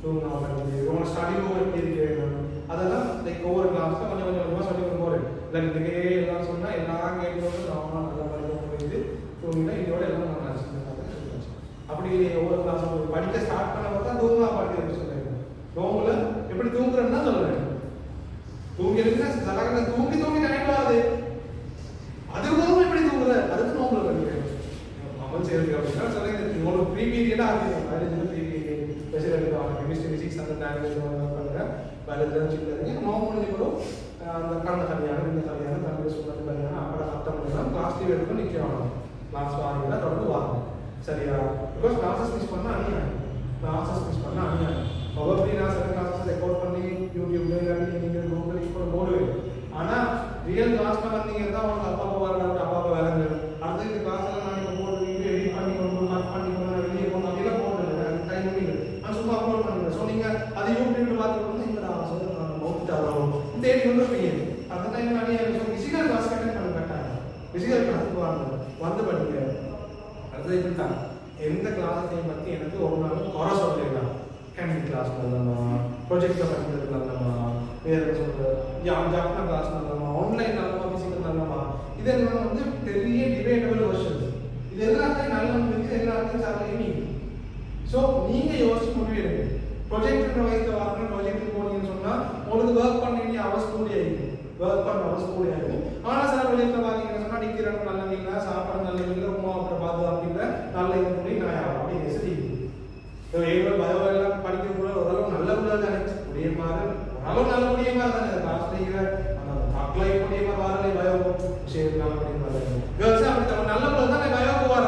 உங்களோட ஸ்டடி ஓவர் தியரி வேணும். அதெல்லாம் லைக் ஒவ்வொரு கிளாஸில் கொஞ்சம் கொஞ்சமாக சொல்லி கொண்டு போகிறேன். இல்லை இதுக்கே எல்லாம் சொன்னால் எல்லாம் கேட்கறது நார்மலாக நல்லா படிக்க முடியுது. தூங்கினா இதோட எல்லாம் நல்லா அப்படி ஒவ்வொரு கிளாஸும் படிக்க ஸ்டார்ட் பண்ண பார்த்தா தூங்கா படிக்கிறது சொல்லுங்க. நோம்புல எப்படி தூங்குறேன்னு தான் சொல்லுவேன். தூங்கிருக்குன்னா சலகனை தூங்கி டைம் ஆகுது. அதுவும் எப்படி தூங்குற, அதுக்கு நோம்புல படிக்கிறேன். அமல் செய்யறதுக்கு அப்படின்னா சொல்லுங்க. ஒரு ப்ரீ பீரியடாக ஆகுது. பயாலஜியில் ப்ரீ பீரியட் ஸ்பெஷல் எடுத்து கெமிஸ்ட்ரி ஃபிசிக்ஸ் அந்த லாங்குவேஜ் பண்ணுறேன். பயாலஜிலாம் சொல்லுறீங்க. நோம்பு கூட அந்த கண்ண கல்யாணம் இந்த கல்யாணம் தமிழ் சொன்னது கல்யாணம் அப்பட அர்த்தம் பண்ணலாம். கிளாஸ் லீவ் எடுத்து நிற்கணும். கிளாஸ் வாங்கினா தொடர்ந்து வாங்க. சரியா? பிகாஸ் கிளாஸஸ் மிஸ் பண்ணால் அணியாங்க. ப்ராபப்லி நான் சில கிளாஸஸ் ரெக்கார்ட் பண்ணி யூடியூப்ல நீங்கள் கூகுள் இப்போ போடுவேன். ஆனால் ரியல் கிளாஸில் வந்தீங்கன்னா தான் அவங்க அப்பா வரலாம், அப்பா வேலைங்க. அடுத்த இந்த கிளாஸ் எல்லாம் நான் இப்போ போட்டு எடிட் பண்ணி கொண்டு கட் பண்ணி கொண்டு வெளியே கொண்டு அப்படிலாம் போடுறது அது டைம் இல்லை. நான் சும்மா அப்லோட் பண்ணுறேன். ஸோ நீங்கள் அது யூடியூப்ல பார்த்துட்டு இந்த மவுண்ட் ஆகும் தேடி கொண்டு போய் அந்த டைம் நான் பிசிக்கல் கிளாஸ் கண்டக்ட் பண்ண கட்டாங்க. பிசிக்கல் கிளாஸுக்கு வந்து படிக்க அது இப்படி தான். எந்த கிளாஸையும் பற்றி எனக்கு ஒரு நாள் குறை சொல்லலாம். கெமிஸ்ட்ரி கிளாஸ் நல்லமா, ப்ரொஜெக்டில் படிக்கிறது நல்லமா, வேறு சொல்கிறது ஜாப்னா கிளாஸ் நல்லமா, ஆன்லைன் நல்லமா, பிசிக்கல் நல்லமா, இதெல்லாம் வந்து பெரிய டிபேட்டபிள் கொஸ்டின்ஸ். இது எல்லாத்தையும் நல்லது, எல்லாத்தையும் சாலையும் நீ ஸோ நீங்கள் யோசிச்சு முடிவு எடுங்க. ப்ரொஜெக்ட்ன்ற வயசில் வரணும், ப்ரொஜெக்ட் போனீங்கன்னு சொன்னால் உங்களுக்கு ஒர்க் பண்ண வேண்டிய அவர்ஸ் கூடி ஆகிடும், ஒர்க் பண்ண அவர்ஸ் கூடி ஆகிடும். ஆனால் சில ப்ரொஜெக்டில் பார்த்தீங்கன்னு சொன்னால் நிற்கிற இடம் நல்ல இல்லை, சாப்பாடு நல்ல இல்லை, உமா அப்புறம் பார்த்து அப்படின்ற நல்ல இது பண்ணி நான் அப்படி நெசதி ஏவல் பயோ எல்லாம் படிக்கிறதுக்குள்ள ஓரளவு நல்ல பிள்ளை தானே புரிய மாதிரி ஓரளவு நல்ல புரிய மாதிரி தானே காஸ்ட்லிங்கிற அந்த அப்ளை புரிய மாதிரி வரலை பயோ சரி நல்ல புரிய மாதிரி கேர்ள்ஸ் அப்படி நல்ல பிள்ளை தானே பயோக்கு வர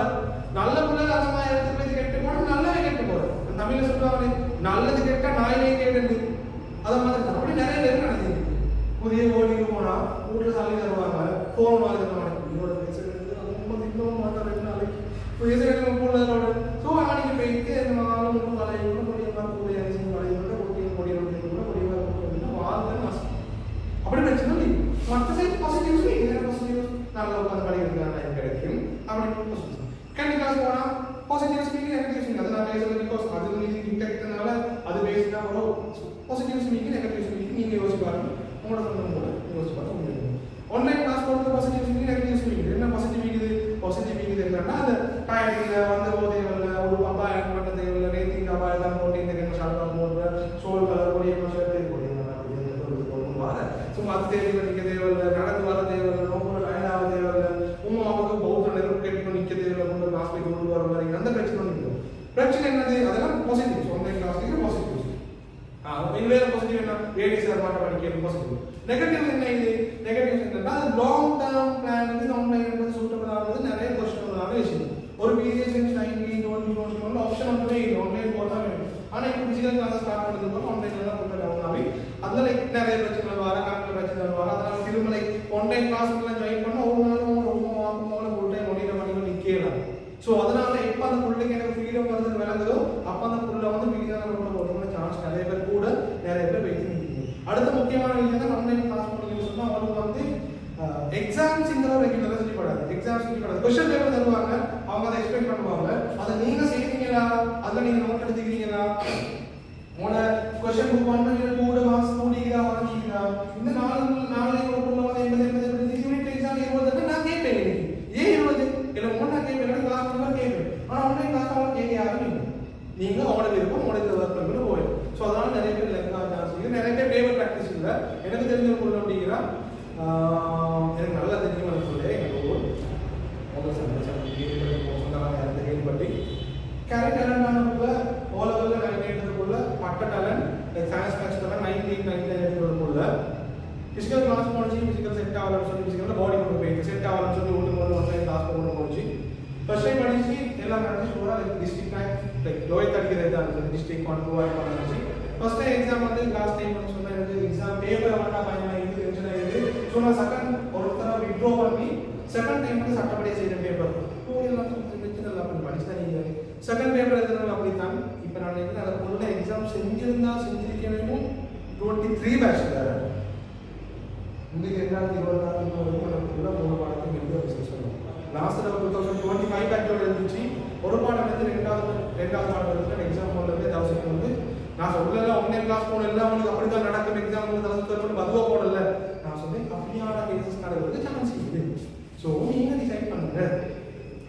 நல்ல பிள்ளை அந்த மாதிரி எடுத்து போய் கெட்டு போனால் நல்லாவே கெட்டு போகிறேன். தமிழ்ல சொல்லுவாங்க நல்லது கெட்டால் நாயிலே கேட்டு அதை மாதிரி அப்படி நிறைய பேர் நடந்தது. புதிய கோழிக்கு போனால் வீட்டில் சளி தருவாங்க, ஃபோன் வாங்கி தருவாங்க, இதோட பேசுறது ரொம்ப இன்னும் மாட்டேன் 2 நாளைக்கு பேசுகிற போனதோட ஸோ அன்னைக்கு போயிட்டு அந்த ஆளும் வலையோட கொடியமாக கூடிய அரிசி வலையோட கொடியோட வாழ்க்கை நஷ்டம் அப்படி பிரச்சனை இல்லை. மற்ற சைட் பாசிட்டிவ்ஸ் பாசிட்டிவ்ஸ் நல்லா உட்காந்து படிக்கிறதுக்கான டைம் கிடைக்கும். அப்படி கண்டிப்பாக போனால் பாசிட்டிவ்ஸ் மீனிங் நெகட்டிவ்ஸ் அதை நான் பேசுறது பிகாஸ் அது நீங்கள் இன்டெக்ட்னால அது பேசினா கூட பாசிட்டிவ்ஸ் மீனிங் நெகட்டிவ்ஸ் மீனிங் நீங்கள் யோசிச்சு பாருங்க, உங்களோட சொந்தம் கூட யோசிச்சு பாருங்க. உங்களுக்கு ஆன்லைன் கிளாஸ் போகிறது பாசிட்டிவ்ஸ் மீனிங் நெகட்டிவ்ஸ் மீனிங் என்ன பாசிட்டிவ் மீனிங் பாசிட்டிவ் மீனிங் என்னன்னா அந்த டயர்டில் வந்து போதையில் ஒரு அபாயம் பண்ண தேவையில்லை, ரேட்டிங் அபாயம் தான் போட்டு இந்த ரெண்டு ஷார்ட் போடுற சோல் கலர் கூடிய ஷர்ட் கூடிய ஸோ அது தேவையில்லை, நிற்க தேவையில்லை, நடந்து வர தேவையில்லை, ரொம்ப டயர்டாக தேவையில்லை, அவங்க பௌத்த நெருப்பு கேட்டு நிற்க தேவையில்லை, கொண்டு கிளாஸ் போய் கொண்டு வர மாதிரி அந்த பிரச்சனை இல்லை. பிரச்சனை என்னது அதெல்லாம் பாசிட்டிவ்ஸ் ஆன்லைன் கிளாஸ்க்கு பாசிட்டிவ்ஸ். வேற பாசிட்டிவ் என்ன லேடிஸ் மாட்ட படிக்கிறது பாசிட்டிவ். நெகட்டிவ் என்ன இது நெகட்டிவ் என்னன்னா லாங் டேர்ம் பிளான் வந்து ஆன்லைன் என்பது சூட்டபிள் ஆகிறது நிறைய கொஸ்டினான விஷயம். ஒரு பீரியட் 19 20 ஆப்ஷன் ஒன்றுமே இல்லை, ஆன்லைன் போதான் வேணும். ஆனால் இப்போ பிசிக்கல் கிளாஸ் ஸ்டார்ட் பண்ணுறது போது ஆன்லைனில் தான் கொண்டு வரணும். அதில் நிறைய பிரச்சனைகள் வர கணக்கில் பிரச்சனைகள் வர அதனால திரும்ப ஆன்லைன் கிளாஸ்லாம் ஜாயின் பண்ணால் ஒரு நாளும் ரொம்ப வாக்கும்போது ஃபுல் டைம் ஒன்றிய மணிகள் நிற்கலாம். ஸோ அதனால எப்போ அந்த பிள்ளைக்கு எனக்கு ஃப்ரீடம் வருதுன்னு விளங்குதோ அப்போ அந்த பிள்ளை வந்து பிடிக்காத கொண்டு போகணும்னு சான்ஸ் நிறைய பேர் கூட நிறைய பேர் வெயிட் பண்ணிக்கிறீங்க. அடுத்த முக்கியமான விஷயம் தான் ஆன்லைன் கிளாஸ் பண்ணி சொன்னால் அவங்களுக்கு வந்து எக்ஸாம்ஸ் இந்த ரெகுலராக சொல்லப்படாது, எக்ஸாம்ஸ் சொல்லப்படாது, கொஸ்டின் பேப்பர் தருவாங்க, அவங்க அதை எக்ஸ்பிளைன் பண்ணுவாங்க, அதை நீங்கள் செய்கிறீங்களா, அதில் நீங்கள் நோட் எடுத்துக்கிறீங்களா, உங்களோட கொஸ்டின் புக் பண்ணி கூட மார்க்ஸ் கூடிக்கிறா வாங்கிக்கிறா இந்த நாலு ஒரு பொண்ணு வந்து 80 யூனிட் எக்ஸாம் 20 நான் கேட்பேன் ஏன் 20 இல்லை ஒன்றா கேட்பேன் கிளாஸ் பண்ணி கேட்பேன். ஆனால் ஆன்லைன் கிளாஸ் அவங்க கேட்க யாரும் நீங்கள் அவங்களோட விருப்பம் உங்களோட ஒர்க் பண்ணி போயிடும். ஸோ அதனால நிறைய பேர் சான்ஸ் இருக்குது. நிறைய பேர் பேப்பர் ப்ராக்டிஸ் இல்லை. எனக்கு தெரிஞ்ச பொண்ணு அப்படிங்கிறா எனக்கு நல்லா தெரியும் எனக்கு சொல்லு எங்கள் ஊர் முதல் சொந்தக்காரங்க கேள்விப்பட்டி கேரட் டேலண்டானக்குள்ள ஓ லெவலில் 98 மற்ற talent science maths talent 99 physical class போச்சு, ஃபிசிக்கல் செட் ஆகலன்னு சொல்லி ஃபிசிக்கல் பாடி கொண்டு போயிருக்கு, செட் ஆகலன்னு சொல்லி ஒன்று கிளாஸ் கொண்டு போச்சு. ஃபர்ஸ்ட் டைம் படிச்சு எல்லாம் நடந்துச்சு கூட டிஸ்ட்ரிக்ட் ரேங்க் லைக் லோயர் தடிக்கிறது தான் டிஸ்ட்ரிக்ட் பண்ணுவாங்க பண்ணுச்சு. ஃபர்ஸ்ட் டைம் எக்ஸாம் வந்து லாஸ்ட் டைம் சொன்னால் எனக்கு எக்ஸாம் பேப்பர் வேண்டாம் பயணம் ஆகிடுது டென்ஷன் ஆகிடுது. ஸோ நான் செகண்ட் ஒருத்தர விட்ரோ பண்ணி செகண்ட் டைம் வந்து சட்டப்படியாக செய்கிற பேப்பர் எல்லாம் அப்படி படிச்சு தான் நீங்கள் செகண்ட் பேப்பர் எழுதுனாலும் அப்படி தான். இப்போ நான் நினைக்கிறேன் அதை உள்ள எக்ஸாம் செஞ்சிருக்க வேணும் 23 பேட்ச் வேறு இன்னைக்கு 2024 வரைக்கும் 3 பாடத்துக்கு எழுத பிஸ்னஸ் பண்ணுவோம். லாஸ்ட் 2025 பேட்சோட இருந்துச்சு. ஒரு பாடம் வந்து ரெண்டாவது பாடம் இருந்து எக்ஸாம் போடுறது தவசத்துக்கு வந்து நான் சொல்லல ஆன்லைன் கிளாஸ் போனல அவங்களுக்கு அப்படி தான் நடக்கும் எக்ஸாம் வந்து தவசத்துக்கு பதுவா போடல நான் சொன்னேன் அப்படியான கேசஸ் நடக்கிறது சான்ஸ் இருக்குது. ஸோ நீங்கள் டிசைட் பண்ணுங்க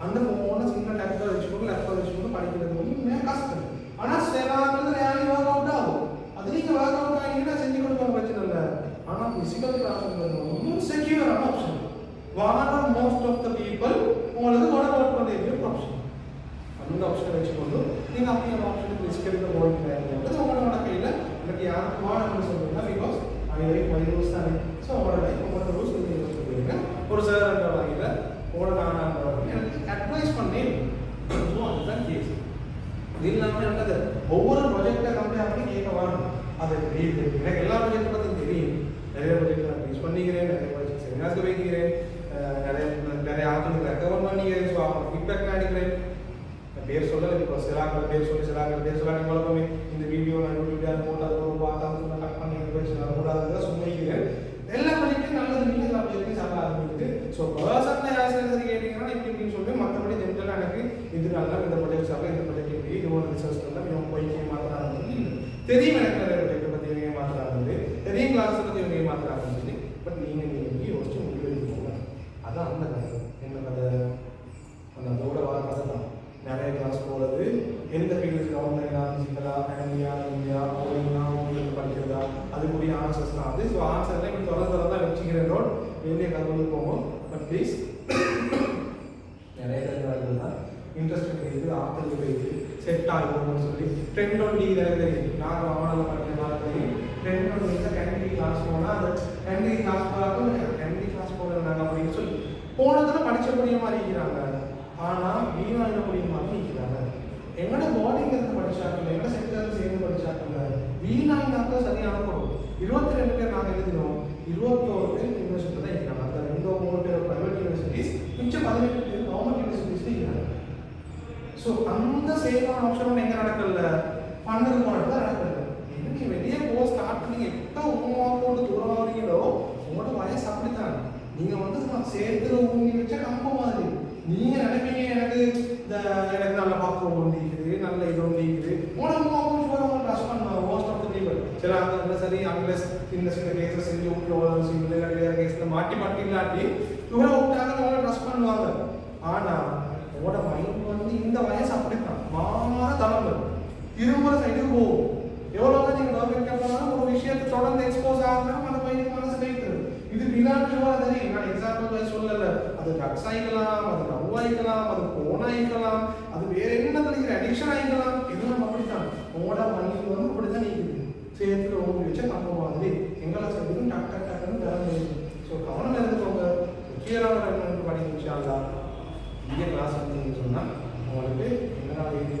அந்த ஃபோனை சின்ன டேப்ல வச்சுக்கோங்க லேப்டாப் வச்சுக்கோங்க படிக்கிறது வந்து கஷ்டம். ஆனால் சிலாங்கிறது ரேலி ஒர்க் அவுட் ஆகும். அது நீங்கள் ஒர்க் அவுட் ஆகிங்கன்னா செஞ்சு கொடுக்க பிரச்சனை இல்லை. ஆனால் ஃபிசிக்கல் கிளாஸ்ன்றது ரொம்ப செக்யூரான option. What most of the people உங்களுக்கு ஒர்க் அவுட் பண்ண வேண்டிய ஆப்ஷன். அந்த ஆப்ஷனை வச்சுக்கொண்டு நீங்கள் அப்படி அந்த ஆப்ஷனுக்கு ரிஸ்க் எடுக்க போகிறது உங்களோட கையில் எனக்கு யாருக்கு வாடன்னு சொல்லுவீங்கன்னா because I life my rules தானே. ஸோ உங்களோட லைஃப் உங்களோட ரூல்ஸ் நீங்கள் யூஸ் பண்ணுவீங்க. ஒரு சார் என்ற வகையில் உங்களோட நான் எனக்கு அட்வைஸ் பண்ணி ஸோ அதுதான் கேஸ். அது இல்லாமல் எனக்கு ஒவ்வொரு ப்ராஜெக்டை கம்ப்ளீட் பண்ணி கேட்க வரணும். அது தெரியுது எனக்கு எல்லா ப்ராஜெக்டை பற்றி தெரியும். நிறைய ப்ராஜெக்ட் நான் யூஸ் பண்ணிக்கிறேன், நிறைய ப்ராஜெக்ட் செமினார்ஸ் வைக்கிறேன், நிறைய ஆட்களுக்கு ரெக்கவர் பண்ணிக்கிறேன். ஸோ அவங்க ஃபீட்பேக் நான் எடுக்கிறேன். பேர் சொல்லலை இப்போ சிலாக்கள் பேர் சொல்லாங்க குழப்பமே இந்த வீடியோ நான் யூடியூப்ல போட்டால் பார்த்தா கட் பண்ணி கூடாது சும்மிக்கிறேன். எல்லா ப்ராஜெக்ட்டையும் நல்லது நீங்கள் எல்லா ப்ராஜெக்டையும் சாப்பிட ஆரம்பிக்குது. ஸோ பர்சனல் யாரும் கேட்டீங்கன்னா இப்படின்னு சொல்லி மற்றபடி ஜென்ரலாக எனக்கு இது நல்லா இந்த ப்ராஜெக்ட் சாப்பிட இந்த ப்ராஜெக்ட் இப்படி இது ஒரு ரிசர்ச் பண்ணலாம் இவங்க போய் மாற்றுறாங்க தெரியும். எனக்கு நிறைய ப்ராஜெக்டை பற்றி இவங்க மாற்றுறாங்க தெரியும், கிளாஸ் பற்றி இவங்க மாற்றுறாங்கன்னு சொல்லி. பட் நீங்கள் யோசிச்சு முடிவு எடுத்துக்கோங்க. அதான் அந்த கதை என்ன கதை அந்த அதோட வர கதை தான். நிறைய கிளாஸ் போகிறது எந்த ஃபீல்டு இருக்கும்னு சொல்லி ட்ரெண்ட் ஒன் டிகிரி தெரியும். நாங்கள் மாவட்டத்தில் படிக்கிற மாதிரி trend one degree country class போனால் அந்த கண்ட்ரி கிளாஸ் போகிறாக்கும் கண்ட்ரி கிளாஸ் போகிறாங்க அப்படின்னு சொல்லி போனதில் படித்தக்கூடிய மாதிரி இருக்கிறாங்க. ஆனால் வீணாயிடக்கூடிய மாதிரி இருக்கிறாங்க. எங்களோட பாடிங்கிறது படிச்சாக்கல, எங்களோட செக்டர் சேர்ந்து படிச்சாக்கல, வீணாயினாக்க சரியான போடும். 22 பேர் நாங்கள் எழுதினோம், 21 பேர் யூனிவர்சிட்டி தான் இருக்கிறாங்க. அந்த 2-3 பேர் பிரைவேட் யூனிவர்சிட்டிஸ், மிச்சம் 18 பேர் கவர்மெண்ட் யூனிவர்சிட்டிஸ் இருக்கிறாங்க. ஸோ அந்த சேஃபான ஆப்ஷனும் எங்கே நடக்கல, ஃபண்டுக்கு போனது தான் நடக்கல. இன்னைக்கு வெளியே போக ஸ்டார்ட் பண்ணி எப்போ உருவாக்கோடு தூரம் வரீங்களோ உங்களோட வயசு அப்படித்தான். நீங்கள் வந்து சேர்த்துல ஊங்கி வச்சா கம்ப மாதிரி நீங்க நினைப்பீங்க எனக்கு இந்த எனக்கு நல்ல பாத்திரம் ஒன்றிக்குது, நல்ல இது ஒன்றிக்குது, உனக்கு டச் பண்ணுவாங்க மோஸ்ட் ஆஃப் த பீப்பிள். சில அந்த சரி அங்கிலஸ் சின்ன சின்ன கேஸை செஞ்சு விட்டு வேறு கேஸில் மாட்டி இல்லாட்டி இவரை விட்டாங்க உங்களை ட்ரஸ்ட் பண்ணுவாங்க. ஆனால் உங்களோட மைண்ட் வந்து இந்த வயசு அப்படித்தான் மாற தலைமை திரும்புற சைடு போகும். எவ்வளோதான் நீங்கள் லவ் வைக்க போனாலும் ஒரு விஷயத்தை தொடர்ந்து எக்ஸ்போஸ் ஆகணும் அந்த பையனுக்கு மனசு வைக்கிறது. இது விளையாட்டுவா தெரியும். நான் எக்ஸாம்பிள் சொல்லல, அது ட்ரக்ஸ் ஆகிக்கலாம், அது லவ் ஆகிக்கலாம், அது போன் ஆகிக்கலாம், அது வேற என்ன தெரியுற அடிக்ஷன் ஆகிக்கலாம். இதெல்லாம் அப்படித்தான் உங்களோட மைண்ட் வந்து அப்படித்தான் நீக்குது. சேர்த்துல ஓடி வச்ச கம்ப மாதிரி எங்களை சேர்த்து டக்குன்னு திறந்து. ஸோ கவனம் இருந்துக்கோங்க. முக்கியமான என்னென்னு படிச்சாங்களா இங்கே கிளாஸ் வந்தீங்கன்னு சொன்னால் உங்களுக்கு எங்களால் எழுதி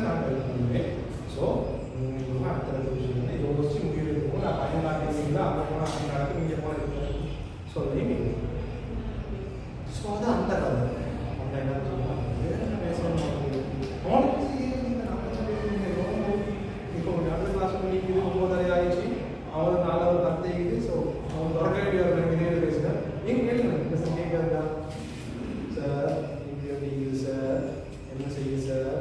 நான் ஹெல்ப் பண்ணுவேன். ஸோ நீங்கள் அடுத்த விஷயம் யோசிச்சு முடிவு எடுக்கும். நான் பயனாட்டீங்களா அங்கே போனால் அங்கே நடக்கும், இங்கே போனால் சொல்லி. ஸோ அது அந்த கதை அந்த என்ன சொன்னால் வேறு பேசணும். இப்போ அடுத்த கிளாஸ் பண்ணிக்குது 9:30 ஆயிடுச்சு. அவரு 4 கத்தைக்குது. ஸோ அவன் தொடக்க வேண்டிய ஒரு வெளியே பேசுகிறேன். நீங்கள் கேளுங்க கேட்குறதா சார் இப்படி எப்படி சார் என்ன செய்யுது சார்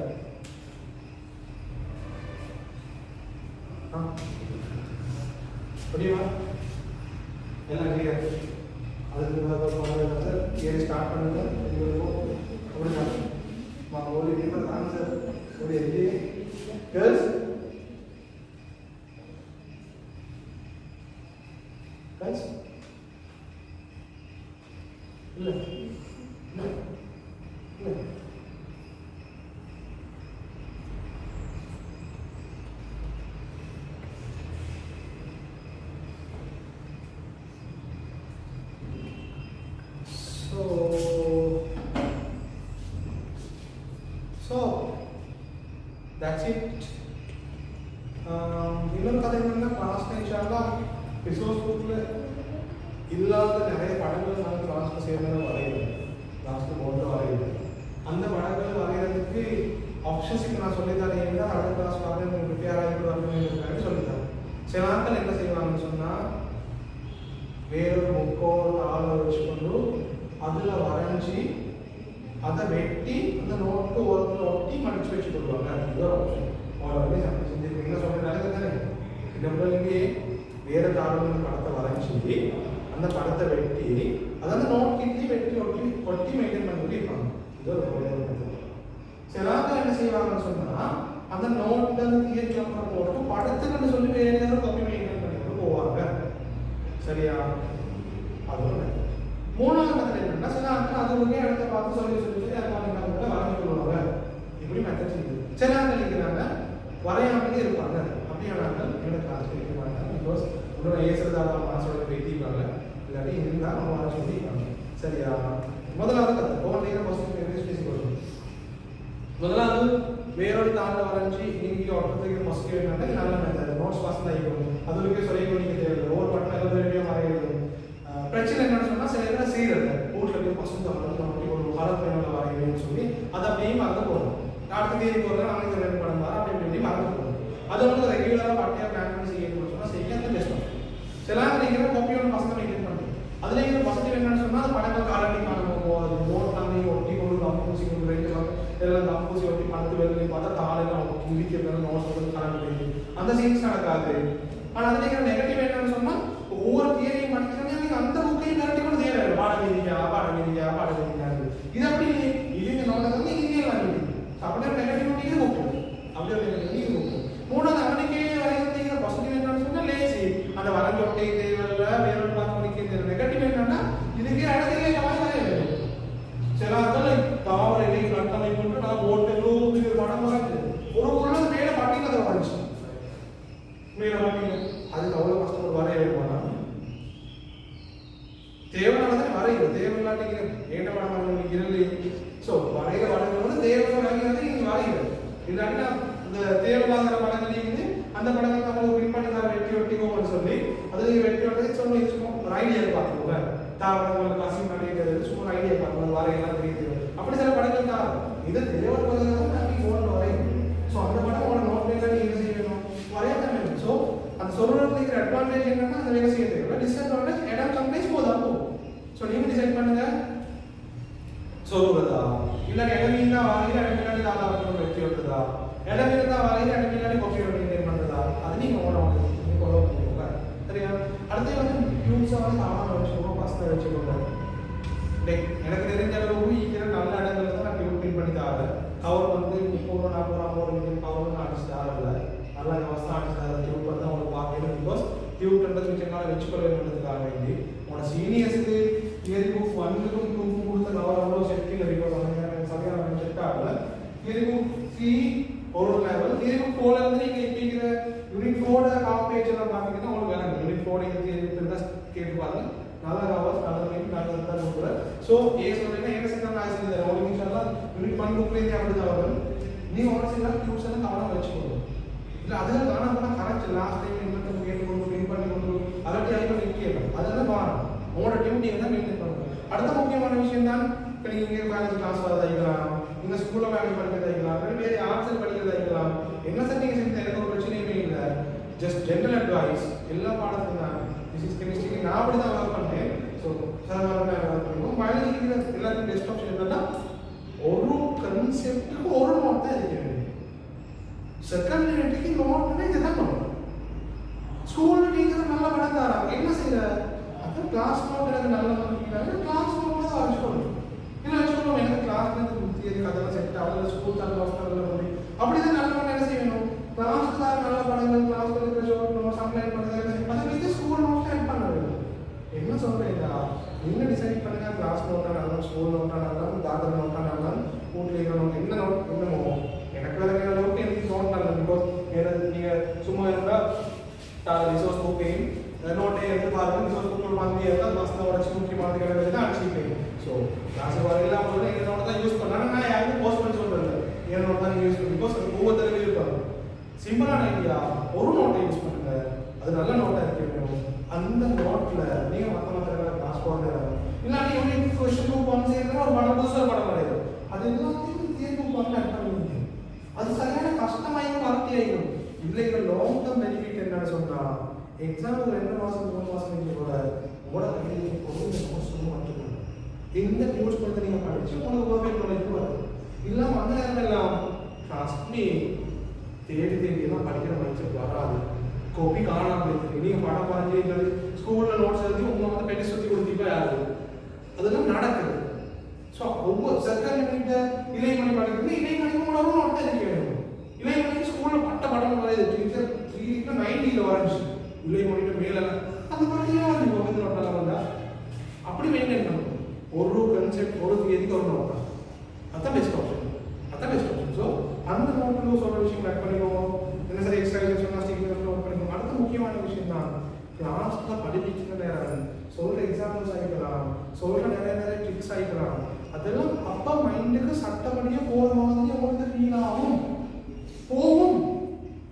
முடியுமா எல்லாம் கிளியர். அதுக்கு சார் ஏறி ஸ்டார்ட் பண்ணுங்க. அப்படிதான் ஒரு நிமிடம் தாங்க சார். ஒரு எப்படி கேர்ள்ஸ் கேர்ள்ஸ் இல்லை இல்லை இல்லை So that's it. இன்னொரு கதை என்னன்னா கிளாஸ்ல இன்ஷால்லா ரிசோர்ஸ் புக்ல இல்லாத நிறைய படங்கள் நாங்கள் கிளாஸ்ல சேர்ந்து வரைகிறோம். கிளாஸ்ல போட்டு வரைகிறோம். அந்த படங்கள் வரைகிறதுக்கு ஆப்ஷன்ஸ் இப்போ நான் சொல்லித்தரேன். அடுத்த கிளாஸ் பார்த்து ப்ரிப்பேர் ஆகிட்டு வரணும்னு சொல்லித்தரேன். சில நாட்கள் என்ன செய்வாங்கன்னு சொன்னால் வேறொரு புக்கோ ஆளை வச்சுக்கொண்டு அதில் வரைஞ்சி அதை வெட்டி அந்த நோட்டு ஓரத்தில் ஒட்டி மடிச்சு வச்சு கொடுப்பாங்க. இது ஒரு ஆப்ஷன். அவரை செஞ்சுருக்கீங்க என்ன சொல்கிறாங்க தானே. இந்த பிள்ளைங்க வேறு தாழ்வு படத்தை வரைஞ்சி அந்த படத்தை வெட்டி அதை அந்த நோட் கிட்லேயும் வெட்டி ஒட்டி மெயின்டைன் பண்ணிட்டு இருப்பாங்க. இது ஒரு சில ஆட்கள் என்ன செய்வாங்கன்னு சொன்னால் அந்த நோட்டில் அந்த தியேட்டர் அப்புறம் போட்டு படத்துக்குன்னு சொல்லி வேறு ஏதாவது காப்பி மெயின்டைன் பண்ணிட்டு போவாங்க. சரியா? அது மூணாவது மெத்தட் என்னன்னா சில ஆட்கள் அது ஒரே இடத்த பார்த்து சொல்லி கூட வரைஞ்சு கொள்வாங்க. இப்படி மெத்தட் இருக்குது. சில ஆட்கள் இருக்கிறாங்க வரையாமலே இருப்பாங்க. அப்படியானாங்கள் என்னோட கிளாஸ் இருக்க மாட்டாங்க. பிகாஸ் உன்னோட ஏசுறதால மாசோட பேட்டிப்பாங்க. இல்லாட்டி இருந்தால் அவங்க வர சொல்லிப்பாங்க. சரியா? முதலாவது கதை ஒவ்வொரு கொஸ்டின் பேசிக்கொள்ளும். முதலாவது வேறொரு தாண்டில் வரைஞ்சி நீங்கள் ஒருத்தருக்கு மஸ்கி வேணாங்க நல்ல மெத்தட். நோட்ஸ் பாஸ் தான் இருக்கும். அது வரைக்கும் சொல்லி நீங்கள் தேவையில்லை. ஒவ்வொரு பட்டம் எல்லா வீடியோ வரைகிறது பிரச்சனை என்னன்னு சொன்னால் சில பேர் செய்யறது வீட்டில் போய் பசங்க அப்படி ஒரு மரம் பயணம் வரையணும்னு சொல்லி அதை அப்படியே மறந்து போகணும். அடுத்த தேதி போகிறதா அவங்க ரெண்டு படம் வர அப்படி மறந்து போகணும். அதை வந்து ரெகுலராக பட்டையாக பிளான் பண்ணி செய்யணும்னு சொன்னால் செய்யாது பெஸ்ட். சில இருக்கிற காப்பியோட பசங்க மெயின்டைன் பண்ணுறது. அதில் இருக்கிற பாசிட்டிவ் என்னன்னு சொன்னால் அது படங்கள் காலடி காண போகாது. நோட் பண்ணி ஒட்டி கொண்டு கம்பூசி கொண்டு ரெண்டு எல்லாம் கம்பூசி ஒட்டி படத்து வேலையும் பார்த்தா தாளெல்லாம் இடிக்கிறது நோட்ஸ் வந்து காலடி அந்த சீன்ஸ் நடக்காது. ஆனால் அதில் இருக்கிற நெகட்டிவ் என்னன்னு சொன்னால் ஒவ்வொரு தியரியும் படிக்கிறோம் அந்த புக்கையும் கரெக்டி கூட செய்யறாரு. பாடவீதியா இது அப்படி இவங்க நோட்டை வந்து இங்கேயே வாங்கிடுது. அப்படியே நெகட்டிவ் இது புக்கு அப்படியே இது புக்கு. மூணாவது அவனுக்கே வரைகிற பாசிட்டிவ் என்னன்னு சொன்னால் லேசி அந்த வரைஞ்சொட்டை தேவையில்லை வேறொரு பார்த்து படிக்க நெகட்டிவ் என்னன்னா இதுக்கே இடத்துக்கே வரைய சில ஆட்கள் தாவரை கட்டமைப்பு நான் ஓட்டலோ படம் வரைஞ்சு ஒரு பாட்டிக்கு ஏட்ட படம் இரண்டு ஸோ வரைகிற படங்கள் வந்து தேவையான வரைகிறது நீங்கள் வரைகிறது இல்லாட்டினா இந்த தேவையில்லாத படங்கள் வந்து அந்த படங்கள் நம்ம பின் பண்ணி தான் வெட்டி ஒட்டிக்கோன்னு சொல்லி அது நீங்கள் வெட்டி ஒட்டி சொல்லி சும்மா ஒரு ஐடியா பார்த்துக்கோங்க தாவரங்கள் கசிம் பண்ணிக்கிறது சும்மா ஒரு ஐடியா பார்க்கணும் வரையெல்லாம் தெரியுது அப்படி சில படங்கள் தான் இது தேவைப்படுறது நான் ஃபோனில் வரையும் ஸோ அந்த படம் உங்களோட நோட்லேயே நீங்கள் என்ன செய்ய வேணும் வரையத்தான் வேணும் ஸோ அந்த சொல்லுறதுல இருக்கிற அட்வான்டேஜ் என்னன்னா அந்த வேலை செய்ய தேவை டிஸ்அட்வான்டேஜ் இடம் கம்ப்ளைஸ் போதும் அப்போ ஸோ நீங்கள் டிசைட் பண்ணுங்க சொல்லுவதா இல்லை இடமீன் தான் வாங்கி இடமில்லாடி தாராளம் வெற்றி வருதா இடமீன் தான் வாங்கி இடமில்லாடி கொப்பி மெயின்டைன் பண்ணுறதா அது நீங்கள் உங்களோட நீங்கள் ஃபாலோ பண்ணிக்கோங்க சரியா அடுத்து வந்து டியூப்ஸை வந்து சாமான வச்சுக்கோங்க பசங்களை வச்சுக்கோங்க எனக்கு தெரிஞ்ச அளவுக்கு இருக்கிற நல்ல இடங்கள்ல தான் நான் டியூப் கிளீன் பண்ணி தரேன் கவர் வந்து 30-40 கவர் அடிச்சு தரல நல்லா வசதி அடிச்சு தர டியூப் வந்து அவங்களுக்கு பார்க்கணும் பிகாஸ் டியூப் பண்ணுறது மிச்சம் வச்சுக்கொள்ள வேண்டியதுக்காக வேண்டி உங்களோட சீனியர்ஸுக்கு தியரி புக் 1க்கும் 2க்கும் கொடுத்த கவர் அவ்வளோ செட் இல்லை பிகாஸ் அந்த சரியான செட் ஆகல தியரி புக் 3 ஒரு லெவல் தியரி புக் 4ல இருந்து நீங்கள் இப்படிங்கிற யூனிட் 4 காப் பேஜ் எல்லாம் பார்த்தீங்கன்னா உங்களுக்கு வேணும் யூனிட் 4 தியரி புக் இருந்தால் கேட்டு பாருங்க நல்ல கவர்ஸ் நல்ல மெயின் நல்ல தான் கொடுக்குறேன் ஸோ ஏ சொல்றீங்கன்னா என்ன செகண்ட் நான் செஞ்சு தரேன் ஒரு நிமிஷம்லாம் யூனிட் 1 புக்லேயே அப்படி தான் வரும் நீ ஒன்று செய்யலாம் டியூப்ஸ் எல்லாம் கவனம் வச்சுக்கணும் இல்லை அதில் காணாம போனால் கரெக்ட் லாஸ்ட் டைம் என்ன கேட்டு கொண்டு பின் பண்ணி கொண்டு அலர்ட்டி ஆகி பண்ணி கேட்கணும் அதெல்லாம் பாருங்க உங்களோட டியூட்டி தான் மெயின்டைன் பண்ணணும் அடுத்த முக்கியமான விஷயம் தான் இப்போ நீங்கள் இங்கே காலேஜ் கிளாஸ் வரதாயிக்கலாம் இந்த ஸ்கூலில் வேலைக்கு படிக்கிறதாயிக்கலாம் வேறு ஆர்ட்ஸில் படிக்கிறதாயிக்கலாம் என்ன சார் நீங்கள் செஞ்சு எனக்கு ஒரு பிரச்சனையுமே இல்லை ஜஸ்ட் ஜென்ரல் அட்வைஸ் எல்லா பாடத்துக்கும் தான் பிசிக்ஸ் கெமிஸ்ட்ரிக்கு நான் அப்படி தான் ஒர்க் பண்ணேன் ஸோ சார் ஒர்க் பண்ணுவோம் பயாலஜிக்கு எல்லாருக்கும் பெஸ்ட் ஆப்ஷன் என்னன்னா ஒரு கன்செப்டுக்கு ஒரு நோட் தான் இருக்க வேண்டியது செகண்ட் யூனிட்டுக்கு நோட்னா இதுதான் பண்ணணும் ஸ்கூல் டீச்சர் நல்லா படம் தராங்க என்ன செய்யற அப்போ கிளாஸ் நோட் எனக்கு நல்ல பண்ணிக்கிறாங்க கிளாஸ் நோட் தான் வச்சுக்கணும் இல்லை வச்சுக்கணும் எனக்கு கிளாஸ் தியரி கதெல்லாம் செட் ஆகல ஸ்கூல் தான் ஹாஸ்பிட்டலில் போய் அப்படிதான் நல்ல என்ன செய்யணும் கிளாஸ் தான் நல்ல படங்கள் கிளாஸ் இருக்கிற ஷோட் நோட்ஸ் அப்ளை பண்ணுறது அதை இது ஸ்கூல் நோட்ஸ் ஆட் பண்ண வேண்டும் என்ன சொல்றீங்களா நீங்கள் டிசைட் பண்ணுங்க கிளாஸ் நோட்டா நல்லா ஸ்கூல் நோட்டா நல்லா டாக்டர் நோட்டா நல்லா வீட்டில் இருக்கிற நோட் என்ன நோட் என்னமோ எனக்கு வேற அளவுக்கு எனக்கு நோட் நல்ல பிகாஸ் ஏதாவது நீங்கள் சும்மா இருந்தால் ரிசோர்ஸ் புக்கையும் நோட்டை எடுத்து பாருங்க ரிசோர்ஸ் புக்கில் வாங்கி இருந்தால் பஸ்ஸில் உடச்சி முக்கியமான கிடையாது தான் அடிச்சுப்பேன் ஸோ கிளாஸ் வர எல்லாம் சொல்ல எங்கள் நோட்டை தான் யூஸ் பண்ணாங்க நான் யாருக்கும் போஸ்ட் பண்ணி சொல்கிறேன் என் நோட் தான் யூஸ் பண்ணி பிகாஸ் ஒவ்வொருத்தரும் இருப்பாங்க சிம்பிளான ஐடியா ஒரு நோட்டை யூஸ் பண்ணுங்க அது நல்ல நோட்டாக இருக்க வேணும் அந்த நோட்ல நீங்க மத்த கிளாஸ் போறது இல்லாட்டி யூனிட் क्वेश्चन को कौन से ஒரு படம் புதுசா படம் வரையறது அது எல்லாத்தையும் தியரி புக் பண்ண ஆட் பண்ணுவீங்க அது சரியான கஷ்டமாயும் வார்த்தை ஆயிடும் இல்லைங்க லாங் டர்ம் பெனிஃபிட் என்னன்னு சொன்னா எக்ஸாம் 2 மாசம் 3 மாசம் நீங்க கூட உங்களோட கையில பொருள் நோட்ஸ் மட்டும் இந்த டியூஸ் பண்ணி நீங்க படிச்சு உங்களுக்கு பர்ஃபெக்ட் நாலேஜ் வரும் இல்ல அந்த நேரம் எல்லாம் ட்ரஸ்ட் மீ தேடி எல்லாம் படிக்கிற மைண்ட் வராது कॉपी காணாம போயிருக்கு நீங்க பாடம் பாருங்க இல்ல ஸ்கூல்ல நோட்ஸ் எழுதி உங்க வந்து பெட்டி சுத்தி கொடுத்தீங்க யாரு அதெல்லாம் நடக்குது சோ ஒவ்வொரு செகண்ட் யூனிட் இளைமணி படிக்கிறது இளைமணிக்கு உங்களோட நோட் எழுதி வேணும் இளைமணிக்கு ஸ்கூல்ல பட்ட படம் வரையுது டீச்சர் 3க்கு 90ல வரஞ்சு இளைமணிக்கு மேல அந்த மாதிரியே வந்து கோவிந்த் நோட்ல வந்தா அப்படி மெயின்டைன் பண்ணணும் ஒரு கான்செப்ட் ஒரு தியரிக்கு ஒரு நோட் அதான் பெஸ்ட் ஆப்ஷன் சோ அந்த நோட்ல சொல்ற விஷயம் ஆட் பண்ணிக்கோங்க என்ன சார் எக்ஸ்ட்ரா சொன்னா ஸ்டிக்கர் நோட் பண்ணிக்கோங்க அடுத்த முக்கியமான விஷயம் தான் கிளாஸ்ல படிக்கிற நேரம் சொல்ற எக்ஸாம்பிள்ஸ் ஆயிக்கலாம் சொல்ற நிறைய ட்ரிக்ஸ் ஆயிக்கலாம் அதெல்லாம் அப்பா மைண்டுக்கு சட்டப்படியே போற மாதிரி உங்களுக்கு ஃபீல் ஆகும் போகும்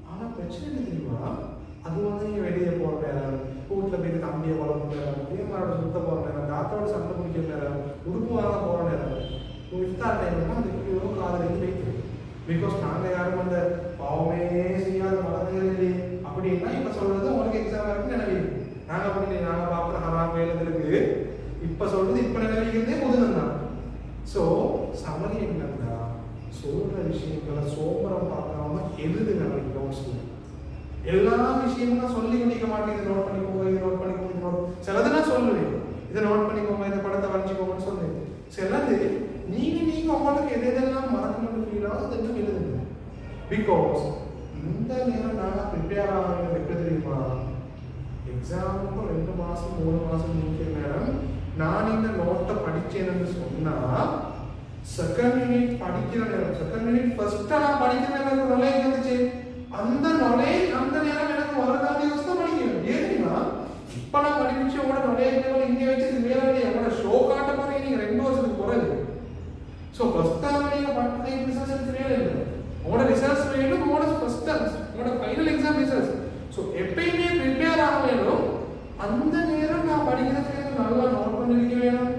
ஆனா பிரச்சனை என்ன தெரியுமா அது வந்து நீங்க வெளியே போற நேரம் வீட்டுல போய் தம்பியை வளர்ப்பு நேரம் பிரியமாரோட சுத்த போற நேரம் தாத்தாவோட சண்டை பிடிக்கிற நேரம் உடுப்பு வாங்க போற நேரம் இஃப்தார் டைம்னா அந்த கிலோ காதலிருந்து வைத்து பிகாஸ் நாங்கள் யாரும் அந்த பாவமே செய்யாத மலர்கள் இல்லை அப்படின்னா இப்போ சொல்றது உங்களுக்கு எக்ஸாம் இருக்கு நினைவு நாங்கள் அப்படி நாங்கள் பார்க்குற ஹராம் வேலைகளுக்கு இப்போ சொல்றது இப்போ நினைவுகிறதே புதுதான் தான் ஸோ சமரி என்னன்னா சொல்ற விஷயங்களை சோம்பரம் பார்க்காம எழுதுங்க நோட்ஸ்ல எல்லா விஷயமும் நான் சொல்லி முடிக்க மாட்டேன் இதை நோட் பண்ணிக்கோங்க இதை நோட் பண்ணிக்கோங்க இது நோட் சிலதெல்லாம் சொல்லுவேன் இதை நோட் பண்ணிக்கோங்க இந்த படத்தை வரைஞ்சிக்கோங்கன்னு சொல்லுவேன் சிலது நீங்க உங்களுக்கு எதெல்லாம் மறக்கணும்னு ஃபீல் ஆகும் அதெல்லாம் எழுதுங்க பிகாஸ் இந்த நேரம் நாங்கள் ப்ரிப்பேர் ஆக எப்படி தெரியுமா எக்ஸாமுக்கு 2 மாசம் 3 மாசம் முடிக்கிற நேரம் நான் இந்த நோட்டை படிச்சேன்னு சொன்னா செகண்ட் யூனிட் படிக்கிற நேரம் செகண்ட் யூனிட் ஃபர்ஸ்ட் நான் படிக்கிற நேரம் நாலேஜ் இருந்துச்சு அந்த நாலேஜ் அந்த நேரம் எனக்கு வருதான்னு யோசிச்சு படிக்கணும் ஏன்னா இப்ப நான் படிச்சு உங்களோட நாலேஜ் லெவல் இங்கே வச்சு மேலே உங்களோட ஷோ காட்ட போறீங்க நீங்க ஸோ ஃபர்ஸ்ட் டைம் நீங்கள் பண்ண ரிசல்ட்ஸ் எடுத்து வேலை இல்லை. உங்களோட ரிசல்ட்ஸ் வேணும், உங்களோட ஃபர்ஸ்ட் டைம் உங்களோட ஃபைனல் எக்ஸாம் ரிசல்ட்ஸ். ஸோ எப்பயுமே ப்ரிப்பேர் ஆக வேணும். அந்த நேரம் நான் படிக்கிறதுக்கு நல்லா நோட் பண்ணி வைக்க வேணும்.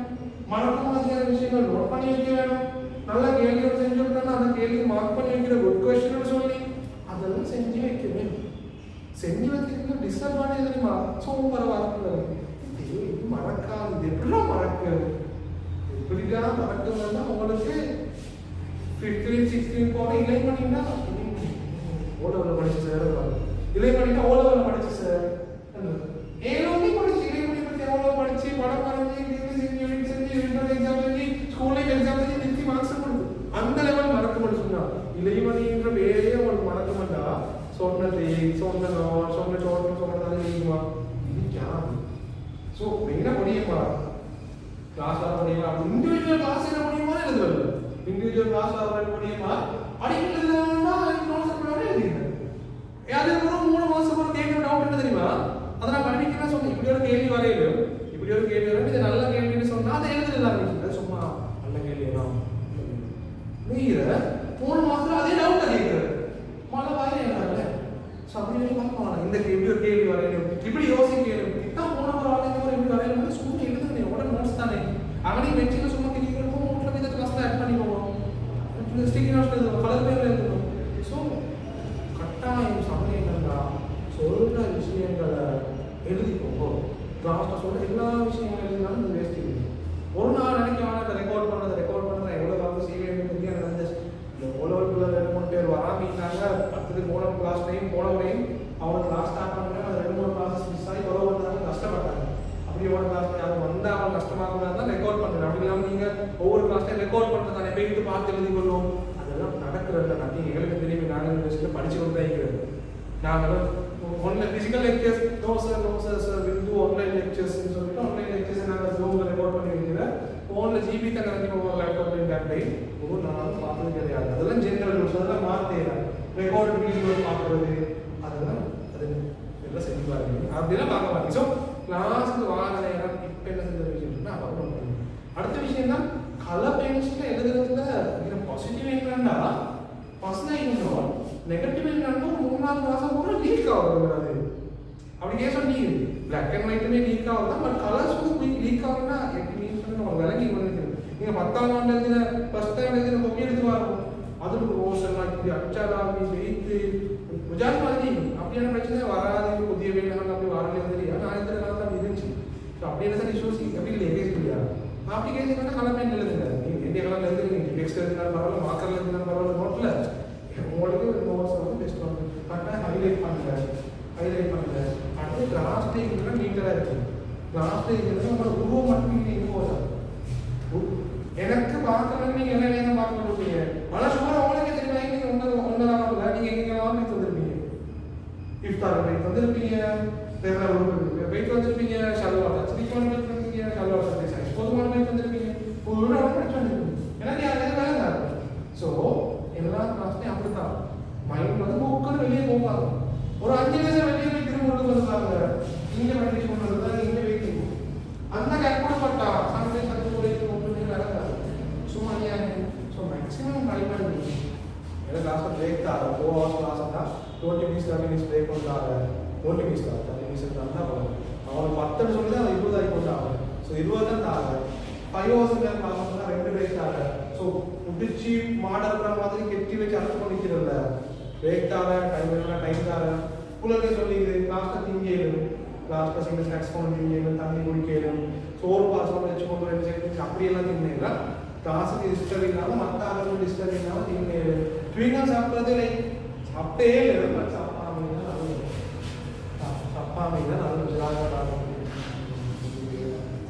மறக்க மாதிரியான விஷயங்கள் நோட் பண்ணி வைக்க வேணும். நல்லா கேள்விகள் செஞ்சு விட்டோம்னா அந்த கேள்வி மார்க் பண்ணி வைக்கிற குட் கொஸ்டின் சொல்லி அதெல்லாம் செஞ்சு வைக்க வேணும். செஞ்சு வைக்கிறது டிஸ்அட்வான்டேஜ் தெரியுமா? சோம்பர வார்த்தை இது மறக்காது. இது எப்படிலாம் மறக்கிறது? எப்படிதான் மறக்கிறதுனா உங்களுக்கு 15, 16 போன இலை பண்ணிங்கன்னா ஓலவில் படிச்சு சார், இலை பண்ணிட்டா ஓலவில் படிச்சு சார், ஏழோமே படிச்சு இலை பண்ணி பற்றி எவ்வளோ படிச்சு படம் வரைஞ்சி செஞ்சு செஞ்சு எக்ஸாம் செஞ்சு ஸ்கூலில் எக்ஸாம் செஞ்சு நிறுத்தி மார்க்ஸ் கொடுக்கும். அந்த லெவல் மறக்க முடியும் சொன்னா இலைமணின்ற வேலையே அவங்களுக்கு மறக்க மாட்டா. சொன்னது சொன்ன சொன்ன சோட்டம் சொன்னதால நீக்குமா இது யார்? ஸோ மெயினாக முடியுமா கிளாஸ் வர முடியுமா? இண்டிவிஜுவல் கிளாஸ் என்ன முடியுமா எழுதுறது? இண்டிவிஜுவல் கிளாஸ் வர முடியுமா? அடிக்கிறதுனா எழுதிங்க. அதுக்கப்புறம் 3 மாதம் ஒரு கேட்குற டவுட் என்ன தெரியுமா? அதை நான் படிக்கிறேன் சொன்னேன். இப்படி ஒரு கேள்வி வரையிலும் இப்படி ஒரு கேள்வி வரையும் இது நல்ல கேள்வின்னு சொன்னால் அதை எழுதுறது சும்மா நல்ல கேள்வி தான் நீங்க 3 மாதத்துல அதே டவுட் கேட்குறது மழை வாயில அப்படி பார்க்கலாம். இந்த இப்படி ஒரு கேள்வி வரையிலும் இப்படி யோசிக்கணும். இதான் போன ஒரு ஆளுங்க இப்படி வரையிலும் சும்மா எழுதுங்க. உடனே நோட்ஸ் தானே அவனையும் வச்சுன்னு சும்மா கிளிக்கிறப்போ நோட்டில் போய் இந்த கிளாஸில் ஆட் பண்ணி போவோம். ஸ்டிக்கி நோட்ஸ் எழுதுவோம், கலர் பேரில் எழுதணும். ஸோ கட்டாயம் சமயங்கள்னா சொல்கிற விஷயங்களை எழுதிக்கோங்க. கிளாஸில் சொல்கிற எல்லா விஷயங்களும் எழுதினாலும் இந்த வேஸ்ட் இல்லை. ஒரு நாள் நினைக்கலாம் அதை ரெக்கார்ட் பண்ணுறது எவ்வளோ காலம் செய்வேன்னு தெரியாது. இந்த ஓலோக்குள்ள 2-3 பேர் வராமிட்டாங்க. அடுத்தது போன கிளாஸ் டைம் போனவரையும் அவங்க கிளாஸ் ஸ்டார்ட் பண்ணுறாங்க. அது 2-3 கிளாஸஸ் மிஸ் ஆகி எவ்வளோ வந்தாங்க கஷ்டப்பட்டாங்க. அப்படி ஒரு கிளாஸ் அவங்க வந்தால் அவங்க கஷ்டமாக தான் ரெக்கார்ட் பண்ணுறேன். அப்படி இல்லாமல் நீங்கள் ஒவ்வொரு கிளாஸ்லையும் ரெக்கார்ட் பண்ணுறது தானே போயிட்டு பார்த்து எழுதி கொள்ளும். அதெல்லாம் நடக்கிறது நீங்கள் எங்களுக்கு திரும்பி நாங்கள் யூனிவர்சிட்டியில் படிச்சு கொண்டு தான் இருக்கிறது. நாங்களும் online physical lectures no sir will do online லெக்சர்ஸ்ன்னு சொல்லிட்டு ஆன்லைன் லெக்சர்ஸ் நாங்கள் ஜூமில் ரெக்கார்ட் பண்ணி வைக்கிறேன். ஃபோனில் ஜிபி தான் கலந்து ஒவ்வொரு லேப்டாப்லையும் பேக்டை ஒவ்வொரு நாளும் பார்த்தது கிடையாது. அதெல்லாம் ஜென்ரல் நியூஸ், அதெல்லாம் மாற்றேன் ரெக்கார்டு வீடியோ பார்க்குறது அதெல்லாம் அது எல்லாம் செஞ்சு பாருங்க. அப்படிலாம் பார்க்க மாட்டேங்க. ஸோ கிளாஸுக்கு வார நேரம் இப்போ என்ன செஞ்ச விஷயம்னா அப்புறம் பண்ணுங்க. அடுத்த விஷயம் தான் கலர் பென்சில் எழுதுறதுல பாசிட்டிவ் என்னன்னா பர்சனல் நெகட்டிவ் என்னன்னா 3-4 மாதம் கூட லீக் ஆகுது. அப்படி கேஸ் நீங்க பிளாக் அண்ட் ஒயிட்டுமே லீக் ஆகுது. பட் கலர்ஸ் வந்து லீக் ஆகுதுன்னா எப்படி மீன்ஸ் பண்ணி நம்ம விலகி வந்துருக்கு. நீங்கள் 10ஆம் ஆண்டு எழுதின ஃபர்ஸ்ட் டைம் எழுதின கொப்பி எடுத்து வரும். அதுக்கு ரோஸ் எல்லாம் இப்படி அச்சாராமி வெயிட்டு குஜாரி மாதிரி அப்படியான பிரச்சனை வராது. புதிய வேண்டாம் அப்படி வரல தெரியாது. நான் எழுதுற காலத்தில் அப்படி இருந்துச்சு. ஸோ அப்படி என்ன சார் இஷ்யூஸ் எப்படி இல்லை கேஸ் இல்லையா? அப்படி கேஸ் என்ன கலர் பெயிண்ட் எழுதுங்க. நீங்கள் எந்த கலரில் எழுதுங்க, டெக்ஸ்ட் எழுதினாலும் பரவாயில்ல, மார்க்கரில் எழுதினாலும் பரவாயில்ல, நோட்டில் உங்களுக்கு நோட்ஸ் வந்து பெஸ்ட் பண்ணுங்க. கரெக்டாக ஹைலைட் பண்ணுங்க. அடுத்து கிளாஸ் டேக்குலாம் நீட்டாக இருக்குது. கிளாஸ் டேக்கு நம்மளோட உருவம் மட்டும் நீங்கள் எங்கே போகலாம். எனக்கு பார்க்கறதுக்கு நீங்கள் என்ன நேரம் பார்க்க முடியுங்க. ஆனால் சுமார் அவங்களுக்கே தெரியுமா நீங்கள் ஒன்றரை நீங்கள் எங்கெல்லாம் போய் தந்துருப்பீங்க. இஃப்தார் போய் தந்துருப்பீங்க, போயிட்டு வந்திருப்பீங்க, ஷல்வார் சிரிக்கான போய் தந்துருப்பீங்க, ஷல்வார் சர்வீஸ் பொதுவான போய் தந்துருப்பீங்க, ஒரு படிச்சு வந்துருப்பீங்க. ஏன்னா யார் எது வேலை தான். ஸோ எல்லா கிளாஸ்லையும் அப்படி தான் மைண்ட் வந்து புக்குன்னு வெளியே போவாங்க. ஒரு 5 நிமிஷம் வெளியே போய் திரும்ப கொண்டு வந்துருக்காங்க. இங்கே மெடிடேஷன் பண்ணுறது தான் இங்கே வெயிட்டிங். அந்த கற்பனைப்பட்டா சம்டைம்ஸ் அது ஒரு ஒன்று நடக்காது. சும்மா ஸோ மேக்ஸிமம் ட்ரை பண்ணி ஏன்னா கிளாஸில் பிரேக் தான் 4 hours கிளாஸ் தான் 20 minutes 30 minutes பிரேக் கொண்டாங்க. 20 minutes தான் 30 minutes தான் போகும். அவங்களுக்கு 10 சொல்லி தான் 20 ஆகி கொண்டாங்க. ஸோ 20 தான் தாங்க 5 hours கிளாஸ் தான் 2 பிரேக் தாங்க. ஸோ முடிச்சு மாடல்ற மாதிரி கெட்டி வச்சு அர்த்தம் பண்ணிக்கிறதில்ல. பிரேக் தார டைம் தார புள்ளே சொல்லி கிளாஸில் திங்கேலும் கிளாஸில் சின்ன ஸ்நாக்ஸ் கொண்டு திங்கேலும் தண்ணி குடிக்கலும் சோறு பாசம் வச்சு கொண்டு 2 செகண்ட் அப்படியெல்லாம் திங்கன்னா கிளாஸுக்கு டிஸ்டர்ப் இல்லாமல் மற்ற ஆளுக்கு டிஸ்டர்ப் இல்லாமல் திங்கேலும் ட்வீங்காக சாப்பிட்றது லைக் சாப்பிட்டே இல்லை. பட் சாப்பாமீங்கன்னா நல்ல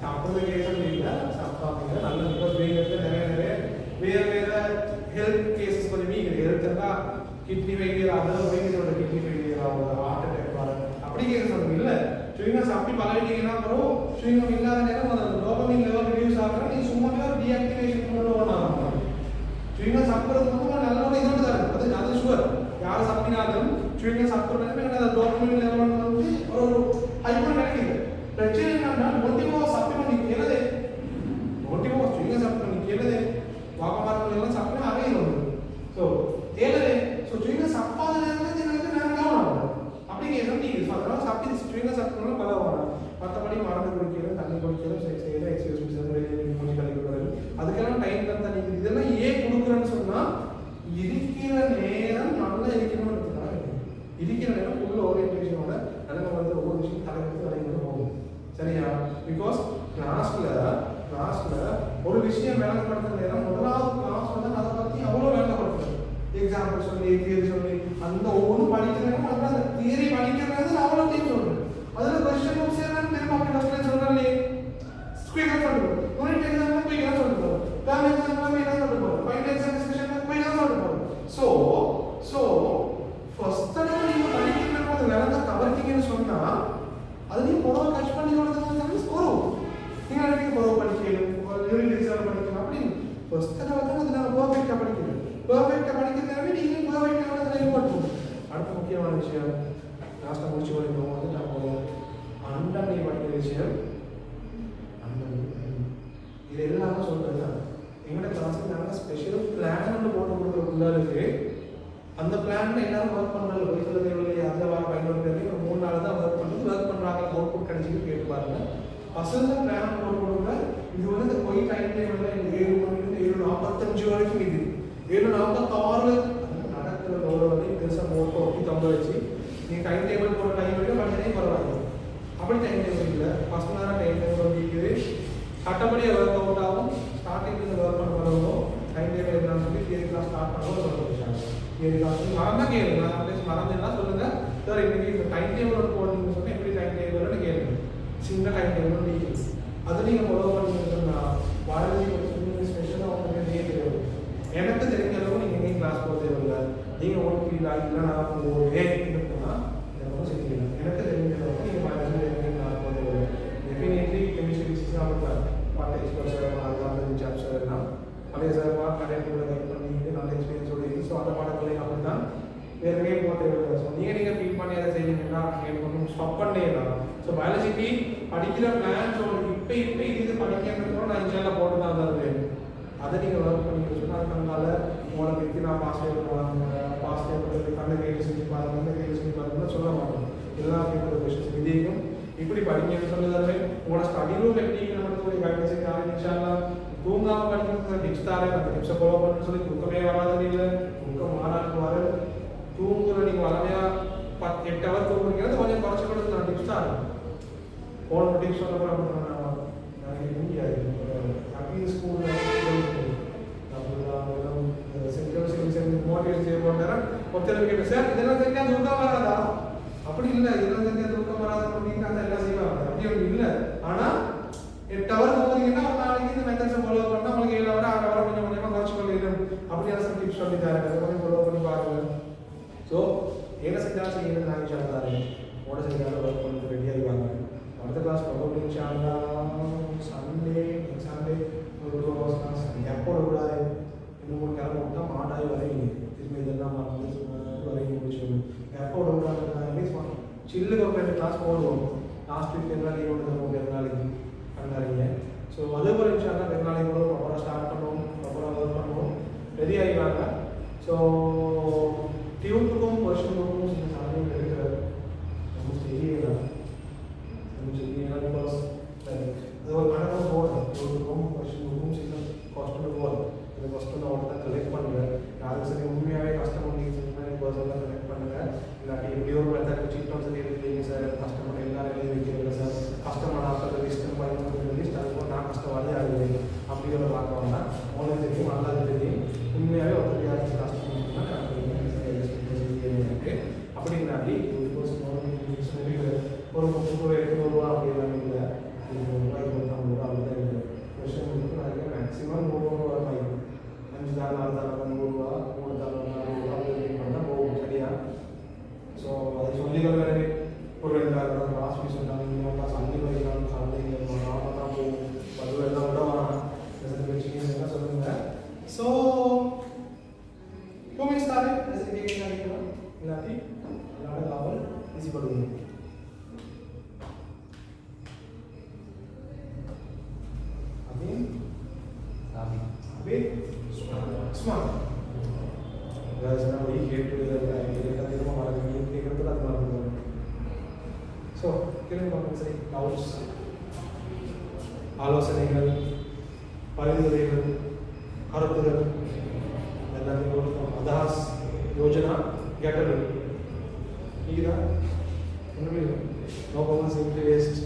சாப்பிட்றது கேட்கறது இல்லை. சாப்பாமீங்கன்னா நல்ல பிகாஸ் நிறைய வேறு ஹெல்த் கேசஸ் கொஞ்சம் ஹெல்த் இருந்தால் கிட்னி ஃபெயிலியர் ஆகுது, வைத்தியரோட கிட்னி ஃபெயிலியர் ஆகுது, ஹார்ட் அட்டாக் வரும். அப்படி கேட்க சொல்லுங்க. இல்லை ஸ்விங்கம் சாப்பிட்டு பழகிட்டீங்கன்னா அப்புறம் ஸ்விங்கம் இல்லாத நேரம் அந்த டோபமின் லெவல் ரிடியூஸ் ஆகுறா. நீங்கள் சும்மாவே ஒரு டீஆக்டிவேஷன் கொண்டு வரணும். ஸ்விங்கம் சாப்பிட்றது வந்து நல்ல ஒரு இதோடு தான் இருக்குது. அது ஷுவர். யார் சாப்பிட்டாலும் ஸ்விங்கம் சாப்பிட்றது அந்த டோபமின் லெவல் வந்து ஒரு ஹைப்பர் கிடைக்குது. பிரச்சனை என்னன்னா மோட்டிவோ சப்ளிமெண்ட் நிற்கிறது. மோட்டிவோ ஸ்விங்கம் சாப்பிட்டு நிற்கிறது வாங்க அதனால் சாப்பிட்டு ஸ்ட்ரீனாக சாப்பிட்றதுனால பரவாயில்ல. மற்றபடி மருந்து குடிக்கிறது, தண்ணி குடிக்கிறது, செய்யணும், எக்ஸசைஸ் வெளியே மூச்சு கழிக்கிறது, அதுக்கெல்லாம் டைம் தான் தண்ணி. இதெல்லாம் ஏன் கொடுக்குறேன்னு சொன்னால் இருக்கிற நேரம் நல்லா இருக்கணும்னு இருக்கிற நேரம் ஃபுல் ஓரியன்டேஷனோட நல்ல வந்து ஒவ்வொரு விஷயம் தலைவருக்கு வரைக்கும் போகும். சரியா? பிகாஸ் கிளாஸ்ல ஒரு விஷயம் விளங்கப்படுத்துற நேரம் முதலாவது கிளாஸ் வந்து அதை பற்றி அவ்வளோ விளங்கப்படுத்துறது. எக்ஸாம்பிள் சொல்லி தியரி சொல்லி அந்த ஒவ்வொன்றும் படிக்கிறேன் அந்த தியரி படிக்கிறது அவ்வளோ டைம் சொல்றேன். அதில் கொஸ்டின் புக்ஸ் எல்லாம் திரும்ப அப்படி ஃபஸ்ட்டில் சொல்கிறேன் குயிக்காக சொல்லுவோம். யூனிட் எக்ஸாம்பிள் குயிக்காக சொல்லுவோம். டேர்ம் எக்ஸாம்பிள் குயிக்காக சொல்லுவோம். ஃபைனல் எக்ஸாம் டிஸ்கஷன் குயிக்காக சொல்லுவோம். ஸோ ஃபர்ஸ்ட் தடவை நீங்கள் படிக்கிறப்போ அது விளங்க தவறுத்தீங்கன்னு சொன்னால் அது நீங்கள் பொறவை கட்ச் பண்ணி கொடுத்தது ஸ்கோரும் நீங்கள் நினைக்கிற பொறவை படிக்கணும், யூனிட் எக்ஸாம் படிக்கணும் அப்படின்னு ஃபர்ஸ்ட் தடவை தான் அது நாங்கள் பர்ஃபெக்டாக படிக்கணும். பர்ஃபெக்டாக படிக்கிறதுனாவே நீங்கள் பர்ஃபெக்டாக போட்டுவோம். அடுத்த முக்கியமான விஷயம் லாஸ்ட்டாக முடிச்சு வரைக்கும் வந்து நம்ம அண்டனை படிக்கிற விஷயம். இது எல்லாமே சொல்கிறது தான் எங்களோட கிளாஸுக்கு நாங்கள் ஸ்பெஷல் பிளான் ஒன்று போட்டு கொடுக்குற பிள்ளைகளுக்கு அந்த பிளான்ல எல்லாரும் ஒர்க் பண்ணுறாங்க. ஒரு சில தேவையில்லை அதில் வர பயன்படுத்தி ஒரு 3 நாள் தான் ஒர்க் பண்ணுறாங்க. அவுட்புட் கிடைச்சிட்டு கேட்டு பாருங்க. பசங்க பிளான் போட்டு கொடுங்க. இது வந்து இந்த போய் டைம் டேபிளில் 7 மணிலேருந்து 7:45 வரைக்கும் இது 7:46 நடக்கிற லோடு வரைக்கும் பெருசாக போட்டு ஒட்டி தொங்க வச்சு நீங்கள் டைம் டேபிள் போகிற டைம் வரைக்கும் மனிதனே பரவாயில்ல. அப்படி டைம் டேபிள் இல்லை. ஃபஸ்ட் நேரம் டைம் டேபிள் வந்துருக்குது. சட்டப்படியாக ஒர்க் அவுட் ஆகும். ஸ்டார்டிங் ஒர்க் பண்ண வரணும். டைம் டேபிள் என்னன்னு சொல்லி தியரி கிளாஸ் ஸ்டார்ட் பண்ணவும் சொல்ல வச்சாங்க. தியரி கிளாஸ் மறந்தா கேளுங்க. மறந்துலாம் சொல்லுங்கள் சார் இன்னைக்கு இந்த டைம் டேபிள் போடணும்னு சொன்னால் எப்படி டைம் டேபிள்னு கேளுங்க. சின்ன டைம் டேபிள் நீங்கள் அது நீங்கள் ஃபாலோ பண்ணிங்கன்னா வாழ்க்கை ஒரு ஸ்பெஷலாக அவங்க தெரியாது. எனக்கு தெரிஞ்ச அளவு நீங்கள் எங்கேயும் கிளாஸ் போக தேவையில்லை. நீங்கள் உங்களுக்கு ஃபீல் ஆகிக்கலாம் நான் போவேன் இருக்குன்னா எனக்கு செஞ்சுக்கலாம். எனக்கு தெரிஞ்ச அளவுக்கு நீங்கள் வாழ்க்கை எங்கேயும் கிளாஸ் போக தேவையில்லை. டெஃபினெட்லி கெமிஸ்ட்ரி பிசிக்ஸ் தான் பார்த்து எக்ஸ்பர்ட் சார் அதுதான் ஜாப் சார் எல்லாம் அதே சார் கண்டென்ட் கூட கைட் பண்ணி நல்ல எக்ஸ்பீரியன்ஸோட இருக்குது. ஸோ அந்த பாடங்களையும் அப்படி தான் வேறு எங்கேயும் போக தேவையில்லை. ஸோ நீங்கள் ஃபீல் பண்ணி அதை செய்யணும்னா எனக்கு ஒன்றும் ஸ்டாப் பண்ணிடலாம். ஸோ பயாலஜிக்கு படிக்கிற பிளான்ஸ் உங்களுக்கு இப்போ இது படிக்கிறதுக்கு நான் இன்ஷால்லாம் போட்டு தான் தருவேன். அதை நீங்கள் ஒர்க் பண்ணிக்க சொன்னால் அதுக்கான உங்களை பற்றி நான் பாஸ் பேப்பர் கண்ணு கையில் செஞ்சு பாருங்க அந்த கையில் செஞ்சு பாருங்கன்னு சொல்ல மாட்டோம். இதெல்லாம் அப்படிங்கிற கொஸ்டின்ஸ் இதையும் இப்படி படிக்கணும்னு சொல்லுதாரு. உங்களோட ஸ்டடி ரூம் எப்படி நம்மளுக்கு கைடன்ஸ் இன்ஷால்லாம் தூங்காமல் படிக்கிறது டிப்ஸ் தாரேன். அந்த டிப்ஸை ஃபாலோ பண்ணுன்னு சொல்லி தூக்கமே வராது. இல்லை தூக்கம் மாறாது வர தூங்குற நீங்கள் வளமையாக 8 ஹவர் தூங்குறீங்கிறது கொஞ்சம் குறைச்சி கொடுத்து நான் டிப்ஸ் தான் போன டிப்ஸ் சொல்ல கூட முடியாது. அப்படி ஸ்கூலில் மோட்டிவேட் செய்ய போட்டாரா ஒருத்தர் கேட்டு சார் இதெல்லாம் தெரிஞ்சா தூக்கம் வராதா? அப்படி இல்லை. இதெல்லாம் தெரிஞ்சா தூக்கம் வராது அப்படின்னா அந்த எல்லாம் செய்வாங்க. அப்படி ஒன்று இல்லை. ஆனால் 8 ஹவர் போகிறீங்கன்னா ஒரு நாளைக்கு இந்த மெத்தட்ஸை ஃபாலோ பண்ணால் உங்களுக்கு 7 ஹவர் 6 ஹவர் கொஞ்சம் கொஞ்சமாக குறைச்சி கொள்ளிடும். அப்படியான சில டிப்ஸ் சொல்லி தரேன். அதை கொஞ்சம் ஃபாலோ பண்ணி பாருங்க. ஸோ என்ன செஞ்சாலும் செய்யணும் நான் சொல்லுறாரு. ஓட செஞ்சாலும் ஒர்க் பண்ணுறது ரெடியாக இருக்காங்க. அடுத்த கிளாஸ் ப்ராபப்ளி சண்டே ஒரு 2 hours கிளாஸ் எப்போ விடாது. இன்னும் 3 கிழமை விட்டால் மாட்டாய் வரைங்க. திரும்பி இதெல்லாம் வரைங்க முடிச்சுக்கணும். எப்போ விடாது அட்லீஸ்ட் சில்லுக்கு ஒரு 2 கிளாஸ் போடுவோம். லாஸ்ட் வீக் 2 நாள் லீவ் விடுறது 2 நாளைக்கு பண்ணாதீங்க. ஸோ அதே போல் இன்ஷால்லா 2 நாளைக்கு கூட ப்ராப்பராக ஸ்டார்ட் பண்ணுவோம். ப்ராப்பராக ஒர்க் பண்ணுவோம். ரெடி ஆகிடுவாங்க. ஸோ டியூட்டுக்கும் கொஸ்டினுக்கும் சில சமயம் இருக்கிறது நமக்கு தெரியல. பிகாஸ் அது ஒரு கணக்கு போடுறோம். டியூட்டுக்கும் கொஸ்டினுக்கும் சில கொஸ்டின் போதும். இந்த கொஸ்டினை ஒருத்தர் கலெக்ட் பண்ணுங்கள். யாருக்கு சரி உண்மையாகவே கஷ்டம் நீங்கள் பர்சனலாக கலெக்ட் பண்ணுங்கள். இல்லாட்டி எப்படியோ ஒரு மெத்தட் சீட் நோட்ஸ் எழுதிக்கிறீங்க சார். கஸ்டமர் எல்லாரும் எழுதி வைக்கிறீங்க sir. Customer after list list அதுக்கு நான் கஷ்டவாதே ஆகுது அப்படிங்கிற பார்க்கணும்னா உங்களுக்கு தெரியும் நல்லா தெரியும். உண்மையாகவே ஒருத்தர் யாருக்கு கஷ்டம்னா அப்படிங்கிறாண்டி ஒரு 800 ரூபா அப்படிலாம் இல்லை. 200 ரூபா 250 ரூபா அப்படிதான் இருக்குது. கொஸ்டின் நிறைய மேக்ஸிமம் 100 ரூபா வாங்கி 5 தாள் 4 தாள் 100 ரூபா 3 தாள் 4 ரூபா அப்படி பண்ணால் போகும். சரியா? ஸோ அது சொல்லிக்கிற ஒரு 2,000 கிளாஸ் ஃபீஸ் சொன்னாங்க. சண்டை வைக்கலாம் சந்தைங்க நாம தான் போகும். பருவம் எல்லாம் விட வாங்க வச்சுக்கிங்க சொல்லுங்கள். ஸோ क्यों इस तारे जैसे कि क्या लिखा इलाती लाड़ कावल इसी पर दूँ अभी स्मार्ट गाइस ना वही गेट टुगेदर का है. ये का देखो हमारा मीटिंग के करते रहते हैं. ஸோ கேள்வி பார்க்கணும் சரி டவுட்ஸ் ஆலோசனைகள் பரிந்துரைகள் கருத்துகள் எல்லாத்தையும் கொடுத்தோம் அதாஸ் யோஜனா கெட்டது இதுதான் ஒன்றுமே இல்லை no problem simply waste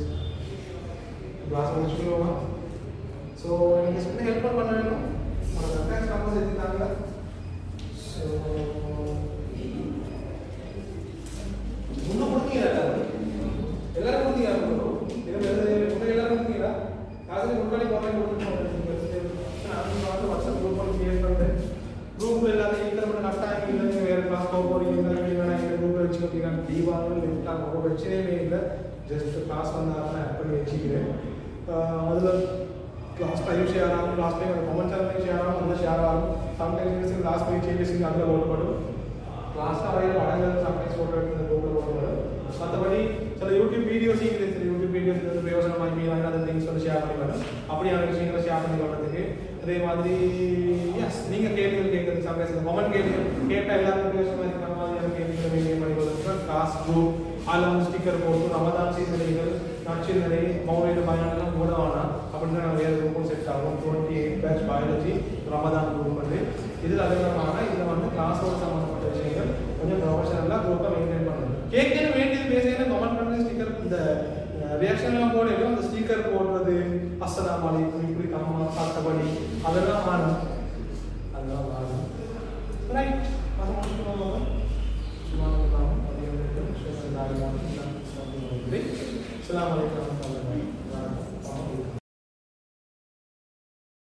class முடிச்சுக்கோமா ஸோ எனக்கு சொன்ன ஹெல்ப் பண்ண வேணும் உனக்கு அட்டாச் நம்பர் சேர்த்துட்டாங்க ஸோ இன்னும் கொடுத்தீங்களா எல்லாரும் கொடுத்தீங்களா எல்லாரும் கொடுத்தீங்களா காசு முன்னாடி ஆன்லைன் கொடுத்துருக்கோம் நான் வாட்ஸ்அப் குரூப் பண்ணி கிரியேட் பண்ணுறேன் குரூப்பில் எல்லாத்தையும் இன்டர்மெண்ட் கட்டாயம் இல்லை வேறு கிளாஸ் போக போகிறீங்க வேணாம் குரூப்பில் வச்சு பார்த்தீங்கன்னா தீபாவளி லிஃப்டாக ரொம்ப பிரச்சனையுமே இல்லை ஜஸ்ட் கிளாஸ் வந்தாருன்னா ஆட் பண்ணி வச்சுக்கிறேன் அதில் क्लास टाइम शेयर आम क्लास में कॉमन चैनल में शेयर आम अंदर शेयर आम समटाइम्स क्लास में चेंजेस इन अंदर वोट पड़ो क्लास का वाले पाठन समटाइम्स वोट करते हैं वोट पड़ो மற்றபடி சில யூடியூப் வீடியோஸ் இருக்குது சில யூடியூப் வீடியோஸ் வந்து பிரயோஜனமாக மீன் அதர் திங்ஸ் வந்து ஷேர் பண்ணி வரேன் அப்படியான விஷயங்களை ஷேர் பண்ணி வர்றதுக்கு அதே மாதிரி எஸ் நீங்கள் கேள்விகள் கேட்குறது சம்டைம்ஸ் கமெண்ட் கேள்விகள் கேட்டால் எல்லாருக்கும் பிரயோஜனமாக இருக்கிற மாதிரியான கேள்விகளை மெயின்டைன் பண்ணி கொடுத்துருக்கேன் கிளாஸ் குரூப் அதில் வந்து ஸ்டிக்கர் போட்டு ரமதான் சீசனைகள் நச்சில்லை மௌலிட பயணம்லாம் கூட வேணாம் அப்படின்னு நான் வேறு குரூப்பும் செட் ஆகும் 28 பேட்ச் பயாலஜி ரமதான் குரூப் வந்து இதில் அதிகமான இதில் வந்து கிளாஸோட சம்மந்தப்பட்ட விஷயங்கள் கொஞ்சம் ப்ரொஃபஷனலாக குரூப்பை மெயின்டைன் பண்ணணும் கேட்கணும் வேண்டியது பேசுகிறேன் கமெண்ட் பண்ணுறது ஸ்டிக்கர் இந்த ரியாக்ஷன்லாம் போடணும் அந்த ஸ்டிக்கர் போடுறது அஸ்ஸலாமு அலைக்கும் இப்படி கம்மா சாத்தபடி அதெல்லாம் மாறும் அதெல்லாம் மாறும் ரைட் அது முடிச்சுக்கணும் சும்மா Assalamu alaikum warahmatullahi wabarakatuh.